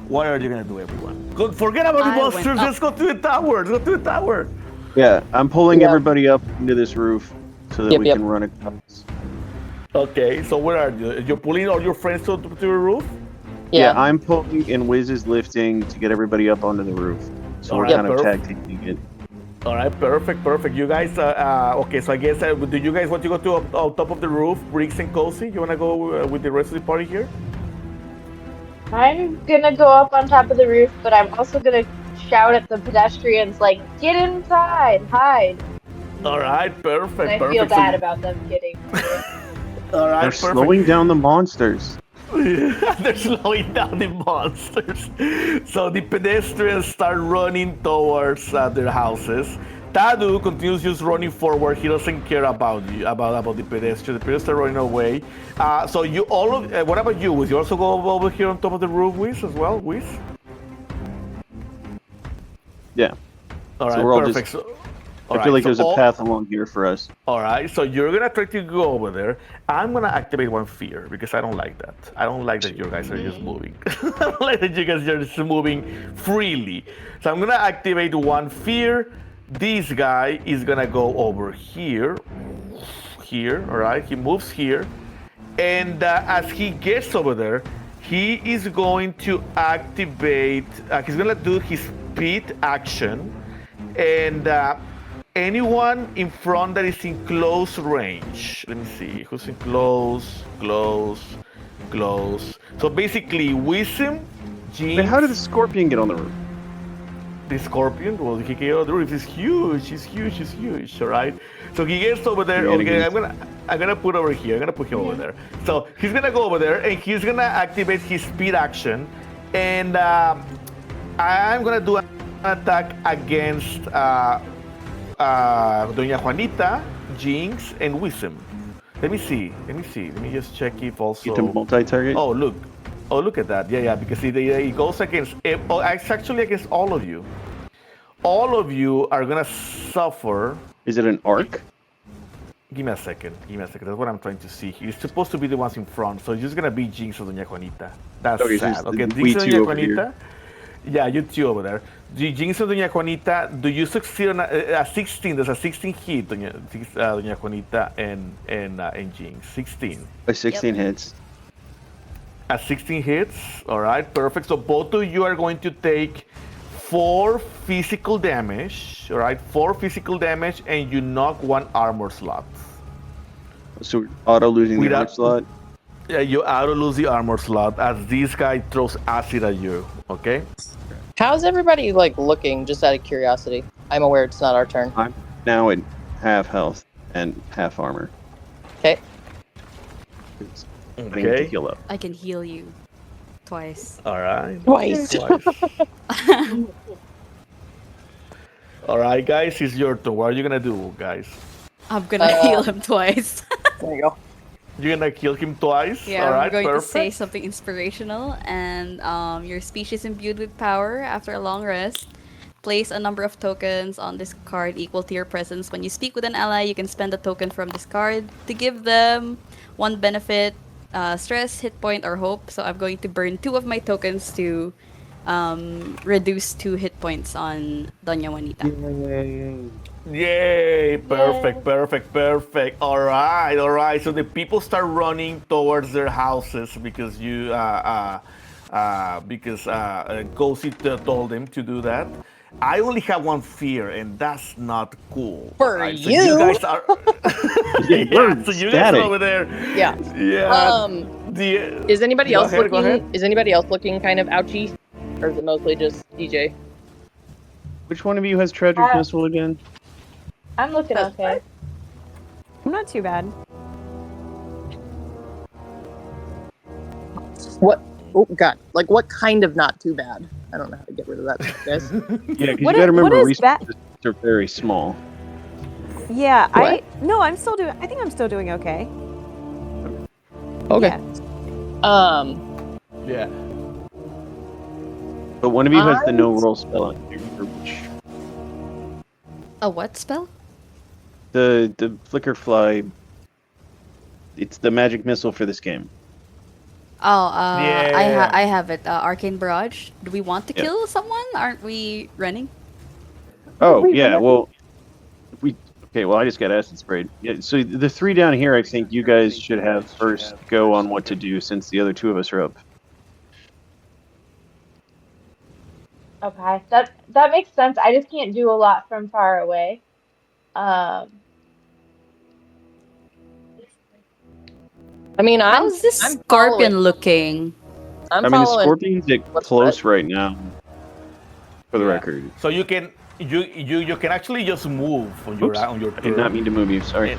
What are you gonna do, everyone? Forget about the monsters. Let's go to the tower. Yeah, I'm pulling everybody up into this roof so that we can run across. Okay, so where are you? You're pulling all your friends to the roof? Yeah, I'm pulling and Wiz is lifting to get everybody up onto the roof. So we're kind of tag teaming it. All right, perfect. You guys, okay, so I guess, do you guys want to go to on top of the roof, Briggs and Cozy? You want to go with the rest of the party here? I'm gonna go up on top of the roof, but I'm also gonna shout at the pedestrians, like, get inside, hide. All right, perfect. And I feel bad about them getting. All right, they're slowing down the monsters. They're slowing down the monsters. So the pedestrians start running towards their houses. Tadu continues just running forward. He doesn't care about you, about the pedestrians. The pedestrians are running away. So you all of what about you? Wiz? You also go over here on top of the roof, Wiz, as well, Wiz? Yeah. All right, so we're all perfect. I feel like there's a path along here for us. All right, so you're gonna try to go over there. I'm gonna activate one fear because I don't like that. I don't like that you guys are just moving. I don't like that you guys are just moving freely. So I'm gonna activate one fear. This guy is gonna go over here. All right, he moves here, and as he gets over there, he is going to activate. He's gonna do his speed action, and. Anyone in front that is in close range. Let me see. Who's in close. So basically, Wisdom, Jinx. But how did the scorpion get on the roof? The scorpion? Well, he get on the roof. He's huge. All right. So he gets over there. Okay, I'm gonna put over here. I'm gonna put him over there. So he's gonna go over there and he's gonna activate his speed action, and I'm gonna do an attack against. Doña Juanita, Jinx, and Wisdom. Let me see. Let me just check if also. You can multi-target. Oh look at that. Yeah, because it goes against. It's actually against all of you. All of you are gonna suffer. Is it an arc? Give me a second. That's what I'm trying to see. It's supposed to be the ones in front, so it's just gonna be Jinx and Doña Juanita. That's Okay, sad. so Okay, we Jinx and two Doña over here. Juanita. Yeah, you two over there. Jinx and Doña Juanita, do you succeed on a 16? There's a 16 hit, Doña Juanita and Jinx. 16. A 16 hits. A 16 hits. All right, perfect. So both of you are going to take 4 physical damage. All right, 4 physical damage, and you knock 1 armor slot. So we're auto losing the Without- armor slot. Yeah, you auto lose the armor slot as this guy throws acid at you. Okay. How's everybody like looking? Just out of curiosity. I'm aware it's not our turn. I'm now at half health and half armor. Okay. I need to Okay. heal up. I can heal you twice. All right. Twice. All right, guys, it's your turn. What are you gonna do, guys? I'm gonna heal him twice. There you go. You're gonna kill him twice. Yeah, All right, I'm going perfect. to say something inspirational. And your speech is imbued with power after a long rest. Place a number of tokens on this card equal to your presence. When you speak with an ally, you can spend a token from this card to give them 1 benefit, stress, hit point, or hope. So I'm going to burn 2 of my tokens to reduce 2 hit points on Doña Juanita. Yay! Perfect. All right. So the people start running towards their houses because Cozy told them to do that. I only have one fear, and that's not cool. For right? So you? you guys are. Yeah, so you guys are over there. Yeah. Yeah. Is anybody Go else ahead, go looking? ahead. Is anybody else looking kind of ouchy, or is it mostly just DJ? Which one of you has treasure pistol again? I'm looking okay. I'm not too bad. What? Oh God! Like what kind of not too bad? I don't know how to get rid of that, guys. Yeah, because you What gotta is- what remember is that? resources are very small. Yeah, What? I'm still doing. I think I'm still doing okay. Okay. Yeah. Yeah. But one of you has the no roll spell on here. Which A what spell? the flicker fly. It's the magic missile for this game. Oh, Yeah. I have it. Arcane Barrage. Do we want to Yeah. kill someone? Aren't we running? Oh yeah, well, I just got acid sprayed. Yeah, so the 3 down here, I think you guys should have first go on what to do since the other 2 of us are up. Okay, that makes sense. I just can't do a lot from far away. I mean, How's this I'm scorpion following- looking? I'm I mean, the following. scorpion's at what's close right now. For the Yeah. record, So you can actually just move on your Oops, on your I did not turn. mean to move you. Sorry.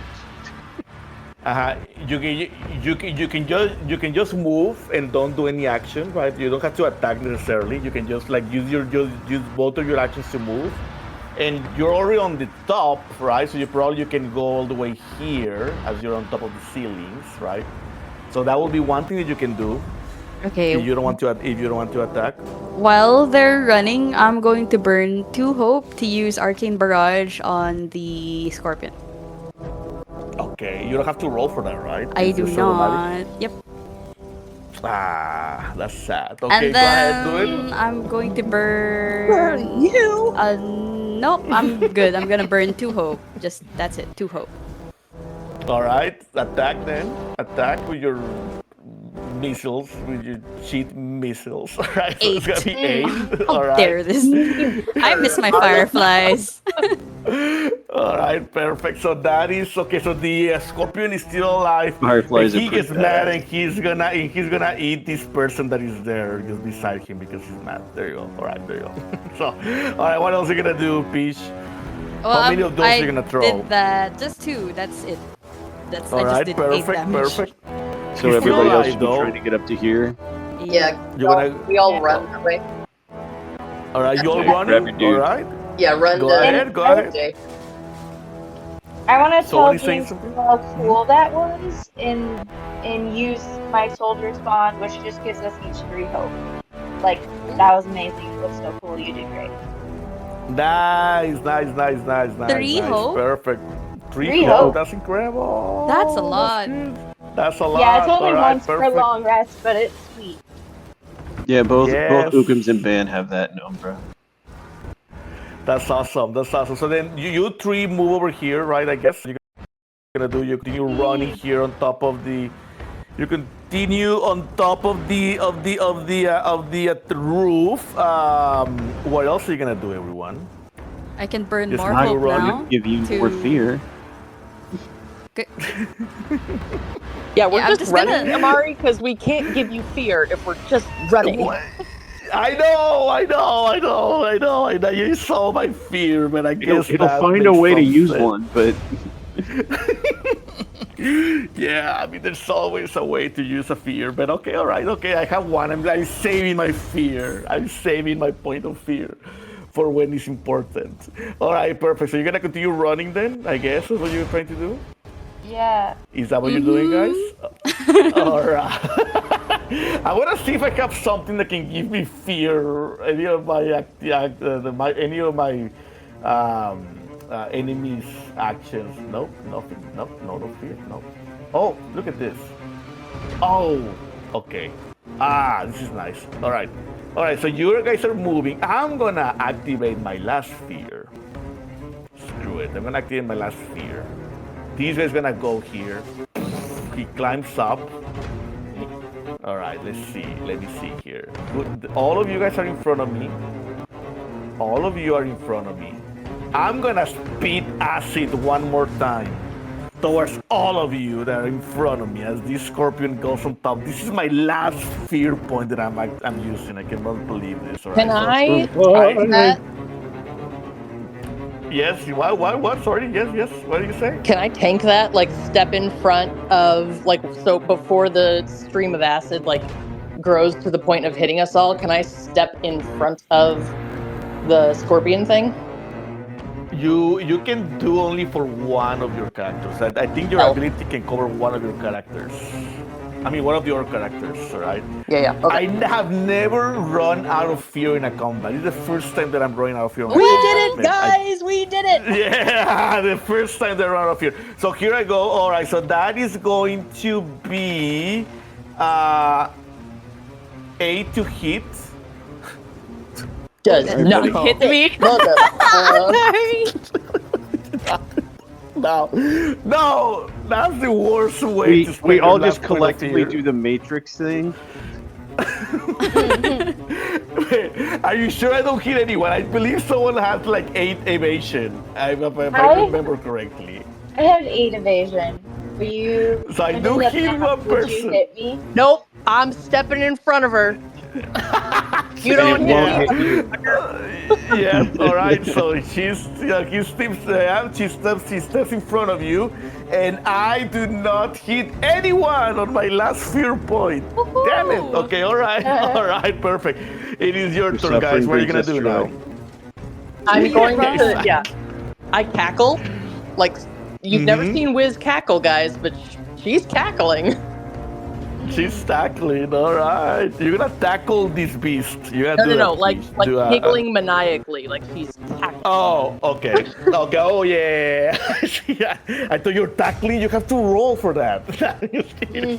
You can just move and don't do any action, right? You don't have to attack necessarily. You can just like use both of your actions to move, and you're already on the top, right? So you can go all the way here as you're on top of the ceilings, right? So that will be one thing that you can do Okay. if you don't want to attack. While they're running, I'm going to burn 2 hope to use Arcane Barrage on the scorpion. Okay, you don't have to roll for that, right? I It's do just automatic. not. Yep. Ah, that's sad. Okay, And go ahead, do then it. I'm going to burn. you. Nope, I'm good. I'm gonna burn 2 hope. Just that's it. 2 hope. All right, attack then. Attack with your missiles, with your cheat missiles. All right, so it's gonna be 8. How All right. dare this? I miss my fireflies. All right, perfect. So that is okay. So the scorpion is still alive. Fireflies and are he pretty gets mad, bad. and he's gonna eat this person that is there just beside him because he's mad. There you go. All right, there you go. So, all right, what else are you gonna do, Peach? Well, How many of those I are you gonna throw? did that. Just 2. That's it. All I just right, did 8 perfect, damage. perfect. So He's everybody still else alive, should be though. trying to get up to here. Yeah. You wanna? We all run that way. All right, you all Okay, grab your running. dude. All right. Yeah, run. Go to ahead, go ahead. DJ. I want to So tell what he's saying James how cool that was and use my soldier spawn, which just gives us each 3 hope. Like, that was amazing. It was so cool. You did great. Nice. 3 hope? Perfect. Three hope. That's incredible. That's a lot. That's a lot. Yeah, it's only All right, once for perfect. long rest, but it's sweet. Yeah, both Yes. Ukums and Ban have that in Umbra. That's awesome. That's awesome. So then you three move over here, right? I guess you're gonna do. You continue running here on top of the. You continue on top of the roof. What else are you gonna do, everyone? I can burn Just more now hope you're running. now. Give you more to- fear. Yeah, we're Yeah, I'm just just running, gonna- Amari, because we can't give you fear if we're just running. I know. You saw my fear, but I guess It'll that find a makes way to some use sense. one, but Yeah, I mean, there's always a way to use a fear, but okay, all right, okay, I have one. I'm saving my fear. I'm saving my point of fear for when it's important. All right, perfect. So you're gonna continue running then, I guess, is what you're trying to do? Yeah. Is that what you're doing, guys? All right. I want to see if I have something that can give me fear. Any of my enemies' actions? Nope, nothing. Nope, no fear. Nope. Oh, look at this. Oh, okay. Ah, this is nice. All right. So you guys are moving. I'm gonna activate my last fear. Screw it. I'm gonna activate my last fear. This guy's gonna go here. He climbs up. All right, let's see. Let me see here. All of you guys are in front of me. All of you are in front of me. I'm gonna spit acid one more time towards all of you that are in front of me as this scorpion goes on top. This is my last fear point that I'm using. I cannot believe this. All right, Can I? Yes. What? Sorry. Yes. What did you say? Can I tank that? Like step in front of so before the stream of acid grows to the point of hitting us all. Can I step in front of the scorpion thing? You can do only for one of your characters. I think your ability can cover one of your characters. I mean, one of your characters, right? Yeah. Okay. I have never run out of fear in a combat. It's the first time that I'm running out of fear. We did it, guys! We did it! Yeah, the first time that I run out of fear. So here I go. All right, so that is going to be 8 to hit. Does not hit me. No, that's the worst way to spend we your all last just point of collectively fear. do the Matrix thing. Are you sure I don't hit anyone? I believe someone has 8 evasion, if I remember correctly. I have 8 evasion. Were you? So I do hit one Would person. you hit me? Nope. I'm stepping in front of her. You don't It hit won't me. hit you. Yes, all right. So she steps in front of you, and I do not hit anyone on my last fear point. Woohoo! Damn it. Okay, all right, perfect. It is your turn, guys. suffering What are you gonna brings do us now? joy. I'm going to, Yes. yeah. I cackle. You've never Mhm. seen Wiz cackle, guys, but she's cackling. She's tackling. All right, you're gonna tackle this beast. You gotta do No, that, like please. Do a- giggling maniacally, like she's cackling. Oh, okay. Okay. Oh, yeah. Yeah. I thought you're tackling. You have to roll for that. Just kidding.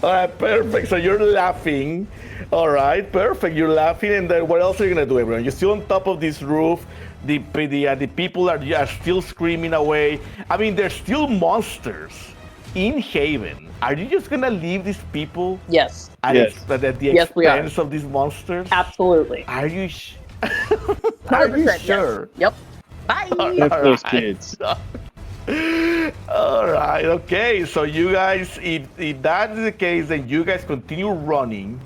All right, perfect. So you're laughing. All right, perfect. You're laughing, and then what else are you gonna do, everyone? You're still on top of this roof. The people are still screaming away. I mean, there's still monsters in Haven. Are you just gonna leave these people Yes, at, Yes. at the Yes, we are. expense of these monsters? absolutely. Are you? Are you 100%, sure? Yes. Yep. Bye. F those Alright. kids. All right, okay. So you guys, if that is the case, then you guys continue running.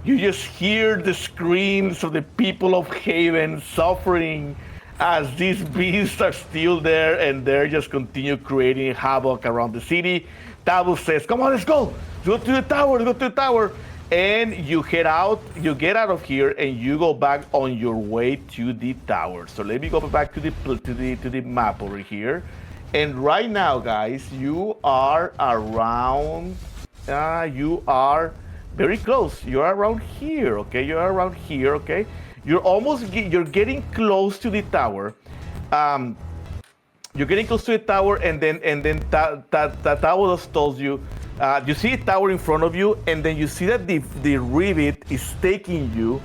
You just hear the screams of the people of Haven suffering as these beasts are still there, and they're just continue creating havoc around the city. Tabu says, "Come on, let's go. Let's go to the tower. Let's go to the tower." And you head out. You get out of here, and you go back on your way to the tower. So let me go back to the map over here. And right now, guys, you are around. You are very close. You are around here. Okay, you are around here. Okay, you're getting close to the tower. You're getting close to the tower, and then that tower just tells you. You see a tower in front of you, and then you see that the rivet is taking you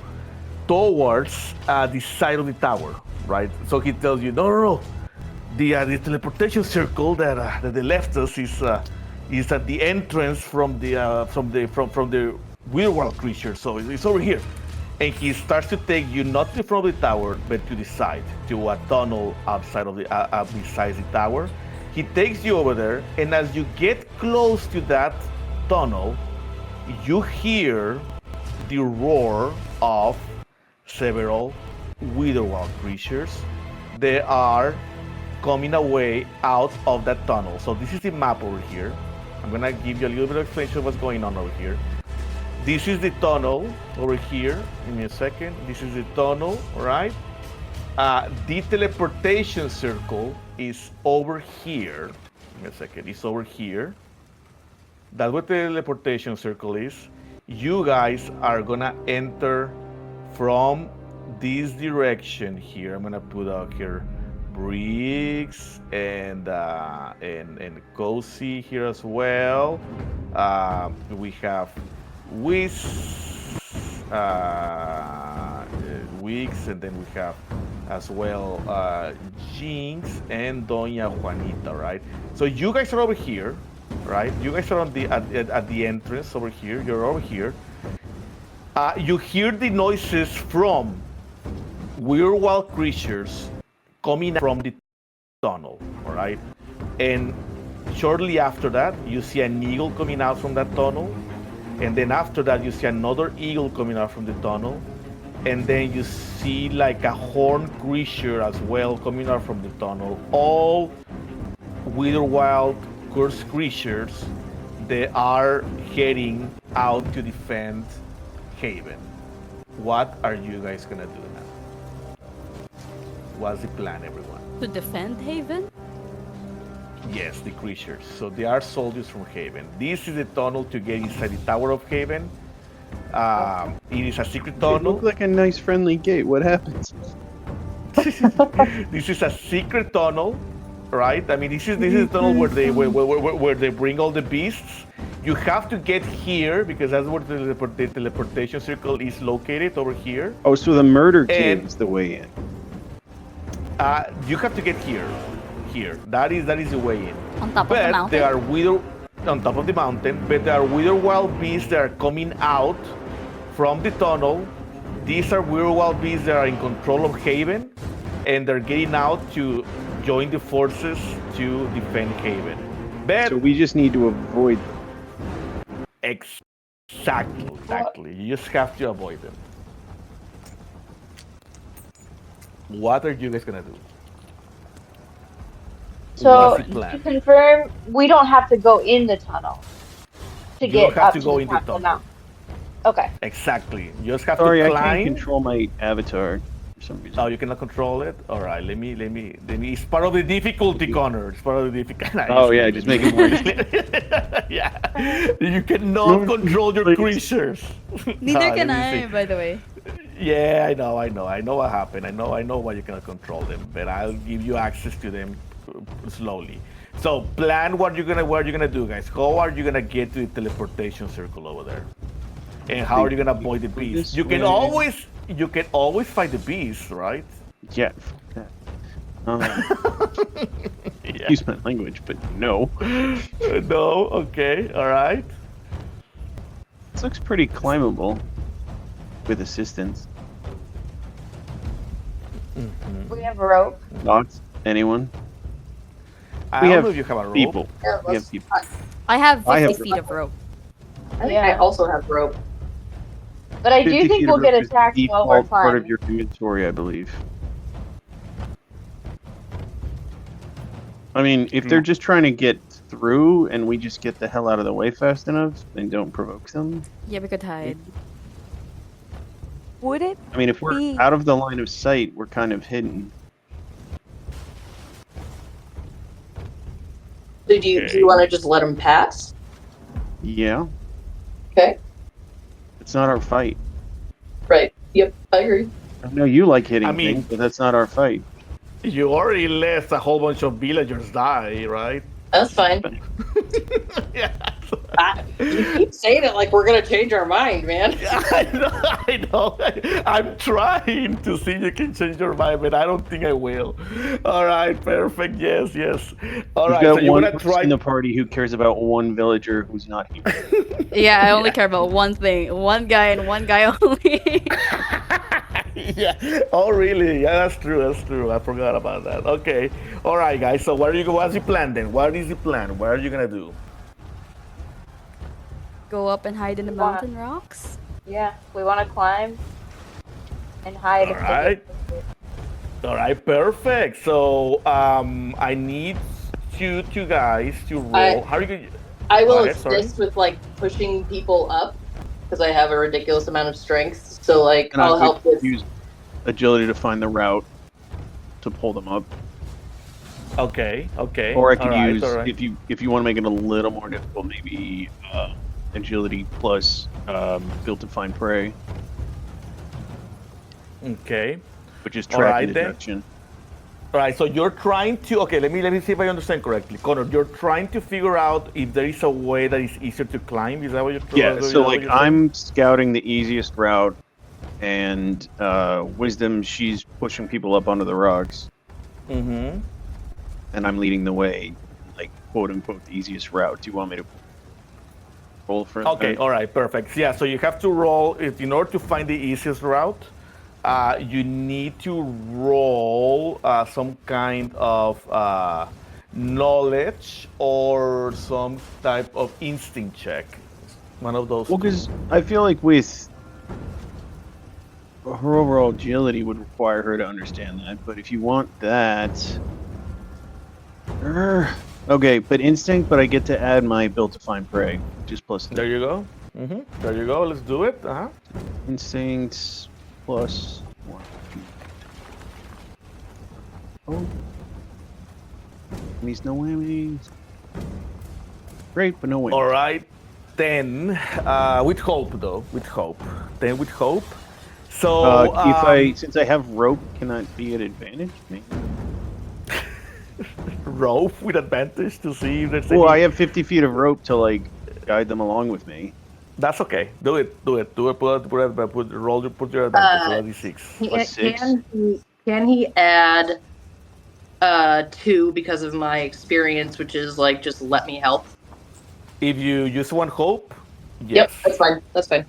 towards the side of the tower, right? So he tells you, no. The teleportation circle that they left us is at the entrance from the Witherwild creature. So it's over here, and he starts to take you not to the front of the tower, but to the side, to a tunnel outside of besides the tower. He takes you over there, and as you get close to that tunnel, you hear the roar of several Witherwild creatures. They are coming away out of that tunnel. So this is the map over here. I'm gonna give you a little bit of explanation of what's going on over here. This is the tunnel over here. Give me a second. This is the tunnel, right? The teleportation circle is over here. Give me a second. It's over here. That's what the teleportation circle is. You guys are gonna enter from this direction here. I'm gonna put out here Briggs and Cozy here as well. We have Wix, and then we have as well Jinx and Doña Juanita, right? So you guys are over here, right? You guys are on at the entrance over here. You're over here. You hear the noises from Witherwild creatures coming from the tunnel, all right? And shortly after that, you see an eagle coming out from that tunnel. And then after that, you see another eagle coming out from the tunnel. And then you see like a horned creature as well coming out from the tunnel. All Witherwild cursed creatures, they are heading out to defend Haven. What are you guys gonna do now? What's the plan, everyone? To defend Haven? Yes, the creatures. So they are soldiers from Haven. This is the tunnel to get inside the Tower of Haven. It is a secret It tunnel. looked like a nice friendly gate. What happens? This is a secret tunnel, right? I mean, this is the tunnel where they bring all the beasts. You have to get here because that's where the teleportation circle is located, over here. Oh, so the murder cave is the way in. You have to get here. That is the way in. On top of the mountain? There are on top of the mountain, but there are Witherwild beasts that are coming out from the tunnel. These are Witherwild beasts that are in control of Haven, and they're getting out to join the forces to defend Haven. But So we just need to avoid them. Exactly. You just have to avoid them. What are you guys gonna do? So What's the plan? to confirm, we don't have to go in the tunnel to You get don't have up to to go the in the top of the tunnel. mountain. Okay. Exactly. You just have Sorry, to I climb. can't control my avatar for some reason. Oh, you cannot control it? All right, let me. It's part of the difficulty, Connor. It's part of the difficulty. Oh yeah, just make it more. Yeah. You cannot control your creatures. Neither Ah, can let me I, see. by the way. Yeah, I know what happened. I know why you cannot control them, but I'll give you access to them slowly. So plan what you're gonna do, guys. How are you gonna get to the teleportation circle over there? And how are you gonna avoid the beast? You can always fight the beast, right? Yeah. Fuck that. Yeah. Use my language, but no. No, okay, all right. This looks pretty climbable with assistance. We have a rope. Thoughts? Anyone? I We don't have know if you have a rope. people. We have people. I have I 50 have- feet of rope. I think I also have rope. But I do 50 think feet we'll of get rope is the attacked while we're default part climbing. of your inventory, I believe. I mean, if they're just trying to get through and we just get the hell out of the way fast enough and don't provoke them. Yeah, we could hide. Would it I mean, if we're be out of the line of sight, we're kind of hidden. Do you want to just let them pass? Yeah, Okay. it's not our fight. Right. Yep. I agree. I know you like hitting I mean- things, but that's not our fight. You already let a whole bunch of villagers die, right? That's fine. Yeah. You keep saying it like we're gonna change our mind, man. I know. I'm trying to see if you can change your mind, but I don't think I will. All right, perfect. Yes. All right, Got so you one want to try in the party who cares about one villager who's not here. Yeah, I only care about one thing. One guy and one guy only. Yeah. Oh, really? Yeah, that's true. I forgot about that. Okay. All right, guys. So what's your plan then? What is the plan? What are you gonna do? Go up and hide in the We wanna- mountain rocks. Yeah, we want to climb and hide. All right. All right, perfect. So I need you two guys to roll. How are you gonna? I will Go ahead, sorry. assist with like pushing people up because I have a ridiculous amount of strength. So like And I'll I help would with. use agility to find the route to pull them up. Okay. Or I could All right, use all right. if you want to make it a little more difficult, maybe agility plus built to find prey, Okay. which is All track right, and then. deduction. All right. So you're trying to. Okay. Let me see if I understand correctly, Connor. You're trying to figure out if there is a way that is easier to climb. Is that what you're? Yeah, is so that what like you're saying? I'm scouting the easiest route, and Wisdom, she's pushing people up onto the rocks, Mm-hmm. and I'm leading the way, like quote unquote the easiest route. Do you want me to roll for Okay. that? All right. Perfect. Yeah. So you have to roll in order to find the easiest route. You need to roll some kind of knowledge or some type of instinct check. One of those. Well, because I feel like with her overall agility would require her to understand that, but if you want that, okay, but instinct, but I get to add my built to find prey, just plus There you go. There you go. Let's do it. instinct plus 1. Oh, means no whammies. Great, but no whammies. All right. Then, with hope though. With hope. Then with hope. So Since I have rope, can that be an advantage? Maybe. rope with advantage to see if there's Well, any... I have 50 feet of rope to like guide them along with me. That's okay. Do it. Put your advantage. So that'd be 6. Plus 6. Can he add 2 because of my experience, which is like just let me help? If you use one hope, yes. Yep, that's fine.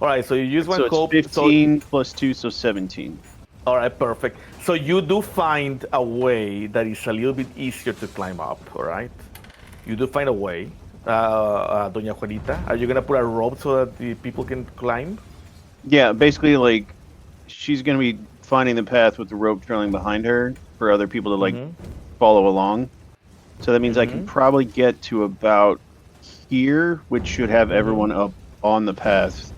All right. So you use one So it's hope. 15 plus 2, so 17. All right, perfect. So you do find a way that is a little bit easier to climb up. All right. You do find a way. Doña Juanita, are you gonna put a rope so that the people can climb? Yeah, basically, like, she's gonna be finding the path with the rope trailing behind her for other people to like follow along. So that means I can probably get to about here, which should have everyone up on the path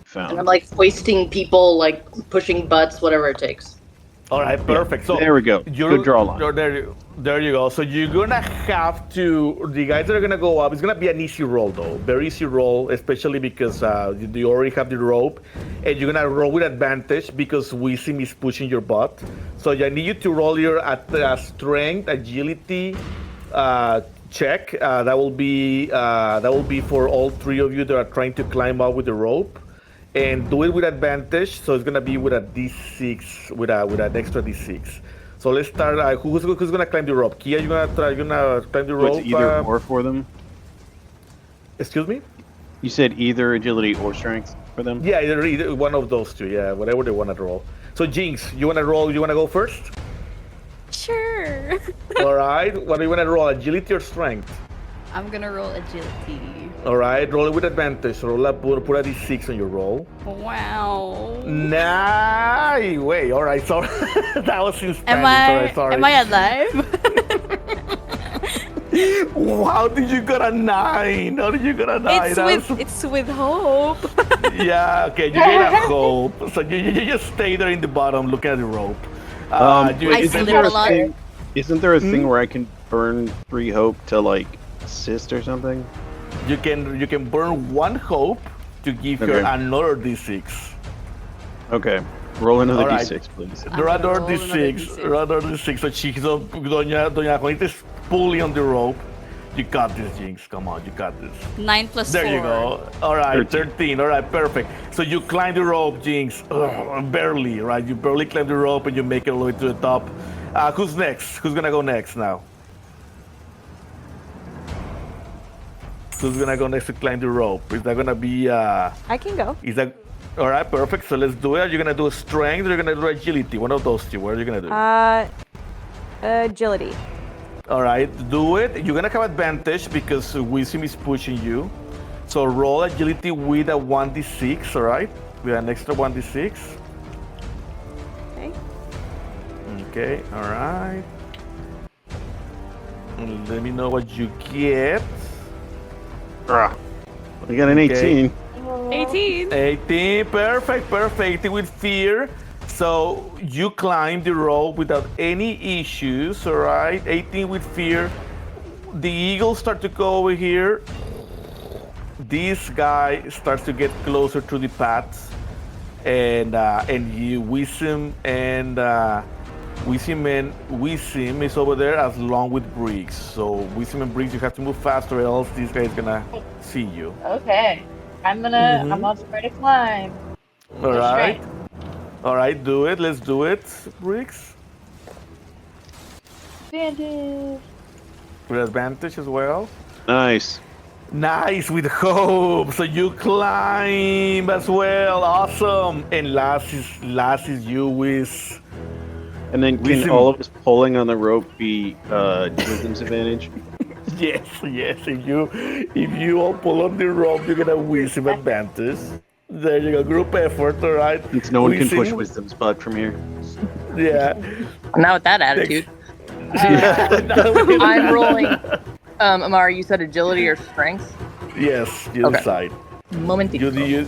found. And I'm like hoisting people, like pushing butts, whatever it takes. All right, perfect. So there we go. Good draw line. There you go. So you're gonna have to. The guys that are gonna go up. It's gonna be an easy roll though, very easy roll, especially because you already have the rope, and you're gonna roll with advantage because Wisim is pushing your butt. So I need you to roll your strength, agility check. That will be for all 3 of you that are trying to climb up with the rope. And do it with advantage, so it's gonna be with a D6, with an extra D6. So let's start. Who's gonna climb the rope? Kia, you gonna climb the rope? What's either or for them? Excuse me? You said either agility or strength for them? Yeah, either one of those two. Yeah, whatever they wanna roll. So Jinx, you wanna roll? You wanna go first? Sure. All right. What do you wanna roll? Agility or strength? I'm gonna roll agility. All right. Roll it with advantage. Put a D6 on your roll. Wow. Nice. Wait. All right. Sorry. That was in Am Spanish. Sorry. am I alive? How did you get a 9? How did you get a 9? It's with hope. Yeah, okay, you get a hope. So you just stay there in the bottom looking at the rope. Isn't there a thing where I can burn 3 hope to like assist or something? You can burn 1 hope to give her another D6. Okay. Roll another All right. d6, please. Roll another roll another d6. Roll another d6. So Doña Juanita is pulling on the rope. You got this, Jinx. Come on, you got this. 9 plus There 4. you go. All right, 13. All right, perfect. So you climb the rope, Jinx. Barely, right? You barely climb the rope and you make it all the way to the top. Who's next? Who's gonna go next now? Who's gonna go next to climb the rope? Is that gonna be? I can go. Is that? All right, perfect. So let's do it. You're gonna do a strength. Or you're gonna do agility. One of those two. What are you gonna do? Agility. All right, do it. You're gonna have advantage because Wisdom is pushing you. So roll agility with a 1d6. All right, with an extra 1d6. Okay. Okay. All right. And let me know what you get. We got an 18. 18. 18, perfect, perfect. 18 with fear. So you climb the rope without any issues, all right? 18 with fear. The eagles start to go over here. This guy starts to get closer to the path, and you Wisdom is over there as long with Briggs. So Wisdom and Briggs, you have to move faster, else this guy is gonna see you. Okay. I'm gonna try to climb. All right. Strength. All right, do it. Let's do it, Briggs. Advantage. With advantage as well. Nice. Nice, with hope. So you climb as well. Awesome. And last is you with. And then can Wisdom. all of us pulling on the rope be Wisdom's advantage? Yes. If you all pull on the rope, you're gonna Wisdom advantage. There you go. Group effort. All right. Since no one can push Wisdom. Wisdom's butt from here. Yeah. Not with that attitude. I'm rolling. Amara, you said agility or strength? Yes. You Okay. decide. Momentito. You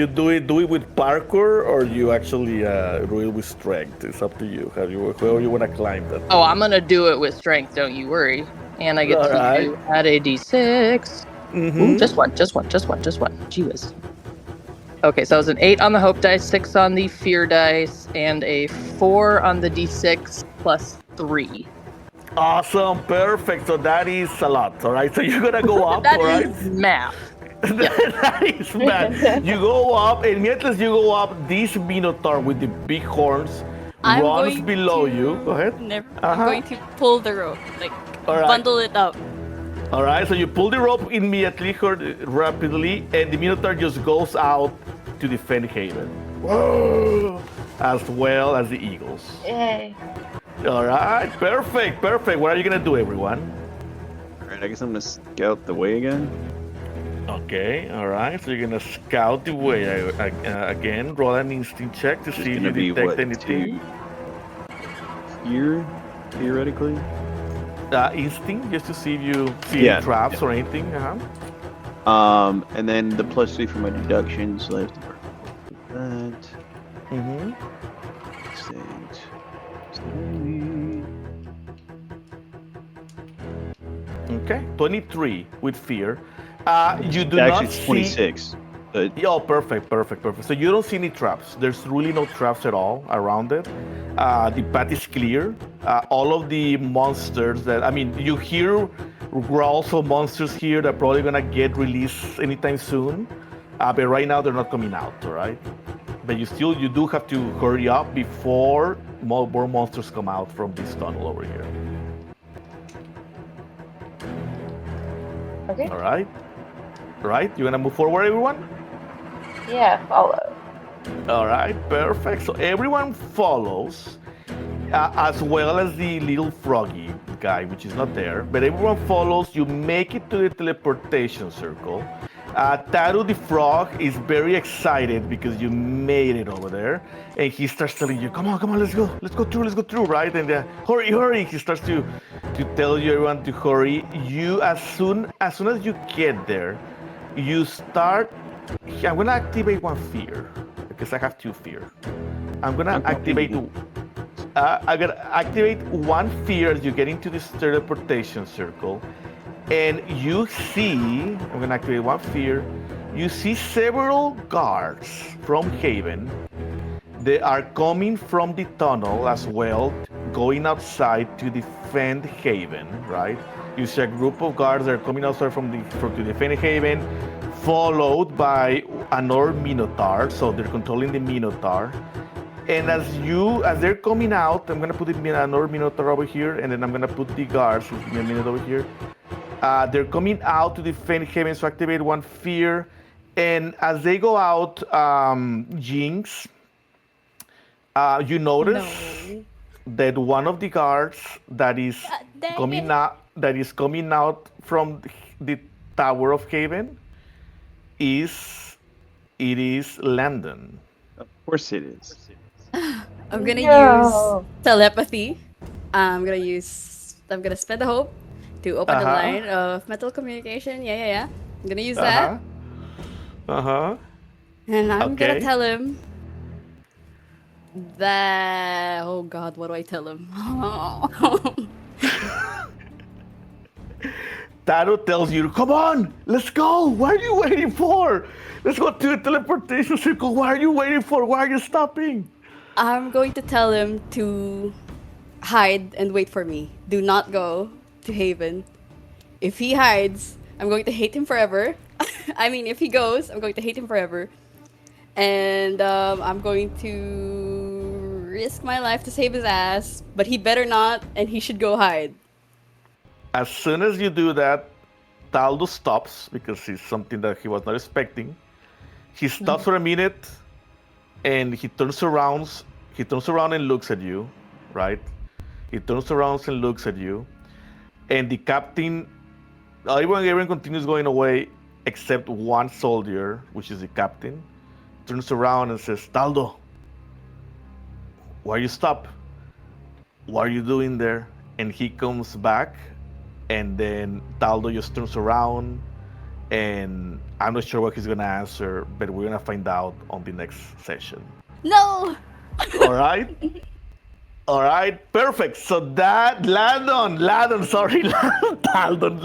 do it with parkour or you actually do it with strength. It's up to you. How you want to climb that. Oh, I'm gonna do it with strength. Don't you worry. And I get to Alright. do add a d6. Mm-hmm. Ooh, just one. Gee whiz. Okay, so it was an 8 on the hope dice, 6 on the fear dice, and a 4 on the d6 plus 3. Awesome, perfect. So that is a lot. All right. So you're gonna go up. That all right. is math. That is bad. You go up, and immediately as you go up, this minotaur with the big horns I'm runs going below to- you. Go ahead. I'm going to pull the rope, like All right. bundle it up. All right. So you pull the rope immediately, rapidly, and the minotaur just goes out to defend Haven. Whoa! As well as the eagles. Yay. All right. Perfect. What are you gonna do, everyone? Alright, I guess I'm gonna scout the way again. Okay, all right. So you're gonna scout the way again. Roll an instinct check to It's see if gonna you be detect what, anything. Here, theoretically. Instinct, just to see if you see Yeah, any traps yeah. or anything. And then the +3 for my deduction, so I have to work with that. Mm-hmm. Instinct. Okay, 23 with fear. You do Actually, not it's see. 26. But Oh, perfect. So you don't see any traps. There's really no traps at all around it. The path is clear. All of the monsters you hear growls of monsters here that are probably gonna get released anytime soon. But right now they're not coming out, all right? But you do have to hurry up before more monsters come out from this tunnel over here. Okay. All right? Right? You gonna move forward, everyone? Yeah, follow. All right, perfect. So everyone follows, as well as the little froggy guy, which is not there. But everyone follows. You make it to the teleportation circle. Taru the frog is very excited because you made it over there, and he starts telling you, "Come on, let's go through, right?" And hurry! He starts to tell you everyone to hurry. You as soon as you get there, you start. I'm gonna activate one fear because I have 2 fear. I'm gonna activate one fear as you get into this teleportation circle, and you see. I'm gonna activate one fear. You see several guards from Haven They are coming from the tunnel as well, going outside to defend Haven, right? You see a group of guards that are coming outside to defend Haven, followed by another Minotaur, so they're controlling the Minotaur. And as they're coming out, I'm gonna put another Minotaur over here, and then I'm gonna put the guards, give me a minute over here. They're coming out to defend Haven, so activate one fear. And as they go out, Jinx, you notice that one of the guards that is coming out from the Tower of Haven is Ladon. Of course it is. I'm gonna use telepathy. I'm gonna spend the hope to open the line of mental communication. Yeah. I'm gonna use that. And I'm gonna tell him that. Oh God, what do I tell him? Taro tells you, "Come on, let's go. What are you waiting for? Let's go to the teleportation circle. What are you waiting for? Why are you stopping?" I'm going to tell him to hide and wait for me. Do not go to Haven. If he hides, I'm going to hate him forever. I mean, if he goes, I'm going to hate him forever. And I'm going to risk my life to save his ass, but he better not, and he should go hide. As soon as you do that, Taldo stops because it's something that he was not expecting. He stops for a minute, and he turns around. He turns around and looks at you, right? He turns around and looks at you, and the captain. Everyone continues going away except one soldier, which is the captain. Turns around and says, "Taldo, why you stop? What are you doing there?" And he comes back, and then Taldo just turns around, and I'm not sure what he's gonna answer, but we're gonna find out on the next session. No! All right? All right, perfect. So that Ladon, sorry, Ladon.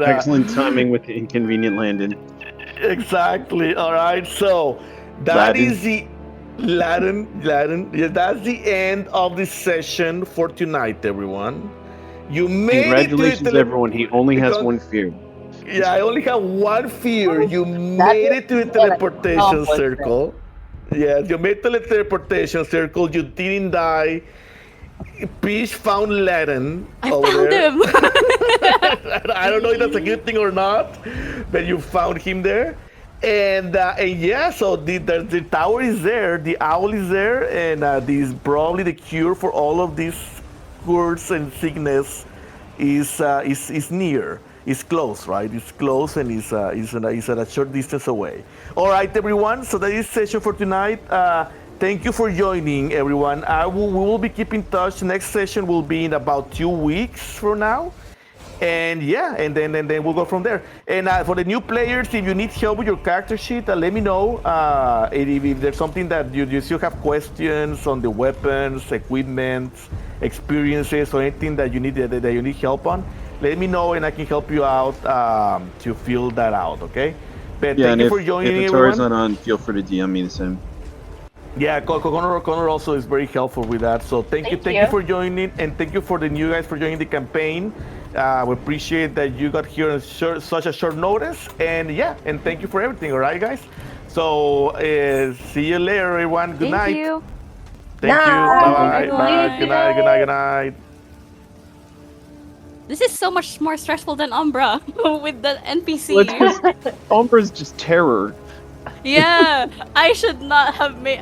Excellent timing with the inconvenient landing. Exactly. All right. So that is the Ladon. Yeah, that's the end of the session for tonight, everyone. You made Congratulations, everyone. He only has one fear. Yeah, I only have one fear. You made it to the teleportation circle. Yes, you made the teleportation circle. You didn't die. Peach found Ladon over there. Him. I don't know if that's a good thing or not, but you found him there. And yeah, so the tower is there, the owl is there, and this probably the cure for all of these curse and sickness is near. It's close, right? It's close and it's at a short distance away. All right, everyone. So that is session for tonight. Thank you for joining, everyone. We will be keeping in touch. Next session will be in about 2 weeks from now. And yeah, and then we'll go from there. And for the new players, if you need help with your character sheet, let me know. If there's something that you still have questions on the weapons, equipment, experiences, or anything that you need help on, let me know and I can help you out to fill that out. Okay. But yeah, thank you for joining, if the tower's not on, feel free to DM me the same. Yeah, Connor also is very helpful with that. So thank you for joining, and thank you for the new guys for joining the campaign. We appreciate that you got here on such a short notice, and yeah, and thank you for everything. All right, guys. So see you later, everyone. Good night. Thank you. Bye. Bye. Good night. Good night. Good night. This is so much more stressful than Umbra with the NPC. Umbra's just terror. Yeah, I should not have made.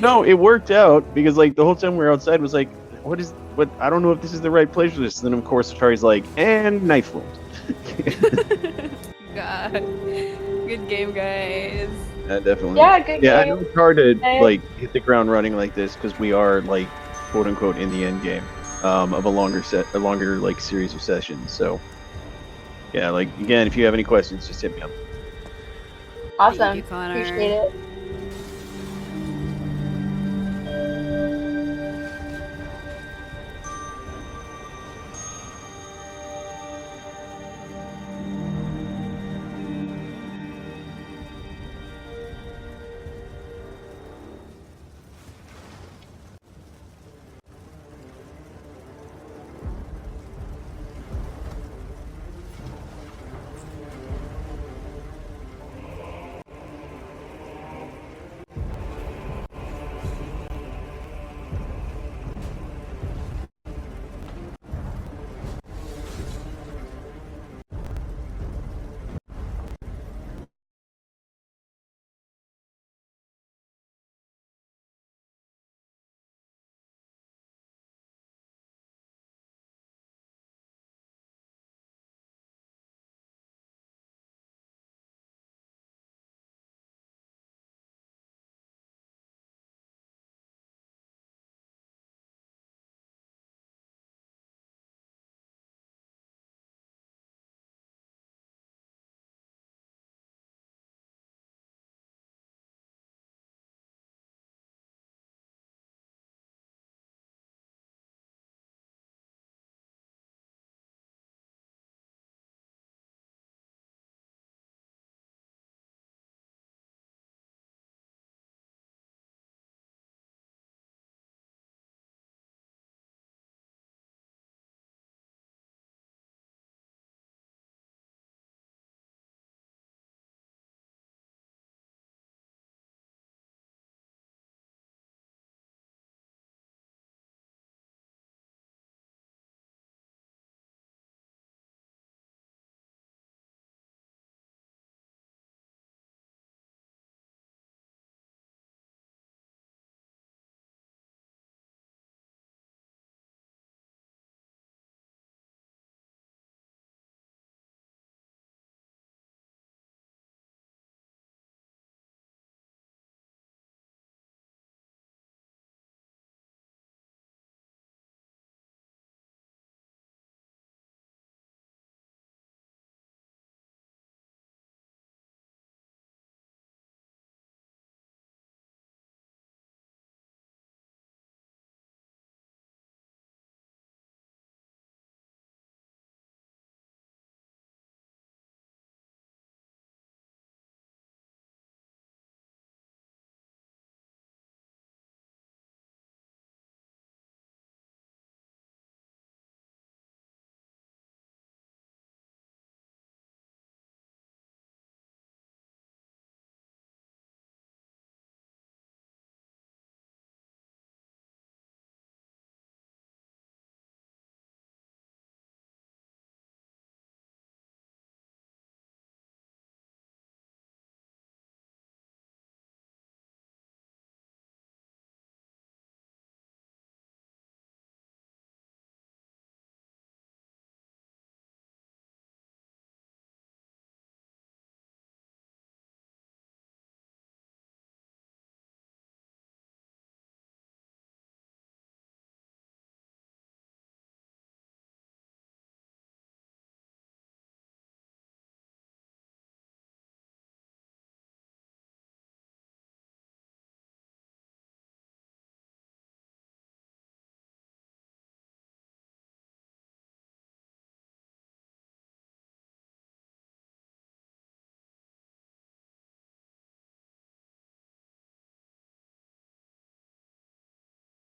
No, it worked out because like the whole time we were outside was like, what? I don't know if this is the right place for this. And then of course Atari's like, and knife wound. God, good game, guys. Yeah, definitely. Yeah, good game. Yeah, I know it's hard to like hit the ground running like this because we are like quote unquote in the end game of a longer like series of sessions. So yeah, like again, if you have any questions, just hit me up. Awesome. Thank you, Connor. Appreciate it.